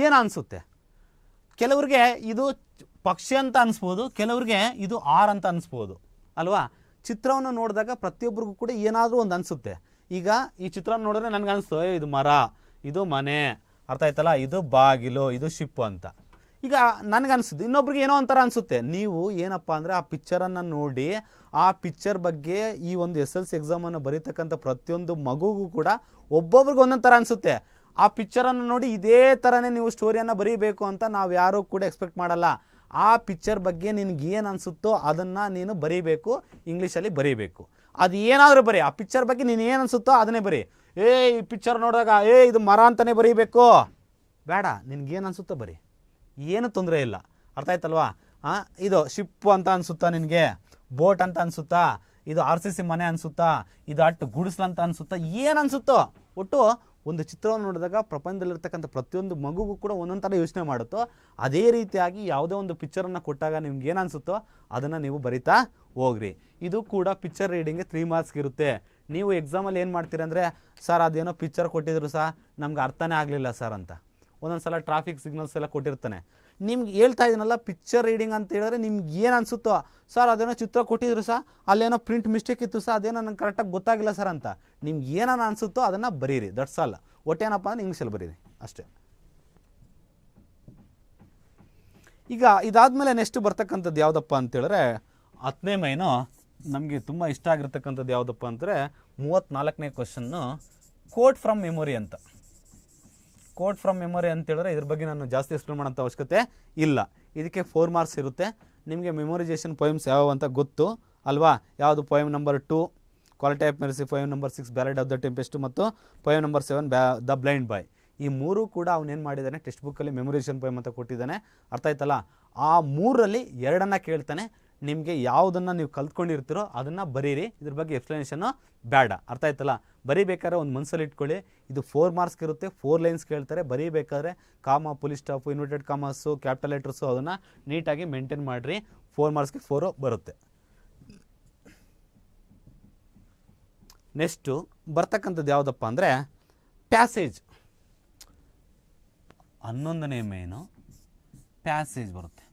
ಏನೋ ಅನಿಸುತ್ತೆ. ಕೆಲವ್ರಿಗೆ ಇದು ಪಕ್ಷಿ ಅಂತ ಅನಿಸ್ಬೋದು, ಕೆಲವ್ರಿಗೆ ಇದು ಆರ್ ಅಂತ ಅನಿಸ್ಬೋದು ಅಲ್ವಾ. ಚಿತ್ರವನ್ನು ನೋಡಿದಾಗ ಪ್ರತಿಯೊಬ್ಬರಿಗೂ ಕೂಡ ಏನಾದರೂ ಒಂದು ಅನಿಸುತ್ತೆ. ಈಗ ಈ ಚಿತ್ರ ನೋಡಿದ್ರೆ ನನಗೆ ಅನಿಸ್ತು ಇದು ಮರ, ಇದು ಮನೆ, ಅರ್ಥ ಆಯ್ತಲ್ಲ, ಇದು ಬಾಗಿಲು, ಇದು ಶಿಪ್ಪು ಅಂತ. ಈಗ ನನಗನ್ಸುತ್ತೆ, ಇನ್ನೊಬ್ರಿಗೆ ಏನೋ ಒಂಥರ ಅನಿಸುತ್ತೆ. ನೀವು ಏನಪ್ಪ ಅಂದರೆ ಆ ಪಿಕ್ಚರನ್ನು ನೋಡಿ ಆ ಪಿಕ್ಚರ್ ಬಗ್ಗೆ ಈ ಒಂದು SSLC ಎಕ್ಸಾಮನ್ನು ಬರೀತಕ್ಕಂಥ ಪ್ರತಿಯೊಂದು ಮಗುಗೂ ಕೂಡ ಒಬ್ಬೊಬ್ರಿಗೆ ಒಂದೊಂದು ಥರ ಅನಿಸುತ್ತೆ. ಆ ಪಿಕ್ಚರನ್ನು ನೋಡಿ ಇದೇ ಥರನೇ ನೀವು ಸ್ಟೋರಿಯನ್ನು ಬರೀಬೇಕು ಅಂತ ನಾವು ಯಾರೂ ಕೂಡ ಎಕ್ಸ್ಪೆಕ್ಟ್ ಮಾಡಲ್ಲ. ಆ ಪಿಕ್ಚರ್ ಬಗ್ಗೆ ನಿನಗೆ ಏನು ಅನಿಸುತ್ತೋ ಅದನ್ನು ನೀನು ಬರೀಬೇಕು, ಇಂಗ್ಲೀಷಲ್ಲಿ ಬರೀಬೇಕು. ಅದು ಏನಾದರೂ ಬರೀ, ಆ ಪಿಕ್ಚರ್ ಬಗ್ಗೆ ನೀನು ಏನು ಅನಿಸುತ್ತೋ ಅದನ್ನೇ ಬರೀ. ಈ ಪಿಕ್ಚರ್ ನೋಡಿದಾಗ ಇದು ಮರ ಅಂತಲೇ ಬರೀಬೇಕು ಬೇಡ, ನಿನಗೇನು ಅನಿಸುತ್ತೋ ಬರೀ, ಏನು ತೊಂದರೆ ಇಲ್ಲ, ಅರ್ಥ ಆಯ್ತಲ್ವಾ. ಇದು ಶಿಪ್ಪು ಅಂತ ಅನಿಸುತ್ತಾ ನಿನಗೆ, ಬೋಟ್ ಅಂತ ಅನಿಸುತ್ತಾ, ಇದು RCC ಮನೆ ಅನಿಸುತ್ತಾ, ಇದು ಅಟ್ಟು ಗುಡಿಸ್ಲು ಅಂತ ಅನಿಸುತ್ತಾ, ಏನು ಅನಿಸುತ್ತೋ ಒಟ್ಟು ಒಂದು ಚಿತ್ರವನ್ನು ನೋಡಿದಾಗ ಪ್ರಪಂಚದಲ್ಲಿರ್ತಕ್ಕಂಥ ಪ್ರತಿಯೊಂದು ಮಗುಗೂ ಕೂಡ ಒಂದೊಂದು ಥರ ಯೋಚನೆ ಮಾಡುತ್ತೋ ಅದೇ ರೀತಿಯಾಗಿ ಯಾವುದೇ ಒಂದು ಪಿಕ್ಚರನ್ನು ಕೊಟ್ಟಾಗ ನಿಮ್ಗೆ ಏನು ಅನಿಸುತ್ತೋ ಅದನ್ನು ನೀವು ಬರಿತಾ ಹೋಗ್ರಿ. ಇದು ಕೂಡ ಪಿಕ್ಚರ್ ರೀಡಿಂಗ್ಗೆ 3 ಮಾರ್ಕ್ಸ್ ಇರುತ್ತೆ. ನೀವು ಎಕ್ಸಾಮಲ್ಲಿ ಏನು ಮಾಡ್ತೀರಿ ಅಂದರೆ, ಸರ್ ಅದೇನೋ ಪಿಕ್ಚರ್ ಕೊಟ್ಟಿದ್ರು ಸರ್ ನಮ್ಗೆ ಅರ್ಥನೇ ಆಗಲಿಲ್ಲ ಸರ್ ಅಂತ. ಒಂದೊಂದು ಸಲ ಟ್ರಾಫಿಕ್ ಸಿಗ್ನಲ್ಸ್ ಎಲ್ಲ ಕೊಟ್ಟಿರ್ತಾನೆ, ನಿಮ್ಗೆ ಹೇಳ್ತಾ ಇದ್ದೀನಲ್ಲ ಪಿಕ್ಚರ್ ರೀಡಿಂಗ್ ಅಂತ ಹೇಳಿದ್ರೆ ನಿಮ್ಗೆ ಏನು ಅನಿಸುತ್ತೋ, ಸರ್ ಅದೇನೋ ಚಿತ್ರ ಕೊಟ್ಟಿದ್ರು ಸರ್ ಅಲ್ಲೇನೋ ಪ್ರಿಂಟ್ ಮಿಸ್ಟೇಕ್ ಇತ್ತು ಸರ್ ಅದೇನೋ ನಂಗೆ ಕರೆಕ್ಟಾಗಿ ಗೊತ್ತಾಗಿಲ್ಲ ಸರ್ ಅಂತ ನಿಮ್ಗೆ ಏನಾನ ಅನಿಸುತ್ತೋ ಅದನ್ನು ಬರೀರಿ. That's all. ಒಟ್ಟೇನಪ್ಪ ಅಂದರೆ ಇಂಗ್ಲೀಷಲ್ಲಿ ಬರೀರಿ ಅಷ್ಟೇ. ಈಗ ಇದಾದಮೇಲೆ ನೆಕ್ಸ್ಟ್ ಬರ್ತಕ್ಕಂಥದ್ದು ಯಾವುದಪ್ಪ ಅಂತೇಳಿದ್ರೆ 10ನೇ ಮೈನು ನಮಗೆ ತುಂಬ ಇಷ್ಟ ಆಗಿರ್ತಕ್ಕಂಥದ್ದು ಯಾವುದಪ್ಪ ಅಂದರೆ 34ನೇ ಕ್ವಶನ್ನು ಕೋಟ್ ಫ್ರಮ್ ಮೆಮೊರಿ ಅಂತ. ಕೋಟ್ ಫ್ರಮ್ ಮೆಮೊರಿ ಅಂತೇಳಿದ್ರೆ ಇದ್ರ ಬಗ್ಗೆ ನಾನು ಜಾಸ್ತಿ ಎಕ್ಸ್ಪ್ಲೇನ್ ಮಾಡೋಂಥ ಅವಶ್ಯಕತೆ ಇಲ್ಲ. ಇದಕ್ಕೆ 4 ಮಾರ್ಕ್ಸ್ ಇರುತ್ತೆ. ನಿಮಗೆ ಮೆಮೊರೈಸೇಷನ್ ಪೊಯಮ್ಸ್ ಯಾವ ಅಂತ ಗೊತ್ತು ಅಲ್ವಾ. ಯಾವುದು poem number 2 quality of mercy, poem number 6 ballad of the tempest ಮತ್ತು poem number 7 the blind boy. ಈ 3 ಕೂಡ ಅವನೇನು ಮಾಡಿದ್ದಾನೆ, ಟೆಕ್ಸ್ಟ್ ಬುಕ್ಕಲ್ಲಿ ಮೆಮೊರೈಸೇಷನ್ ಪೊಯಮ್ ಅಂತ ಕೊಟ್ಟಿದ್ದಾನೆ, ಅರ್ಥ ಆಯ್ತಲ್ಲ. ಆ 3ರಲ್ಲಿ 2 ಕೇಳ್ತಾನೆ. ನಿಮಗೆ ಯಾವುದನ್ನು ನೀವು ಕಲ್ತ್ಕೊಂಡಿರ್ತೀರೋ ಅದನ್ನು ಬರೀರಿ, ಇದ್ರ ಬಗ್ಗೆ ಎಕ್ಸ್ಪ್ಲನೇಷನ್ನು ಬೇಡ, ಅರ್ಥ ಆಯ್ತಲ್ಲ. ಬರೀಬೇಕಾದ್ರೆ ಒಂದು ಮನಸ್ಸಲ್ಲಿ ಇಟ್ಕೊಳ್ಳಿ, ಇದು 4 ಮಾರ್ಕ್ಸ್ ಇರುತ್ತೆ, 4 ಲೈನ್ಸ್ ಕೇಳ್ತಾರೆ. ಬರೀಬೇಕಾದ್ರೆ ಕಾಮ, ಪುಲಿ staff, inverted commerce, capital letters ಅದನ್ನು ನೀಟಾಗಿ ಮೇಂಟೈನ್ ಮಾಡಿರಿ. 4 ಮಾರ್ಕ್ಸ್ಗೆ 4 ಬರುತ್ತೆ. ನೆಕ್ಸ್ಟು ಬರ್ತಕ್ಕಂಥದ್ದು ಯಾವುದಪ್ಪ ಅಂದರೆ ಪ್ಯಾಸೇಜ್. 11ನೇ ಮೇನು ಪ್ಯಾಸೇಜ್ ಬರುತ್ತೆ.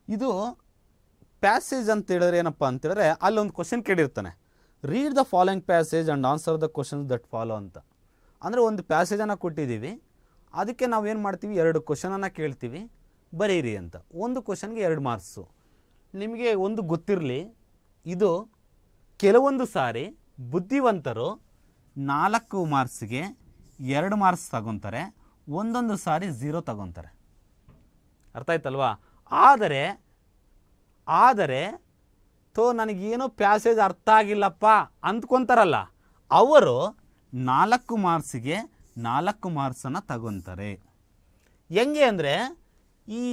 ಇದು ಪ್ಯಾಸೇಜ್ ಅಂತ ಹೇಳಿದ್ರೆ ಏನಪ್ಪ ಅಂತೇಳಿದ್ರೆ ಅಲ್ಲೊಂದು ಕ್ವಶನ್ ಕೇಳಿರ್ತಾನೆ, read the following passage and answer the questions that follow ಅಂತ. ಅಂದರೆ ಒಂದು ಪ್ಯಾಸೇಜನ್ನು ಕೊಟ್ಟಿದ್ದೀವಿ, ಅದಕ್ಕೆ ನಾವು ಏನು ಮಾಡ್ತೀವಿ, 2 ಕ್ವಶನನ್ನು ಕೇಳ್ತೀವಿ, ಬರೀರಿ ಅಂತ. ಒಂದು ಕ್ವಶನ್ಗೆ 2 ಮಾರ್ಕ್ಸು. ನಿಮಗೆ ಒಂದು ಗೊತ್ತಿರಲಿ, ಇದು ಕೆಲವೊಂದು ಸಾರಿ ಬುದ್ಧಿವಂತರು 4 ಮಾರ್ಕ್ಸ್ಗೆ 2 ಮಾರ್ಕ್ಸ್ ತಗೊತಾರೆ, ಒಂದೊಂದು ಸಾರಿ 0 ತಗೊತಾರೆ, ಅರ್ಥ ಆಯ್ತಲ್ವಾ. ಆದರೆ ನನಗೇನೋ ಪ್ಯಾಸೇಜ್ ಅರ್ಥ ಆಗಿಲ್ಲಪ್ಪ ಅಂದ್ಕೊತಾರಲ್ಲ, ಅವರು 4 ಮಾರ್ಕ್ಸಿಗೆ 4 ಮಾರ್ಕ್ಸನ್ನು ತಗೊತಾರೆ. ಹೆಂಗೆ ಅಂದರೆ ಈ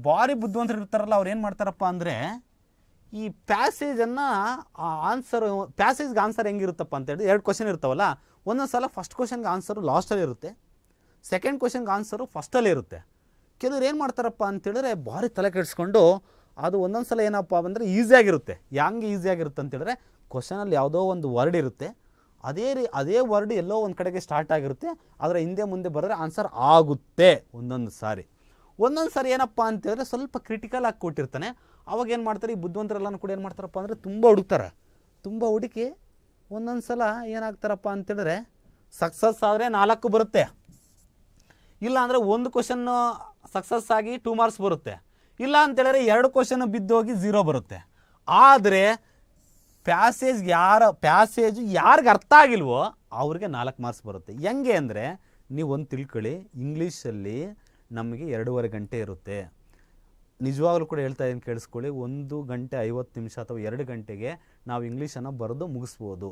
ಭಾರಿ ಬುದ್ಧಿವಂತರು ಇರ್ತಾರಲ್ಲ, ಅವ್ರು ಏನು ಮಾಡ್ತಾರಪ್ಪ ಅಂದರೆ ಈ ಪ್ಯಾಸೇಜನ್ನು ಪ್ಯಾಸೇಜ್ಗೆ ಆನ್ಸರ್ ಹೆಂಗಿರುತ್ತಪ್ಪ ಅಂತೇಳಿ 2 ಕ್ವಶನ್ ಇರ್ತಾವಲ್ಲ, ಒಂದೊಂದು ಸಲ ಫಸ್ಟ್ ಕ್ವಶನ್ಗೆ ಆನ್ಸರು ಲಾಸ್ಟಲ್ಲಿ ಇರುತ್ತೆ, ಸೆಕೆಂಡ್ ಕ್ವಶನ್ಗೆ ಆನ್ಸರು ಫಸ್ಟಲ್ಲೇ ಇರುತ್ತೆ. ಕೆಲವ್ರು ಏನು ಮಾಡ್ತಾರಪ್ಪ ಅಂತೇಳಿದ್ರೆ ಭಾರಿ ತಲೆ ಕೆಡಿಸ್ಕೊಂಡು ಅದು ಒಂದೊಂದು ಸಲ ಏನಪ್ಪ ಅಂದರೆ ಈಸಿಯಾಗಿರುತ್ತೆ. ಹೆಂಗೆ ಈಸಿಯಾಗಿರುತ್ತೆ ಅಂತೇಳಿದ್ರೆ ಕ್ವಶನಲ್ಲಿ ಯಾವುದೋ ಒಂದು ವರ್ಡ್ ಇರುತ್ತೆ, ಅದೇ ವರ್ಡ್ ಎಲ್ಲೋ ಒಂದು ಕಡೆಗೆ ಸ್ಟಾರ್ಟ್ ಆಗಿರುತ್ತೆ, ಅದರ ಹಿಂದೆ ಮುಂದೆ ಬರೆದ್ರೆ ಆನ್ಸರ್ ಆಗುತ್ತೆ ಒಂದೊಂದು ಸಾರಿ ಏನಪ್ಪ ಅಂತೇಳಿದ್ರೆ ಸ್ವಲ್ಪ ಕ್ರಿಟಿಕಲ್ ಆಗಿ ಕೊಟ್ಟಿರ್ತಾನೆ. ಅವಾಗ ಏನು ಮಾಡ್ತಾರೆ, ಈ ಬುದ್ಧಿವಂತರೆಲ್ಲನೂ ಕೂಡ ಏನು ಮಾಡ್ತಾರಪ್ಪ ಅಂದರೆ ತುಂಬ ಹುಡುಕಿ ಒಂದೊಂದು ಸಲ ಏನಾಗ್ತಾರಪ್ಪ ಅಂತೇಳಿದ್ರೆ ಸಕ್ಸಸ್ ಆದರೆ 4 ಬರುತ್ತೆ, ಇಲ್ಲ ಅಂದರೆ ಒಂದು ಕ್ವಶನ್ನು ಸಕ್ಸಸ್ ಆಗಿ 2 ಮಾರ್ಕ್ಸ್ ಬರುತ್ತೆ, ಇಲ್ಲ ಅಂತೇಳಿದ್ರೆ 2 ಕ್ವಶನ್ ಬಿದ್ದೋಗಿ 0 ಬರುತ್ತೆ. ಆದರೆ ಪ್ಯಾಸೇಜ್ ಯಾರಿಗೆ ಅರ್ಥ ಆಗಿಲ್ವೋ ಅವ್ರಿಗೆ 4 ಮಾರ್ಕ್ಸ್ ಬರುತ್ತೆ. ಹೆಂಗೆ ಅಂದರೆ ನೀವು ಒಂದು ತಿಳ್ಕೊಳ್ಳಿ, ಇಂಗ್ಲೀಷಲ್ಲಿ ನಮಗೆ 2.5 ಗಂಟೆ ಇರುತ್ತೆ. ನಿಜವಾಗ್ಲೂ ಕೂಡ ಹೇಳ್ತಾ ಇದ್ದೀನಿ ಕೇಳಿಸ್ಕೊಳ್ಳಿ, 1 ಗಂಟೆ 50 ನಿಮಿಷ ಅಥವಾ 2 ಗಂಟೆಗೆ ನಾವು ಇಂಗ್ಲೀಷನ್ನು ಬರೆದು ಮುಗಿಸ್ಬೋದು.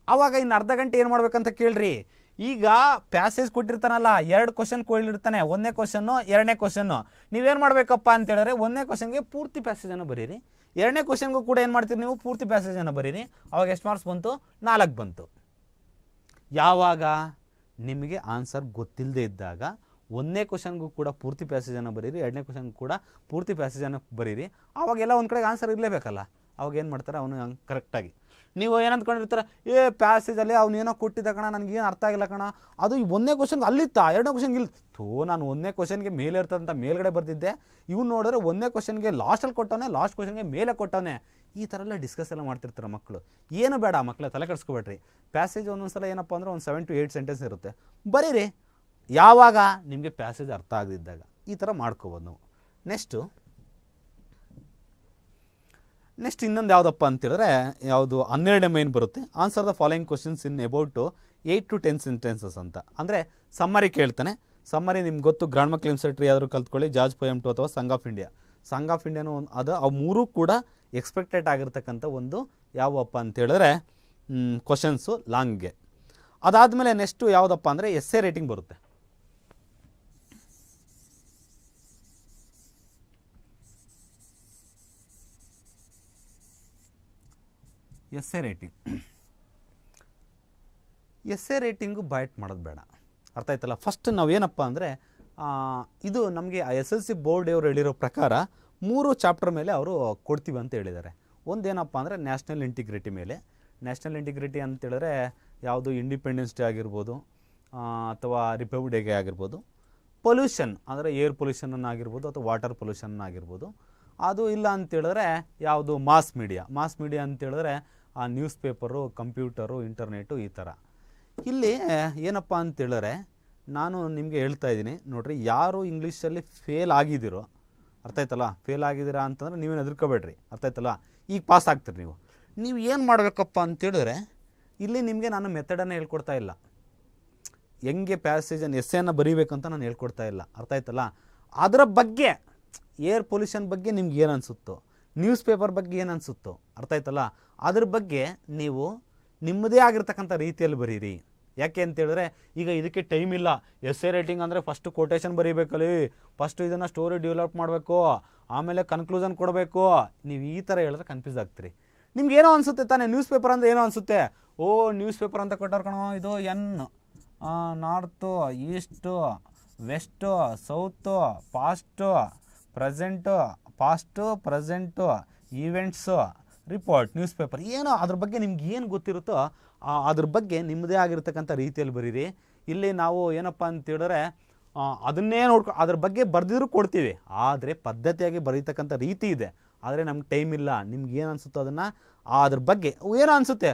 ಆವಾಗ ಇನ್ನು ಅರ್ಧ ಗಂಟೆ ಏನು ಮಾಡ್ಬೇಕಂತ ಕೇಳ್ರಿ. ಈಗ ಪ್ಯಾಸೇಜ್ ಕೊಟ್ಟಿರ್ತಾನಲ್ಲ, 2 ಕ್ವಶನ್ ಕೊಟ್ಟಿರ್ತಾನೆ, 1ನೇ ಕ್ವಶನ್ನು 2ನೇ ಕ್ವಶನ್ನು. ನೀವೇನು ಮಾಡಬೇಕಪ್ಪ ಅಂತ ಹೇಳಿದ್ರೆ 1ನೇ ಕ್ವಶನ್ಗೆ ಪೂರ್ತಿ ಪ್ಯಾಸೇಜನ್ನು ಬರೀರಿ, 2ನೇ ಕ್ವಶನ್ಗೂ ಕೂಡ ಏನು ಮಾಡ್ತೀರಿ ನೀವು ಪೂರ್ತಿ ಪ್ಯಾಸೇಜನ್ನು ಬರೀರಿ. ಅವಾಗ ಎಷ್ಟು ಮಾರ್ಕ್ಸ್ ಬಂತು? 4 ಬಂತು. ಯಾವಾಗ ನಿಮಗೆ ಆನ್ಸರ್ ಗೊತ್ತಿಲ್ಲದೆ ಇದ್ದಾಗ 1ನೇ ಕ್ವಶನ್ಗೂ ಕೂಡ ಪೂರ್ತಿ ಪ್ಯಾಸೇಜನ್ನು ಬರೀರಿ, 2ನೇ ಕ್ವಶನ್ಗೂ ಕೂಡ ಪೂರ್ತಿ ಪ್ಯಾಸೇಜನ್ನು ಬರೀರಿ. ಆವಾಗೆಲ್ಲ ಒಂದು ಕಡೆಗೆ ಆನ್ಸರ್ ಇರಲೇಬೇಕಲ್ಲ. ಅವಾಗ ಏನು ಮಾಡ್ತಾರೆ, ಅವನು ಕರೆಕ್ಟಾಗಿ ನೀವು ಏನಂದ್ಕೊಂಡಿರ್ತಾರೆ, ಪ್ಯಾಸೇಜಲ್ಲಿ ಅವ್ನು ಏನೋ ಕೊಟ್ಟಿದ್ದ ಕಣ, ನನಗೇನು ಅರ್ಥ ಆಗಿಲ್ಲ ಕಣ, ಅದು 1ನೇ ಕ್ವಶನ್ಗೆ ಅಲ್ಲಿತ್ತ, 2ನೇ ಕ್ವಶನ್ಗೆ ಇಲ್ಲ. ನಾನು 1ನೇ ಕ್ವಶನ್ಗೆ ಮೇಲೆ ಇರ್ತದಂತ ಮೇಲ್ಗಡೆ ಬರ್ತಿದ್ದೆ, ಇವ್ನು ನೋಡಿದ್ರೆ 1ನೇ ಕ್ವಶನ್ಗೆ ಲಾಸ್ಟಲ್ಲಿ ಕೊಟ್ಟವನೇ, ಲಾಸ್ಟ್ ಕ್ವಶನ್ಗೆ ಮೇಲೆ ಕೊಟ್ಟವನೇ. ಈ ಥರ ಎಲ್ಲ ಡಿಸ್ಕಸ್ ಎಲ್ಲ ಮಾಡ್ತಿರ್ತಾರೆ ಮಕ್ಕಳು. ಏನು ಬೇಡ ಮಕ್ಕಳೇ, ತಲೆ ಕೆಡಿಸ್ಕೊಬೇಡ್ರಿ. ಪ್ಯಾಸೇಜ್ ಒಂದೊಂದು ಸಲ ಏನಪ್ಪ ಅಂದರೆ ಒಂದು 7 to 8 ಸೆಂಟೆನ್ಸ್ ಇರುತ್ತೆ, ಬರೀರಿ. ಯಾವಾಗ ನಿಮಗೆ ಪ್ಯಾಸೇಜ್ ಅರ್ಥ ಆಗದಿದ್ದಾಗ ಈ ಥರ ಮಾಡ್ಕೋಬೋದು ನಾವು. ನೆಕ್ಸ್ಟ್ ಇನ್ನೊಂದು ಯಾವುದಪ್ಪ ಅಂತೇಳಿದ್ರೆ, ಯಾವುದು 12ನೇ ಮೈನ್ ಬರುತ್ತೆ. Answer the following questions in about 8 to 10 sentences ಅಂತ. ಅಂದರೆ ಸಮ್ಮರಿ ಕೇಳ್ತಾನೆ. ಸಮ್ಮರಿ ನಿಮ್ಗೆ ಗೊತ್ತು, ಗ್ರಾಂಡ್ ಕ್ಲೇಮ್ ಸೆಟ್ರಿ ಯಾದರೂ ಕಲ್ತ್ಕೊಳ್ಳಿ, ಜಾರ್ಜ್ ಪೋಯಮ್ 2 ಅಥವಾ ಸಂಗ್ ಆಫ್ ಇಂಡಿಯಾನೂ ಅದು. ಅವು 3 ಕೂಡ ಎಕ್ಸ್ಪೆಕ್ಟೆಡ್ ಆಗಿರ್ತಕ್ಕಂಥ ಒಂದು ಯಾವಪ್ಪ ಅಂತೇಳಿದ್ರೆ ಕ್ವಶನ್ಸು ಲಾಂಗ್ಗೆ. ಅದಾದಮೇಲೆ ನೆಕ್ಸ್ಟು ಯಾವುದಪ್ಪ ಅಂದರೆ ಎಸ್ಸೆ ರೇಟಿಂಗ್ ಬರುತ್ತೆ. ಎಸ್ಸೆ ರೇಟಿಂಗು ಬೈಟ್ ಮಾಡೋದು ಬೇಡ, ಅರ್ಥ ಆಯ್ತಲ್ಲ. ಫಸ್ಟ್ ನಾವೇನಪ್ಪ ಅಂದರೆ ಇದು ನಮಗೆ SSLC ಬೋರ್ಡ್ ಅವರು ಹೇಳಿರೋ ಪ್ರಕಾರ 3 ಚಾಪ್ಟರ್ ಮೇಲೆ ಅವರು ಕೊಡ್ತೀವಿ ಅಂತ ಹೇಳಿದ್ದಾರೆ. ಒಂದೇನಪ್ಪ ಅಂದರೆ ನ್ಯಾಷನಲ್ ಇಂಟಿಗ್ರಿಟಿ ಮೇಲೆ. ನ್ಯಾಷನಲ್ ಇಂಟಿಗ್ರಿಟಿ ಅಂತೇಳಿದ್ರೆ ಯಾವುದು, ಇಂಡಿಪೆಂಡೆನ್ಸ್ ಡೇ ಆಗಿರ್ಬೋದು ಅಥವಾ ರಿಪಬ್ಲಿಕ್ ಡೇಗೆ ಆಗಿರ್ಬೋದು. ಪೊಲ್ಯೂಷನ್ ಅಂದರೆ ಏರ್ ಪೊಲ್ಯೂಷನ್ ಆಗಿರ್ಬೋದು ಅಥವಾ ವಾಟರ್ ಪೊಲ್ಯೂಷನ್ ಆಗಿರ್ಬೋದು. ಅದು ಇಲ್ಲ ಅಂತೇಳಿದ್ರೆ ಯಾವುದು, ಮಾಸ್ ಮೀಡಿಯಾ ಅಂತೇಳಿದ್ರೆ ನ್ಯೂಸ್ ಪೇಪರು, ಕಂಪ್ಯೂಟರು, ಇಂಟರ್ನೆಟು, ಈ ಥರ. ಇಲ್ಲಿ ಏನಪ್ಪ ಅಂತೇಳಿದ್ರೆ ನಾನು ನಿಮಗೆ ಹೇಳ್ತಾ ಇದ್ದೀನಿ ನೋಡಿರಿ, ಯಾರು ಇಂಗ್ಲೀಷಲ್ಲಿ ಫೇಲ್ ಆಗಿದ್ದೀರೋ, ಅರ್ಥ ಆಯ್ತಲ್ಲ, ಫೇಲ್ ಆಗಿದ್ದೀರಾ ಅಂತಂದರೆ ನೀವೇನು ಹೆದರ್ಕೋಬೇಡ್ರಿ, ಅರ್ಥ ಆಯ್ತಲ್ಲ. ಈಗ ಪಾಸ್ ಆಗ್ತೀರಿ. ನೀವು ಏನು ಮಾಡಬೇಕಪ್ಪ ಅಂತೇಳಿದ್ರೆ, ಇಲ್ಲಿ ನಿಮಗೆ ನಾನು ಮೆಥಡನ್ನು ಹೇಳ್ಕೊಡ್ತಾ ಇಲ್ಲ, ಹೆಂಗೆ ಪ್ಯಾಸೇಜನ್ನು ಎಸ್ಸೆಯನ್ನು ಬರೀಬೇಕಂತ ನಾನು ಹೇಳ್ಕೊಡ್ತಾ ಇಲ್ಲ, ಅರ್ಥ ಆಯ್ತಲ್ಲ. ಅದರ ಬಗ್ಗೆ, ಏರ್ ಪೊಲ್ಯೂಷನ್ ಬಗ್ಗೆ ನಿಮ್ಗೆ ಏನು ಅನಿಸುತ್ತೋ, ನ್ಯೂಸ್ ಪೇಪರ್ ಬಗ್ಗೆ ಏನು ಅನಿಸುತ್ತೋ, ಅರ್ಥ ಆಯ್ತಲ್ಲ, ಅದ್ರ ಬಗ್ಗೆ ನೀವು ನಿಮ್ಮದೇ ಆಗಿರ್ತಕ್ಕಂಥ ರೀತಿಯಲ್ಲಿ ಬರೀರಿ. ಯಾಕೆ ಅಂತೇಳಿದ್ರೆ ಈಗ ಇದಕ್ಕೆ ಟೈಮ್ ಇಲ್ಲ. ಎಸ್ಸೆ ರೇಟಿಂಗ್ ಅಂದರೆ ಫಸ್ಟು ಕೊಟೇಶನ್ ಬರೀಬೇಕಲ್ಲಿ, ಫಸ್ಟು ಇದನ್ನು ಸ್ಟೋರಿ ಡೆವಲಪ್ ಮಾಡಬೇಕು, ಆಮೇಲೆ ಕನ್ಕ್ಲೂಷನ್ ಕೊಡಬೇಕು. ನೀವು ಈ ಥರ ಹೇಳಿದ್ರೆ ಕನ್ಫ್ಯೂಸ್ ಆಗ್ತೀರಿ. ನಿಮ್ಗೆ ಏನೋ ಅನಿಸುತ್ತೆ ತಾನೇ, ನ್ಯೂಸ್ ಪೇಪರ್ ಅಂದರೆ ಏನೋ ಅನಿಸುತ್ತೆ, ನ್ಯೂಸ್ ಪೇಪರ್ ಅಂತ ಕೊಟ್ಟಾರ ಕಣೋ, ಇದು north, is to, west, south, past, present, events, report, news paper, ಏನೋ ಅದ್ರ ಬಗ್ಗೆ ನಿಮ್ಗೆ ಏನು ಗೊತ್ತಿರುತ್ತೋ ಅದ್ರ ಬಗ್ಗೆ ನಿಮ್ಮದೇ ಆಗಿರ್ತಕ್ಕಂಥ ರೀತಿಯಲ್ಲಿ ಬರೀರಿ. ಇಲ್ಲಿ ನಾವು ಏನಪ್ಪ ಅಂತೇಳಿದ್ರೆ ಅದನ್ನೇ ಅದ್ರ ಬಗ್ಗೆ ಬರೆದಿದ್ರು ಕೊಡ್ತೀವಿ, ಆದರೆ ಪದ್ಧತಿಯಾಗಿ ಬರೀತಕ್ಕಂಥ ರೀತಿ ಇದೆ. ಆದರೆ ನಮ್ಗೆ ಟೈಮ್ ಇಲ್ಲ. ನಿಮ್ಗೆ ಏನು ಅನಿಸುತ್ತೋ ಅದನ್ನು ಅದ್ರ ಬಗ್ಗೆ ಏನೋ ಅನಿಸುತ್ತೆ,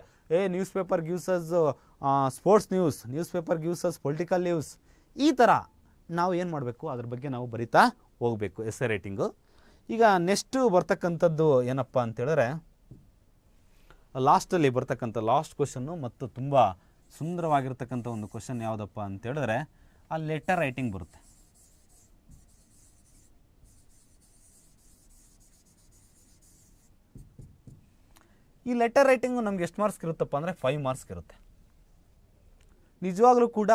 news paper gives us sports news paper gives us political news, ಈ ಥರ ನಾವು ಏನು ಮಾಡಬೇಕು, ಅದ್ರ ಬಗ್ಗೆ ನಾವು ಬರಿತಾ ಹೋಗಬೇಕು ಎಸ್ಸೆ ರೇಟಿಂಗು. ಈಗ ನೆಕ್ಸ್ಟು ಬರ್ತಕ್ಕಂಥದ್ದು ಏನಪ್ಪ ಅಂತೇಳಿದ್ರೆ, ಲಾಸ್ಟಲ್ಲಿ ಬರ್ತಕ್ಕಂಥ ಲಾಸ್ಟ್ ಕ್ವಶನ್ನು ಮತ್ತು ತುಂಬ ಸುಂದರವಾಗಿರ್ತಕ್ಕಂಥ ಒಂದು ಕ್ವಶನ್ ಯಾವುದಪ್ಪ ಅಂತೇಳಿದ್ರೆ, ಆ ಲೆಟರ್ ರೈಟಿಂಗ್ ಬರುತ್ತೆ. ಈ ಲೆಟರ್ ರೈಟಿಂಗು ನಮ್ಗೆ ಎಷ್ಟು ಮಾರ್ಕ್ಸ್ ಇರುತ್ತಪ್ಪ ಅಂದರೆ 5 ಮಾರ್ಕ್ಸ್ ಇರುತ್ತೆ. ನಿಜವಾಗ್ಲೂ ಕೂಡ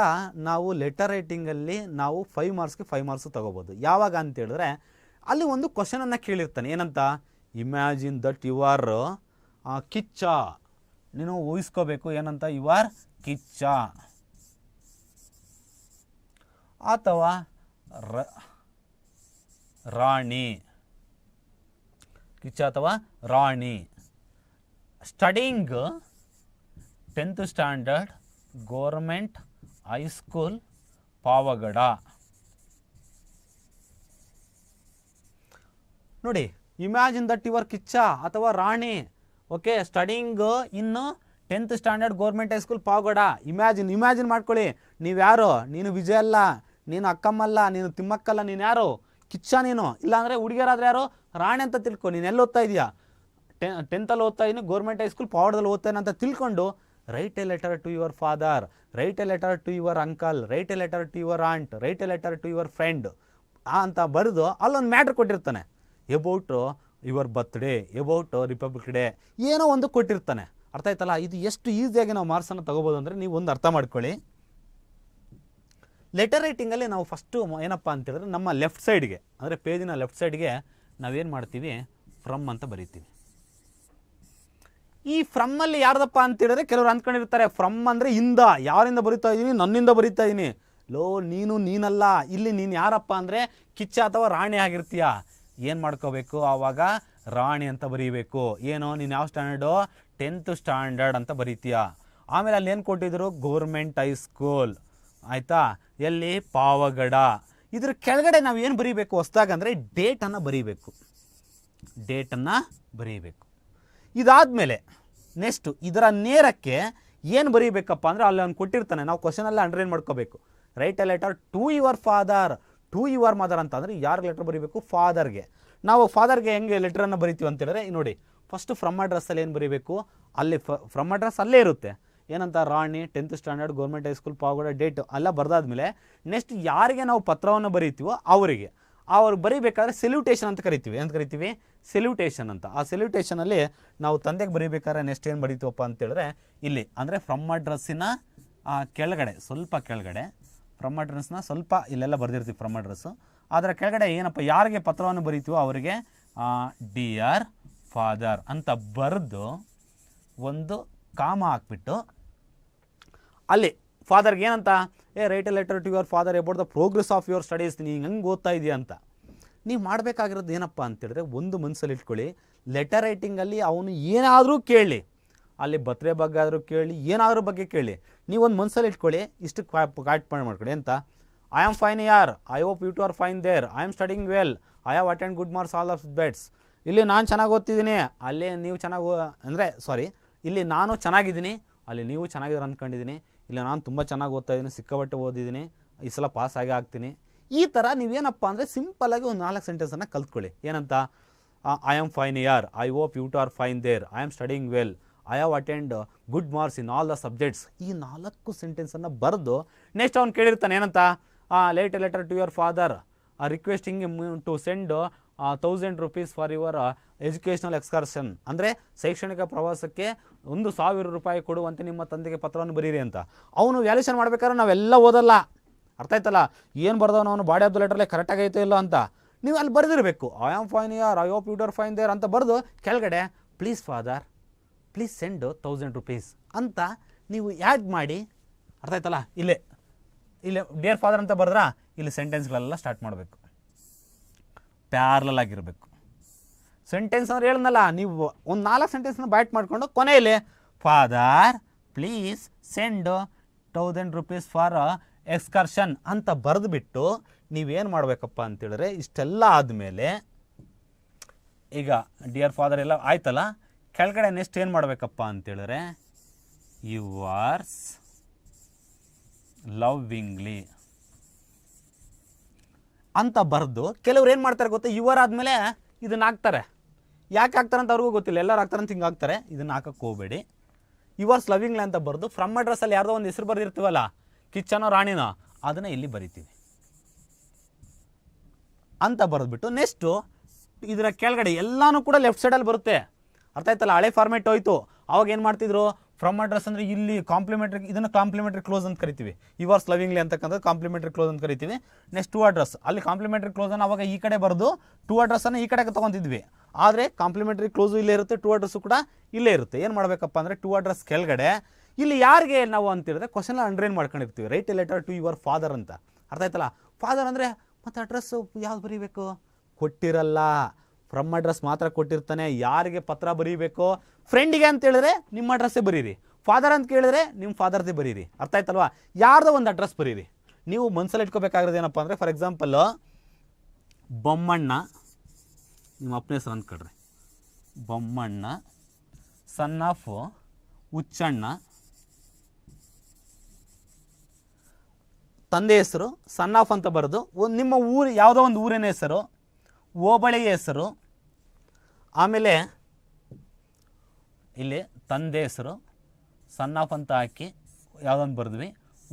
ನಾವು ಲೆಟರ್ ರೈಟಿಂಗಲ್ಲಿ ನಾವು 5 ಮಾರ್ಕ್ಸ್ಗೆ 5 ಮಾರ್ಕ್ಸು ತೊಗೋಬೋದು. ಯಾವಾಗ ಅಂತೇಳಿದ್ರೆ ಅಲ್ಲಿ ಒಂದು ಕ್ವಶನನ್ನು ಕೇಳಿರ್ತಾನೆ, ಏನಂತ, imagine that you are Kichcha, ನೀನು ಊಹಿಸ್ಕೋಬೇಕು ಏನಂತ, ಯು ಆರ್ ಕಿಚ್ಚ. ಅಥವಾ ರಾಣಿ, ಕಿಚ್ಚ ಅಥವಾ Rani. Studying 10th standard government high school Pavagada. ನೋಡಿ, ಇಮ್ಯಾಜಿನ್ ದಟ್ ಯುವರ್ ಕಿಚ್ಚ ಅಥವಾ ರಾಣಿ. ಓಕೆ, ಸ್ಟಡಿಂಗ್ ಇನ್ನು 10th standard government high school Pavagada. Imagine ಮಾಡ್ಕೊಳ್ಳಿ, ನೀವು ಯಾರು? ನೀನು ವಿಜಯ ಅಲ್ಲ, ನೀನು ಅಕ್ಕಮ್ಮಲ್ಲ, ನೀನು ತಿಮ್ಮಕ್ಕಲ್ಲ, ನೀನು ಯಾರು? ಕಿಚ್ಚ ನೀನು. ಇಲ್ಲಾಂದರೆ ಹುಡುಗಿಯರಾದ್ರೆ ಯಾರು? ರಾಣಿ ಅಂತ ತಿಳ್ಕೊ. ನೀನು ಎಲ್ಲಿ ಓದ್ತಾ ಇದೆಯಾ? 10th ಓದ್ತಾ ಇದ್ದೀನಿ, ಗೌರ್ಮೆಂಟ್ ಹೈಸ್ಕೂಲ್ ಪಾವಗಡದಲ್ಲಿ ಓದ್ತಾನೆ ಅಂತ ತಿಳ್ಕೊಂಡು write a letter to your father, write a letter to your uncle, write a letter to your aunt, write a letter to your friend ಅಂತ ಬರೆದು ಅಲ್ಲೊಂದು ಮ್ಯಾಟ್ರ್ ಕೊಟ್ಟಿರ್ತಾನೆ. About your birthday, about Republic Day, ಏನೋ ಒಂದು ಕೊಟ್ಟಿರ್ತಾನೆ. ಅರ್ಥ ಆಯ್ತಲ್ಲ? ಇದು ಎಷ್ಟು ಈಸಿಯಾಗಿ ನಾವು ಮಾರ್ಕ್ಸನ್ನು ತೊಗೋಬೋದು ಅಂದರೆ ನೀವು ಒಂದು ಅರ್ಥ ಮಾಡ್ಕೊಳ್ಳಿ. ಲೆಟರ್ ರೈಟಿಂಗಲ್ಲಿ ನಾವು ಫಸ್ಟು ಏನಪ್ಪ ಅಂತೇಳಿದ್ರೆ ನಮ್ಮ ಲೆಫ್ಟ್ ಸೈಡ್ಗೆ, ಅಂದರೆ ಪೇಜಿನ ಲೆಫ್ಟ್ ಸೈಡ್ಗೆ ನಾವೇನು ಮಾಡ್ತೀವಿ? ಫ್ರಮ್ ಅಂತ ಬರೀತೀವಿ. ಈ ಫ್ರಮ್ಮಲ್ಲಿ ಯಾರ್ದಪ್ಪ ಅಂತೇಳಿದ್ರೆ ಕೆಲವರು ಅಂದ್ಕೊಂಡಿರ್ತಾರೆ ಫ್ರಮ್ ಅಂದರೆ ಇಂದ, ಯಾರಿಂದ ಬರೀತಾ ಇದ್ದೀನಿ? ನನ್ನಿಂದ ಬರೀತಾ ಇದ್ದೀನಿ. ನೀನಲ್ಲ, ಇಲ್ಲಿ ನೀನು ಯಾರಪ್ಪ ಅಂದರೆ ಕಿಚ್ಚ ಅಥವಾ ರಾಣಿ ಆಗಿರ್ತೀಯ. ಏನು ಮಾಡ್ಕೋಬೇಕು? ಆವಾಗ ರಾಣಿ ಅಂತ ಬರೀಬೇಕು. ಏನು, ನೀನು ಯಾವ ಸ್ಟ್ಯಾಂಡರ್ಡು? 10th ಸ್ಟ್ಯಾಂಡರ್ಡ್ ಅಂತ ಬರೀತೀಯ. ಆಮೇಲೆ ಅಲ್ಲಿ ಏನು ಕೊಟ್ಟಿದ್ರು? Government high school. ಆಯಿತಾ? ಎಲ್ಲಿ? ಪಾವಗಡ. ಇದ್ರ ಕೆಳಗಡೆ ನಾವು ಏನು ಬರೀಬೇಕು ಹೊಸ್ದಾಗಿ ಅಂದರೆ ಡೇಟನ್ನು ಬರೀಬೇಕು. ಇದಾದಮೇಲೆ ನೆಕ್ಸ್ಟು ಇದರ ನೇರಕ್ಕೆ ಏನು ಬರೀಬೇಕಪ್ಪ ಅಂದರೆ ಅಲ್ಲಿ ಅವ್ನು ಕೊಟ್ಟಿರ್ತಾನೆ, ನಾವು ಕ್ವಶನಲ್ಲಿ ಅಂಡರ್ಲೈನ್ ಮಾಡ್ಕೋಬೇಕು. Write a letter to your father, to your mother ಅಂತ ಅಂದರೆ ಯಾರಿಗೆ ಲೆಟರ್ ಬರೀಬೇಕು? ಫಾದರ್ಗೆ. ನಾವು ಫಾದರ್ಗೆ ಹೆಂಗೆ ಲೆಟ್ರನ್ನು ಬರಿತೀವಿ ಅಂತೇಳಿದ್ರೆ ನೋಡಿ, ಫಸ್ಟು ಫ್ರಮ್ ಅಡ್ರೆಸ್ಸಲ್ಲಿ ಏನು ಬರೀಬೇಕು? ಅಲ್ಲಿ ಫ್ರಮ್ ಅಡ್ರೆಸ್ ಅಲ್ಲೇ ಇರುತ್ತೆ. ಏನಂತ? ರಾಣಿ, 10th standard government high school Pavagada, date ಎಲ್ಲ ಬರೆದಾದ್ಮೇಲೆ ನೆಕ್ಸ್ಟ್ ಯಾರಿಗೆ ನಾವು ಪತ್ರವನ್ನು ಬರೀತೀವೋ ಅವರಿಗೆ ಅವ್ರು ಬರೀಬೇಕಾದ್ರೆ ಸೆಲ್ಯೂಟೇಷನ್ ಅಂತ ಕರಿತೀವಿ. ಅಂತ ಕರಿತೀವಿ? ಸೆಲ್ಯೂಟೇಷನ್ ಅಂತ. ಆ ಸೆಲ್ಯೂಟೇಷನಲ್ಲಿ ನಾವು ತಂದೆಗೆ ಬರೀಬೇಕಾದ್ರೆ ನೆಕ್ಸ್ಟ್ ಏನು ಬರೀತೀವಪ್ಪ ಅಂತೇಳಿದ್ರೆ ಇಲ್ಲಿ ಅಂದರೆ ಫ್ರಮ್ ಅಡ್ರೆಸ್ಸಿನ ಕೆಳಗಡೆ, ಸ್ವಲ್ಪ ಕೆಳಗಡೆ ಫ್ರಮ್ ಅಡ್ರೆಸ್ನ ಸ್ವಲ್ಪ ಇಲ್ಲೆಲ್ಲ ಬರೆದಿರ್ತೀವಿ ಫ್ರಮ್ ಅಡ್ರೆಸ್ಸು. ಅದರ ಕೆಳಗಡೆ ಏನಪ್ಪ ಯಾರಿಗೆ ಪತ್ರವನ್ನು ಬರೀತೀವೋ ಅವರಿಗೆ ಡಿಯರ್ ಫಾದರ್ ಅಂತ ಬರೆದು ಒಂದು ಕಾಮ ಹಾಕ್ಬಿಟ್ಟು ಅಲ್ಲಿ ಫಾದರ್ಗೆ ಏನಂತ? Write a letter to your father about the progress of your studies. ನೀವು ಹೆಂಗೆ ಓದ್ತಾ ಇದೆಯಾ ಅಂತ. ನೀವು ಮಾಡಬೇಕಾಗಿರೋದು ಏನಪ್ಪ ಅಂತೇಳಿದ್ರೆ ಒಂದು ಮನಸ್ಸಲ್ಲಿ ಇಟ್ಕೊಳ್ಳಿ, ಲೆಟರ್ ರೈಟಿಂಗಲ್ಲಿ ಅವನು ಏನಾದರೂ ಕೇಳಿ, ಅಲ್ಲಿ ಬರ್ತ್ಡೇ ಬಗ್ಗೆ ಆದರೂ ಕೇಳಿ, ಏನಾದರೂ ಬಗ್ಗೆ ಕೇಳಿ, ನೀವೊಂದು ಮನಸ್ಸಲ್ಲಿ ಇಟ್ಕೊಳ್ಳಿ, ಇಷ್ಟು ಕಾಟ್ ಮಾಡ್ಕೊಳ್ಳಿ ಅಂತ. ಐ ಆಮ್ ಫೈನ್ ಯಾರ್, I hope you too are fine there, I am studying well, I have attend good marks all of bets. ಇಲ್ಲಿ ನಾನು ಚೆನ್ನಾಗಿ ಓದ್ತಿದ್ದೀನಿ, ಅಲ್ಲಿ ನೀವು ಚೆನ್ನಾಗಿ ಇಲ್ಲಿ ನಾನು ಚೆನ್ನಾಗಿದ್ದೀನಿ, ಅಲ್ಲಿ ನೀವು ಚೆನ್ನಾಗಿದ್ದಾರೆ ಅಂದ್ಕೊಂಡಿದ್ದೀನಿ, ಇಲ್ಲ ನಾನು ತುಂಬ ಚೆನ್ನಾಗಿ ಓದ್ತಾ ಇದ್ದೀನಿ, ಸಿಕ್ಕಾಪಟ್ಟೆ ಓದಿದ್ದೀನಿ, ಈ ಸಲ ಪಾಸ್ ಆಗಿ ಆಗ್ತೀನಿ. ಈ ಥರ ನೀವೇನಪ್ಪ ಅಂದರೆ ಸಿಂಪಲ್ಲಾಗಿ ಒಂದು 4 ಸೆಂಟೆನ್ಸನ್ನು ಕಲ್ತ್ಕೊಳ್ಳಿ. ಏನಂತ? ಐ ಆಮ್ ಫೈನ್ ಯಾರ್, I hope you too are fine there, I am studying well, I have attend good marks in all the subjects. ಈ 4 ಸೆಂಟೆನ್ಸನ್ನು ಬರೆದು ನೆಕ್ಸ್ಟ್ ಅವ್ನು ಕೇಳಿರ್ತಾನೆ ಏನಂತ? Late a letter to your father requesting to send 1000 rupees for your educational excursion. ಅಂದರೆ ಶೈಕ್ಷಣಿಕ ಪ್ರವಾಸಕ್ಕೆ 1000 ರೂಪಾಯಿ ಕೊಡುವಂತೆ ನಿಮ್ಮ ತಂದೆಗೆ ಪತ್ರವನ್ನು ಬರೀರಿ ಅಂತ. ಅವನು ವ್ಯಾಲ್ಯೂಷನ್ ಮಾಡ್ಬೇಕಾದ್ರೆ ನಾವೆಲ್ಲ ಓದಲ್ಲ. ಅರ್ಥ ಆಯ್ತಲ್ಲ? ಏನು ಬರ್ದವನು ಅವನು ಬಾಡಿ ಆಫ್ ದ ಲೆಟರ್ಲೆ ಕರೆಕ್ಟಾಗಿ ಐತೋ ಇಲ್ಲ ಅಂತ ನೀವು ಅಲ್ಲಿ ಬರೆದಿರಬೇಕು. ಐ ಆಮ್ ಫೈನ್ ಯಾರ್, I hope you too are fine there ಅಂತ ಬರೆದು ಕೆಳಗಡೆ please father please send 1000 rupees ಅಂತ ನೀವು ಆ್ಯಡ್ ಮಾಡಿ. ಅರ್ಥ ಆಯ್ತಲ್ಲ? ಇಲ್ಲೇ ಡಿಯರ್ ಫಾದರ್ ಅಂತ ಬರೆದ್ರಾ, ಇಲ್ಲಿ ಸೆಂಟೆನ್ಸ್ಗಳೆಲ್ಲ ಸ್ಟಾರ್ಟ್ ಮಾಡಬೇಕು, ಪ್ಯಾರಲಲ್ ಆಗಿರಬೇಕು. ಸೆಂಟೆನ್ಸ್ ಅಂದ್ರೆ ಹೇಳಿದ್ನಲ್ಲ, ನೀವು ಒಂದು 4 ಸೆಂಟೆನ್ಸ್ನ ಬ್ಯಾಟ್ ಮಾಡಿಕೊಂಡು ಕೊನೆಯಲ್ಲಿ father please send 1000 rupees for excursion ಅಂತ ಬರೆದುಬಿಟ್ಟು ನೀವೇನು ಮಾಡಬೇಕಪ್ಪ ಅಂತೇಳಿದ್ರೆ ಇಷ್ಟೆಲ್ಲ ಆದಮೇಲೆ ಈಗ ಡಿಯರ್ ಫಾದರ್ ಎಲ್ಲ ಆಯ್ತಲ್ಲ, ಕೆಳಗಡೆ ನೆಕ್ಸ್ಟ್ ಏನು ಮಾಡಬೇಕಪ್ಪ ಅಂತೇಳಿದ್ರೆ ಯುವರ್ಸ್ ಲವ್ವಿಂಗ್ಲಿ ಅಂತ ಬರೆದು ಕೆಲವ್ರು ಏನು ಮಾಡ್ತಾರೆ ಗೊತ್ತಾ? ಯುವರ್ ಆದಮೇಲೆ ಇದನ್ನ ಹಾಕ್ತಾರೆ. ಯಾಕೆ ಹಾಕ್ತಾರೆ ಅಂತ ಅವ್ರಿಗೂ ಗೊತ್ತಿಲ್ಲ, ಎಲ್ಲರೂ ಹಾಕ್ತಾರೆ ಅಂತ ಹಿಂಗೆ ಹಾಕ್ತಾರೆ. ಇದನ್ನು ಹಾಕಕ್ಕೆ ಹೋಗಬೇಡಿ. ಯುವರ್ಸ್ ಲವ್ವಿಂಗ್ಲಿ ಅಂತ ಬರೆದು ಫ್ರಮ್ ಅಡ್ರೆಸ್ಸಲ್ಲಿ ಯಾರ್ದೋ ಒಂದು ಹೆಸರು ಬರೆದಿರ್ತೀವಲ್ಲ, ಕಿಚ್ಚನೋ ರಾಣಿನೋ, ಅದನ್ನು ಇಲ್ಲಿ ಬರಿತೀವಿ ಅಂತ ಬರೆದ್ಬಿಟ್ಟು ನೆಕ್ಸ್ಟು ಇದರ ಕೆಳಗಡೆ ಎಲ್ಲನೂ ಕೂಡ ಲೆಫ್ಟ್ ಸೈಡಲ್ಲಿ ಬರುತ್ತೆ. ಅರ್ಥ ಆಯ್ತಲ್ಲ? ಹಳೆ ಫಾರ್ಮೇಟ್ ಹೋಯ್ತು. ಅವಾಗ ಏನು ಮಾಡ್ತಿದ್ರು? ಫ್ರಮ್ ಅಡ್ರೆಸ್ ಅಂದರೆ ಇಲ್ಲಿ ಕಾಂಪ್ಲಿಮೆಂಟ್ರಿ, ಇದನ್ನು ಕಾಂಪ್ಲಿಮೆಂಟ್ರಿ ಕ್ಲೋಸ್ ಅಂತ ಕರಿತೀವಿ. ಯುವರ್ಸ್ ಲವಿಂಗ್ಲಿ ಅಂತಕ್ಕಂಥದ್ದು ಕಾಂಪ್ಲಿಮೆಂಟ್ರಿ ಕ್ಲೋಸ್ ಅಂತ ಕರಿತೀವಿ. ನೆಕ್ಸ್ಟ್ ಟು ಅಡ್ರೆಸ್, ಅಲ್ಲಿ ಕಾಂಪ್ಲಿಮೆಂಟ್ರಿ ಕ್ಲೋಸನ್ನು ಅವಾಗ ಈ ಕಡೆ ಬರೆದು ಟು ಅಡ್ರೆಸ್ಸನ್ನು ಈ ಕಡೆಗೆ ತೊಗೊತಿದ್ವಿ. ಆದರೆ ಕಾಂಪ್ಲಿಮೆಂಟ್ರಿ ಕ್ಲೋಸು ಇಲ್ಲೇ ಇರುತ್ತೆ, ಟು ಅಡ್ರೆಸ್ಸು ಕೂಡ ಇಲ್ಲೇ ಇರುತ್ತೆ. ಏನು ಮಾಡಬೇಕಪ್ಪ ಅಂದರೆ ಟು ಅಡ್ರೆಸ್ ಕೆಳಗಡೆ ಇಲ್ಲಿ ಯಾರಿಗೆ ನಾವು ಅಂತಿದ್ರೆ ಕ್ವಶನ್ ಅಂಡರ್ಲೈನ್ ಮಾಡ್ಕೊಂಡಿರ್ತೀವಿ, write a letter to your father ಅಂತ. ಅರ್ಥ ಆಯ್ತಲ್ಲ? ಫಾದರ್ ಅಂದರೆ ಮತ್ತು ಅಡ್ರೆಸ್ಸು ಯಾವ್ದು ಬರೀಬೇಕು? ಕೊಟ್ಟಿರಲ್ಲ, ಫ್ರಮ್ ಅಡ್ರೆಸ್ ಮಾತ್ರ ಕೊಟ್ಟಿರ್ತಾನೆ. ಯಾರಿಗೆ ಪತ್ರ ಬರೀಬೇಕು? ಫ್ರೆಂಡಿಗೆ ಅಂತ ಹೇಳಿದ್ರೆ ನಿಮ್ಮ ಅಡ್ರೆಸ್ಸೇ ಬರೀರಿ, ಫಾದರ್ ಅಂತ ಕೇಳಿದ್ರೆ ನಿಮ್ಮ ಫಾದರ್ದೇ ಬರೀರಿ. ಅರ್ಥ ಆಯ್ತಲ್ವಾ? ಯಾರ್ದೋ ಒಂದು ಅಡ್ರೆಸ್ ಬರೀರಿ. ನೀವು ಮನಸ್ಸಲ್ಲಿ ಇಟ್ಕೋಬೇಕಾಗಿರೋದು ಏನಪ್ಪ ಅಂದರೆ, ಫಾರ್ ಎಕ್ಸಾಂಪಲ್ಲು ಬೊಮ್ಮಣ್ಣ, ನಿಮ್ಮ ಅಪ್ಪನ ಹೆಸರು ಅಂದ್ಕೊಳ್ರಿ, ಬೊಮ್ಮಣ್ಣ ಸನ್ ಆಫ್ ಹುಚ್ಚಣ್ಣ, ತಂದೆ ಹೆಸರು ಸನ್ ಆಫ್ ಅಂತ ಬರೆದು ನಿಮ್ಮ ಊರು ಯಾವುದೋ ಒಂದು ಊರಿನ ಹೆಸರು, ಹೋಬಳಿಯ ಹೆಸರು, ಆಮೇಲೆ ಇಲ್ಲಿ ತಂದೆ ಹೆಸರು ಸನ್ ಆಫ್ ಅಂತ ಹಾಕಿ ಯಾವುದೊಂದು ಬರೆದ್ವಿ,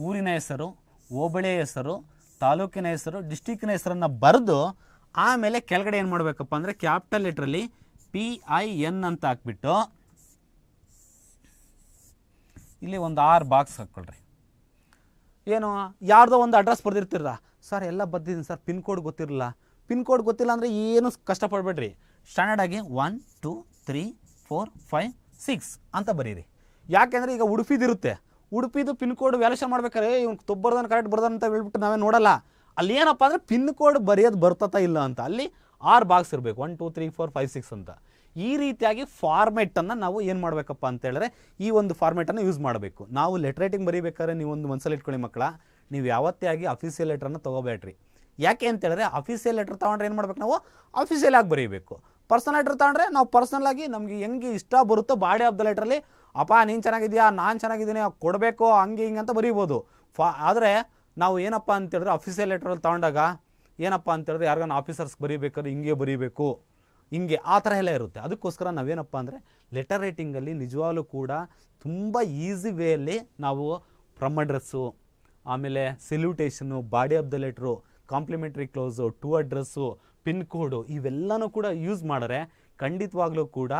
ಊರಿನ ಹೆಸರು, ಹೋಬಳಿಯ ಹೆಸರು, ತಾಲೂಕಿನ ಹೆಸರು, ಡಿಸ್ಟಿಕ್ಕಿನ ಹೆಸರನ್ನು ಬರೆದು ಆಮೇಲೆ ಕೆಳಗಡೆ ಏನು ಮಾಡಬೇಕಪ್ಪ ಅಂದರೆ ಕ್ಯಾಪಿಟಲ್ ಲೆಟ್ರಲ್ಲಿ PIN ಅಂತ ಹಾಕ್ಬಿಟ್ಟು ಇಲ್ಲಿ ಒಂದು 6 ಬಾಕ್ಸ್ ಹಾಕ್ಕೊಳ್ರಿ. ಏನು ಯಾರ್ದೋ ಒಂದು ಅಡ್ರೆಸ್ ಬರ್ದಿರ್ತೀರ ಸರ್, ಎಲ್ಲ ಬರ್ದಿದ್ದೀನಿ ಸರ್, ಪಿನ್ ಕೋಡ್ ಗೊತ್ತಿರಲಿಲ್ಲ. ಪಿನ್ ಕೋಡ್ ಗೊತ್ತಿಲ್ಲ ಅಂದರೆ ಏನು ಕಷ್ಟಪಡಬೇಡ್ರಿ, ಸ್ಟ್ಯಾಂಡರ್ಡಾಗಿ 1 2 3 4 5 6 ಅಂತ ಬರೀರಿ. ಯಾಕೆಂದರೆ ಈಗ ಉಡುಪಿದಿರುತ್ತೆ, ಉಡುಪಿದು ಪಿನ್ ಕೋಡ್ ವ್ಯಾಲ್ಯೂಷನ್ ಮಾಡ್ಬೇಕಾದ್ರೆ ಇವ್ನು ತೊಬ್ಬರ್ದನ್ನು ಕರೆಕ್ಟ್ ಬರ್ದಾನ ಅಂತ ಹೇಳ್ಬಿಟ್ಟು ನಾವೇ ನೋಡಲ್ಲ. ಅಲ್ಲಿ ಏನಪ್ಪ ಅಂದರೆ ಪಿನ್ ಕೋಡ್ ಬರೆಯೋದು ಬರ್ತತಾ ಇಲ್ಲ ಅಂತ ಅಲ್ಲಿ 6 ಬಾಕ್ಸ್ ಇರಬೇಕು, 1 2 3 4 5 6 ಅಂತ. ಈ ರೀತಿಯಾಗಿ ಫಾರ್ಮೆಟನ್ನು ನಾವು ಏನು ಮಾಡಬೇಕಪ್ಪ ಅಂತ ಹೇಳಿದ್ರೆ ಈ ಒಂದು ಫಾರ್ಮೆಟನ್ನು ಯೂಸ್ ಮಾಡಬೇಕು. ನಾವು ಲೆಟರ್ ರೈಟಿಂಗ್ ಬರೀಬೇಕಾದ್ರೆ ನೀವೊಂದು ಮನಸ್ಸಲ್ಲಿ ಇಟ್ಕೊಳ್ಳಿ ಮಕ್ಕಳ, ನೀವು ಯಾವತ್ತೇ ಆಗಿ ಅಫಿಷಿಯಲ್ ಲೆಟ್ರನ್ನು ತೊಗೋಬೇಡ್ರಿ. ಯಾಕೆ ಅಂತ ಹೇಳಿದ್ರೆ ಅಫಿಷಿಯಲ್ ಲೆಟ್ರ್ ತೊಗೊಂಡ್ರೆ ಏನು ಮಾಡ್ಬೇಕು, ನಾವು ಅಫಿಷಿಯಲ್ ಆಗಿ ಬರೀಬೇಕು. ಪರ್ಸನಲ್ ಲೆಟ್ರ್ ತೊಗೊಂಡ್ರೆ ನಾವು ಪರ್ಸನಲ್ ಆಗಿ ನಮಗೆ ಹೆಂಗೆ ಇಷ್ಟ ಬರುತ್ತೋ ಬಾಡಿ ಆಫ್ ದ ಲೆಟ್ರಲ್ಲಿ ಅಪ್ಪ ನೀನು ಚೆನ್ನಾಗಿದೆಯಾ, ನಾನು ಚೆನ್ನಾಗಿದ್ದೀನಿ, ಕೊಡಬೇಕು, ಹಂಗೆ ಹಿಂಗೆ ಅಂತ ಬರೀಬೋದು. ಆದರೆ ನಾವು ಏನಪ್ಪ ಅಂತ ಹೇಳಿದ್ರೆ ಅಫಿಷಿಯಲ್ ಲೆಟ್ರಲ್ಲಿ ತೊಗೊಂಡಾಗ ಏನಪ್ಪ ಅಂತ ಹೇಳಿದ್ರೆ ಯಾರಿಗಾನ ಆಫೀಸರ್ಸ್ ಬರೀಬೇಕಾದ್ರೆ ಹಿಂಗೆ ಬರೀಬೇಕು, ಹಿಂಗೆ ಆ ಥರ ಎಲ್ಲ ಇರುತ್ತೆ. ಅದಕ್ಕೋಸ್ಕರ ನಾವೇನಪ್ಪ ಅಂದರೆ ಲೆಟರ್ ರೈಟಿಂಗಲ್ಲಿ ನಿಜವಾಗ್ಲೂ ಕೂಡ ತುಂಬ ಈಸಿ ವೇಯಲ್ಲಿ ನಾವು ಫ್ರಮ್ ಅಡ್ರೆಸ್ಸು, ಆಮೇಲೆ salutation, body of the letter, complimentary close, to address, pin code ಇವೆಲ್ಲನೂ ಕೂಡ ಯೂಸ್ ಮಾಡಿದ್ರೆ ಖಂಡಿತವಾಗ್ಲೂ ಕೂಡ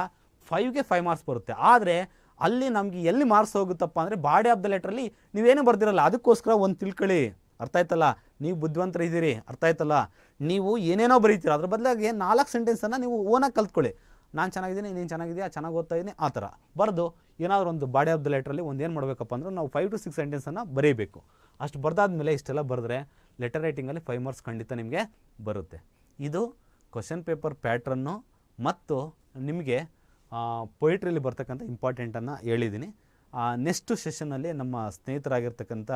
5ಗೆ 5 ಮಾರ್ಕ್ಸ್ ಬರುತ್ತೆ. ಆದರೆ ಅಲ್ಲಿ ನಮಗೆ ಎಲ್ಲಿ ಮಾರ್ಕ್ಸ್ ಹೋಗುತ್ತಪ್ಪ ಅಂದರೆ ಬಾಡಿ ಆಫ್ ದ ಲೆಟ್ರಲ್ಲಿ ನೀವೇನು ಬರ್ದಿರಲ್ಲ. ಅದಕ್ಕೋಸ್ಕರ ಒಂದು ತಿಳ್ಕೊಳ್ಳಿ, ಅರ್ಥ ಆಯ್ತಲ್ಲ? ನೀವು ಬುದ್ಧಿವಂತರು ಇದ್ದೀರಿ, ಅರ್ಥ ಆಯ್ತಲ್ಲ? ನೀವು ಏನೇನೋ ಬರೀತೀರ, ಅದ್ರ ಬದಲಾಗಿ 4 ಸೆಂಟೆನ್ಸನ್ನು ನೀವು ಓನಾಗಿ ಕಲ್ತ್ಕೊಳ್ಳಿ. ನಾನು ಚೆನ್ನಾಗಿದ್ದೀನಿ, ನೀನು ಚೆನ್ನಾಗಿದೆಯಾ, ಚೆನ್ನಾಗಿ ಓದ್ತಾ ಇದ್ದೀನಿ, ಆ ಥರ ಬರೆದು ಏನಾದರೂ ಒಂದು ಬಾಡಿ ಆಫ್ ದ ಲೆಟ್ರಲ್ಲಿ ಒಂದು ಏನು ಮಾಡಬೇಕಪ್ಪ ಅಂದರೆ ನಾವು 5 to 6 ಸೆಂಟೆನ್ಸನ್ನು ಬರೀಬೇಕು. ಅಷ್ಟು ಬರೆದಾದ್ಮೇಲೆ ಇಷ್ಟೆಲ್ಲ ಬರೆದ್ರೆ ಲೆಟರ್ ರೈಟಿಂಗಲ್ಲಿ 5 ಮಾರ್ಕ್ಸ್ ಖಂಡಿತ ನಿಮಗೆ ಬರುತ್ತೆ. ಇದು ಕ್ವಶನ್ ಪೇಪರ್ ಪ್ಯಾಟ್ರನ್ನು ಮತ್ತು ನಿಮಗೆ ಪೊಯಿಟ್ರಿಯಲ್ಲಿ ಬರ್ತಕ್ಕಂಥ ಇಂಪಾರ್ಟೆಂಟನ್ನು ಹೇಳಿದ್ದೀನಿ. ನೆಕ್ಸ್ಟು ಸೆಷನ್ನಲ್ಲಿ ನಮ್ಮ ಸ್ನೇಹಿತರಾಗಿರ್ತಕ್ಕಂಥ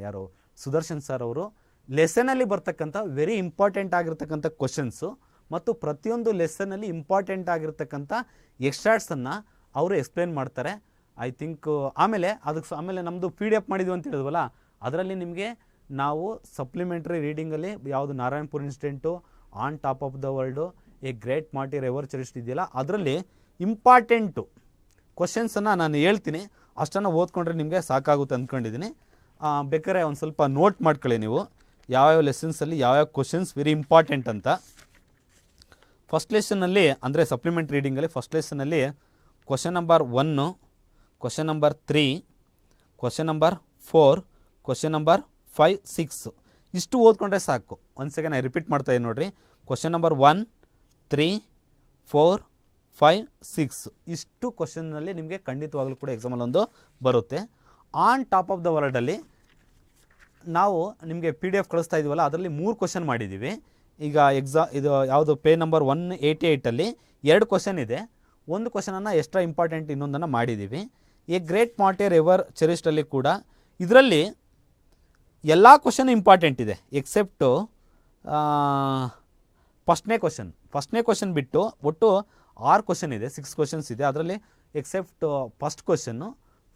ಯಾರು ಸುದರ್ಶನ್ ಸರ್ ಅವರು ಲೆಸನಲ್ಲಿ ಬರ್ತಕ್ಕಂಥ ವೆರಿ ಇಂಪಾರ್ಟೆಂಟ್ ಆಗಿರ್ತಕ್ಕಂಥ ಕ್ವಶನ್ಸು ಮತ್ತು ಪ್ರತಿಯೊಂದು ಲೆಸನ್ನಲ್ಲಿ ಇಂಪಾರ್ಟೆಂಟ್ ಆಗಿರ್ತಕ್ಕಂಥ ಎಕ್ಸ್ಟ್ರಾಟ್ಸನ್ನು ಅವರು ಎಕ್ಸ್ಪ್ಲೇನ್ ಮಾಡ್ತಾರೆ. ಐ ಥಿಂಕ್ ಆಮೇಲೆ ನಮ್ಮದು PDF ಮಾಡಿದ್ವಿ ಅಂತ ಹೇಳಿದ್ವಲ್ಲ, ಅದರಲ್ಲಿ ನಿಮಗೆ ನಾವು ಸಪ್ಲಿಮೆಂಟ್ರಿ ರೀಡಿಂಗಲ್ಲಿ ಯಾವುದು Narayanapura incident, on top of the world, a great martyr ever cherished ಇದೆಯಲ್ಲ, ಅದರಲ್ಲಿ ಇಂಪಾರ್ಟೆಂಟು ಕ್ವಶನ್ಸನ್ನು ನಾನು ಹೇಳ್ತೀನಿ, ಅಷ್ಟನ್ನು ಓದ್ಕೊಂಡ್ರೆ ನಿಮಗೆ ಸಾಕಾಗುತ್ತೆ ಅಂದ್ಕೊಂಡಿದ್ದೀನಿ. ಬೇಕಾದ್ರೆ ಒಂದು ಸ್ವಲ್ಪ ನೋಟ್ ಮಾಡ್ಕೊಳ್ಳಿ ನೀವು ಯಾವ್ಯಾವ ಲೆಸನ್ಸಲ್ಲಿ ಯಾವ್ಯಾವ ಕ್ವಶನ್ಸ್ ವೆರಿ ಇಂಪಾರ್ಟೆಂಟ್ ಅಂತ. ಫಸ್ಟ್ ಲೆಸನ್ನಲ್ಲಿ ಅಂದರೆ ಸಪ್ಲಿಮೆಂಟ್ ರೀಡಿಂಗಲ್ಲಿ ಫಸ್ಟ್ ಲೆಸನ್ನಲ್ಲಿ question number 1, question number 3, question number 4, question number 5, 6 ಇಷ್ಟು ಓದ್ಕೊಂಡ್ರೆ ಸಾಕು. ಒಂದು ಸೆಕೆಂಡ್ ನಾನು ರಿಪೀಟ್ ಮಾಡ್ತಾಯಿದ್ದೀನಿ ನೋಡಿರಿ. ಕ್ವಶನ್ ನಂಬರ್ 1, 3, 4, 5, 6 ಇಷ್ಟು ಕ್ವಶನ್ನಲ್ಲಿ ನಿಮಗೆ ಖಂಡಿತವಾಗಲೂ ಕೂಡ ಎಕ್ಸಾಮಲ್ಲಿ ಒಂದು ಬರುತ್ತೆ. ಆನ್ ಟಾಪ್ ಆಫ್ ದ ವರ್ಲ್ಡಲ್ಲಿ ನಾವು ನಿಮಗೆ PDF ಕಳಿಸ್ತಾ ಇದ್ದೀವಲ್ಲ, ಅದರಲ್ಲಿ 3 ಕ್ವಶನ್ ಮಾಡಿದ್ದೀವಿ. ಈಗ ಇದು ಯಾವುದು ಪೇಜ್ ನಂಬರ್ 188ಅಲ್ಲಿ 2 ಕ್ವಶನ್ ಇದೆ, ಒಂದು ಕ್ವಶನನ್ನು ಎಕ್ಸ್ಟ್ರಾ ಇಂಪಾರ್ಟೆಂಟ್ ಇನ್ನೊಂದನ್ನು ಮಾಡಿದ್ದೀವಿ. ಎ ಗ್ರೇಟ್ ಮಾರ್ಟಿರ್ ಎವರ್ ಚೆರಿಷ್ಡಲ್ಲಿ ಕೂಡ ಇದರಲ್ಲಿ ಎಲ್ಲ ಕ್ವಶನ್ ಇಂಪಾರ್ಟೆಂಟ್ ಇದೆ ಎಕ್ಸೆಪ್ಟು ಫಸ್ಟ್ನೇ ಕ್ವಶನ್ ಬಿಟ್ಟು ಒಟ್ಟು 6 ಕ್ವಶನ್ ಇದೆ, 6 ಕ್ವಶನ್ಸ್ ಇದೆ. ಅದರಲ್ಲಿ except first question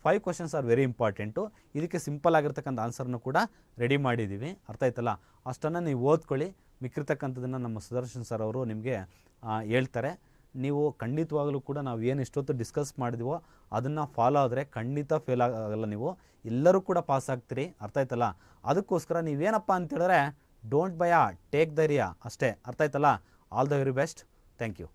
5 questions are very important. ಇದಕ್ಕೆ ಸಿಂಪಲ್ ಆಗಿರ್ತಕ್ಕಂಥ ಆನ್ಸರ್ನು ಕೂಡ ರೆಡಿ ಮಾಡಿದ್ದೀವಿ, ಅರ್ಥ ಆಯ್ತಲ್ಲ? ಅಷ್ಟನ್ನು ನೀವು ಓದ್ಕೊಳ್ಳಿ. ಮಿಕ್ಕಿರ್ತಕ್ಕಂಥದ್ದನ್ನು ನಮ್ಮ ಸುದರ್ಶನ್ ಸರ್ ಅವರು ನಿಮಗೆ ಹೇಳ್ತಾರೆ. ನೀವು ಖಂಡಿತವಾಗಲೂ ಕೂಡ ನಾವು ಏನು ಇಷ್ಟೊತ್ತು ಡಿಸ್ಕಸ್ ಮಾಡಿದ್ವೋ ಅದನ್ನು ಫಾಲೋ ಆದರೆ ಖಂಡಿತ ಫೇಲ್ ಆಗಲ್ಲ, ನೀವು ಎಲ್ಲರೂ ಕೂಡ ಪಾಸ್ ಆಗ್ತೀರಿ, ಅರ್ಥ ಆಯ್ತಲ್ಲ? ಅದಕ್ಕೋಸ್ಕರ ನೀವೇನಪ್ಪ ಅಂತೇಳಿದ್ರೆ ಡೋಂಟ್ ಭಯ, ಟೇಕ್ ಧೈರ್ಯ ಅಷ್ಟೇ, ಅರ್ಥ ಆಯ್ತಲ್ಲ? All the very best. Thank you.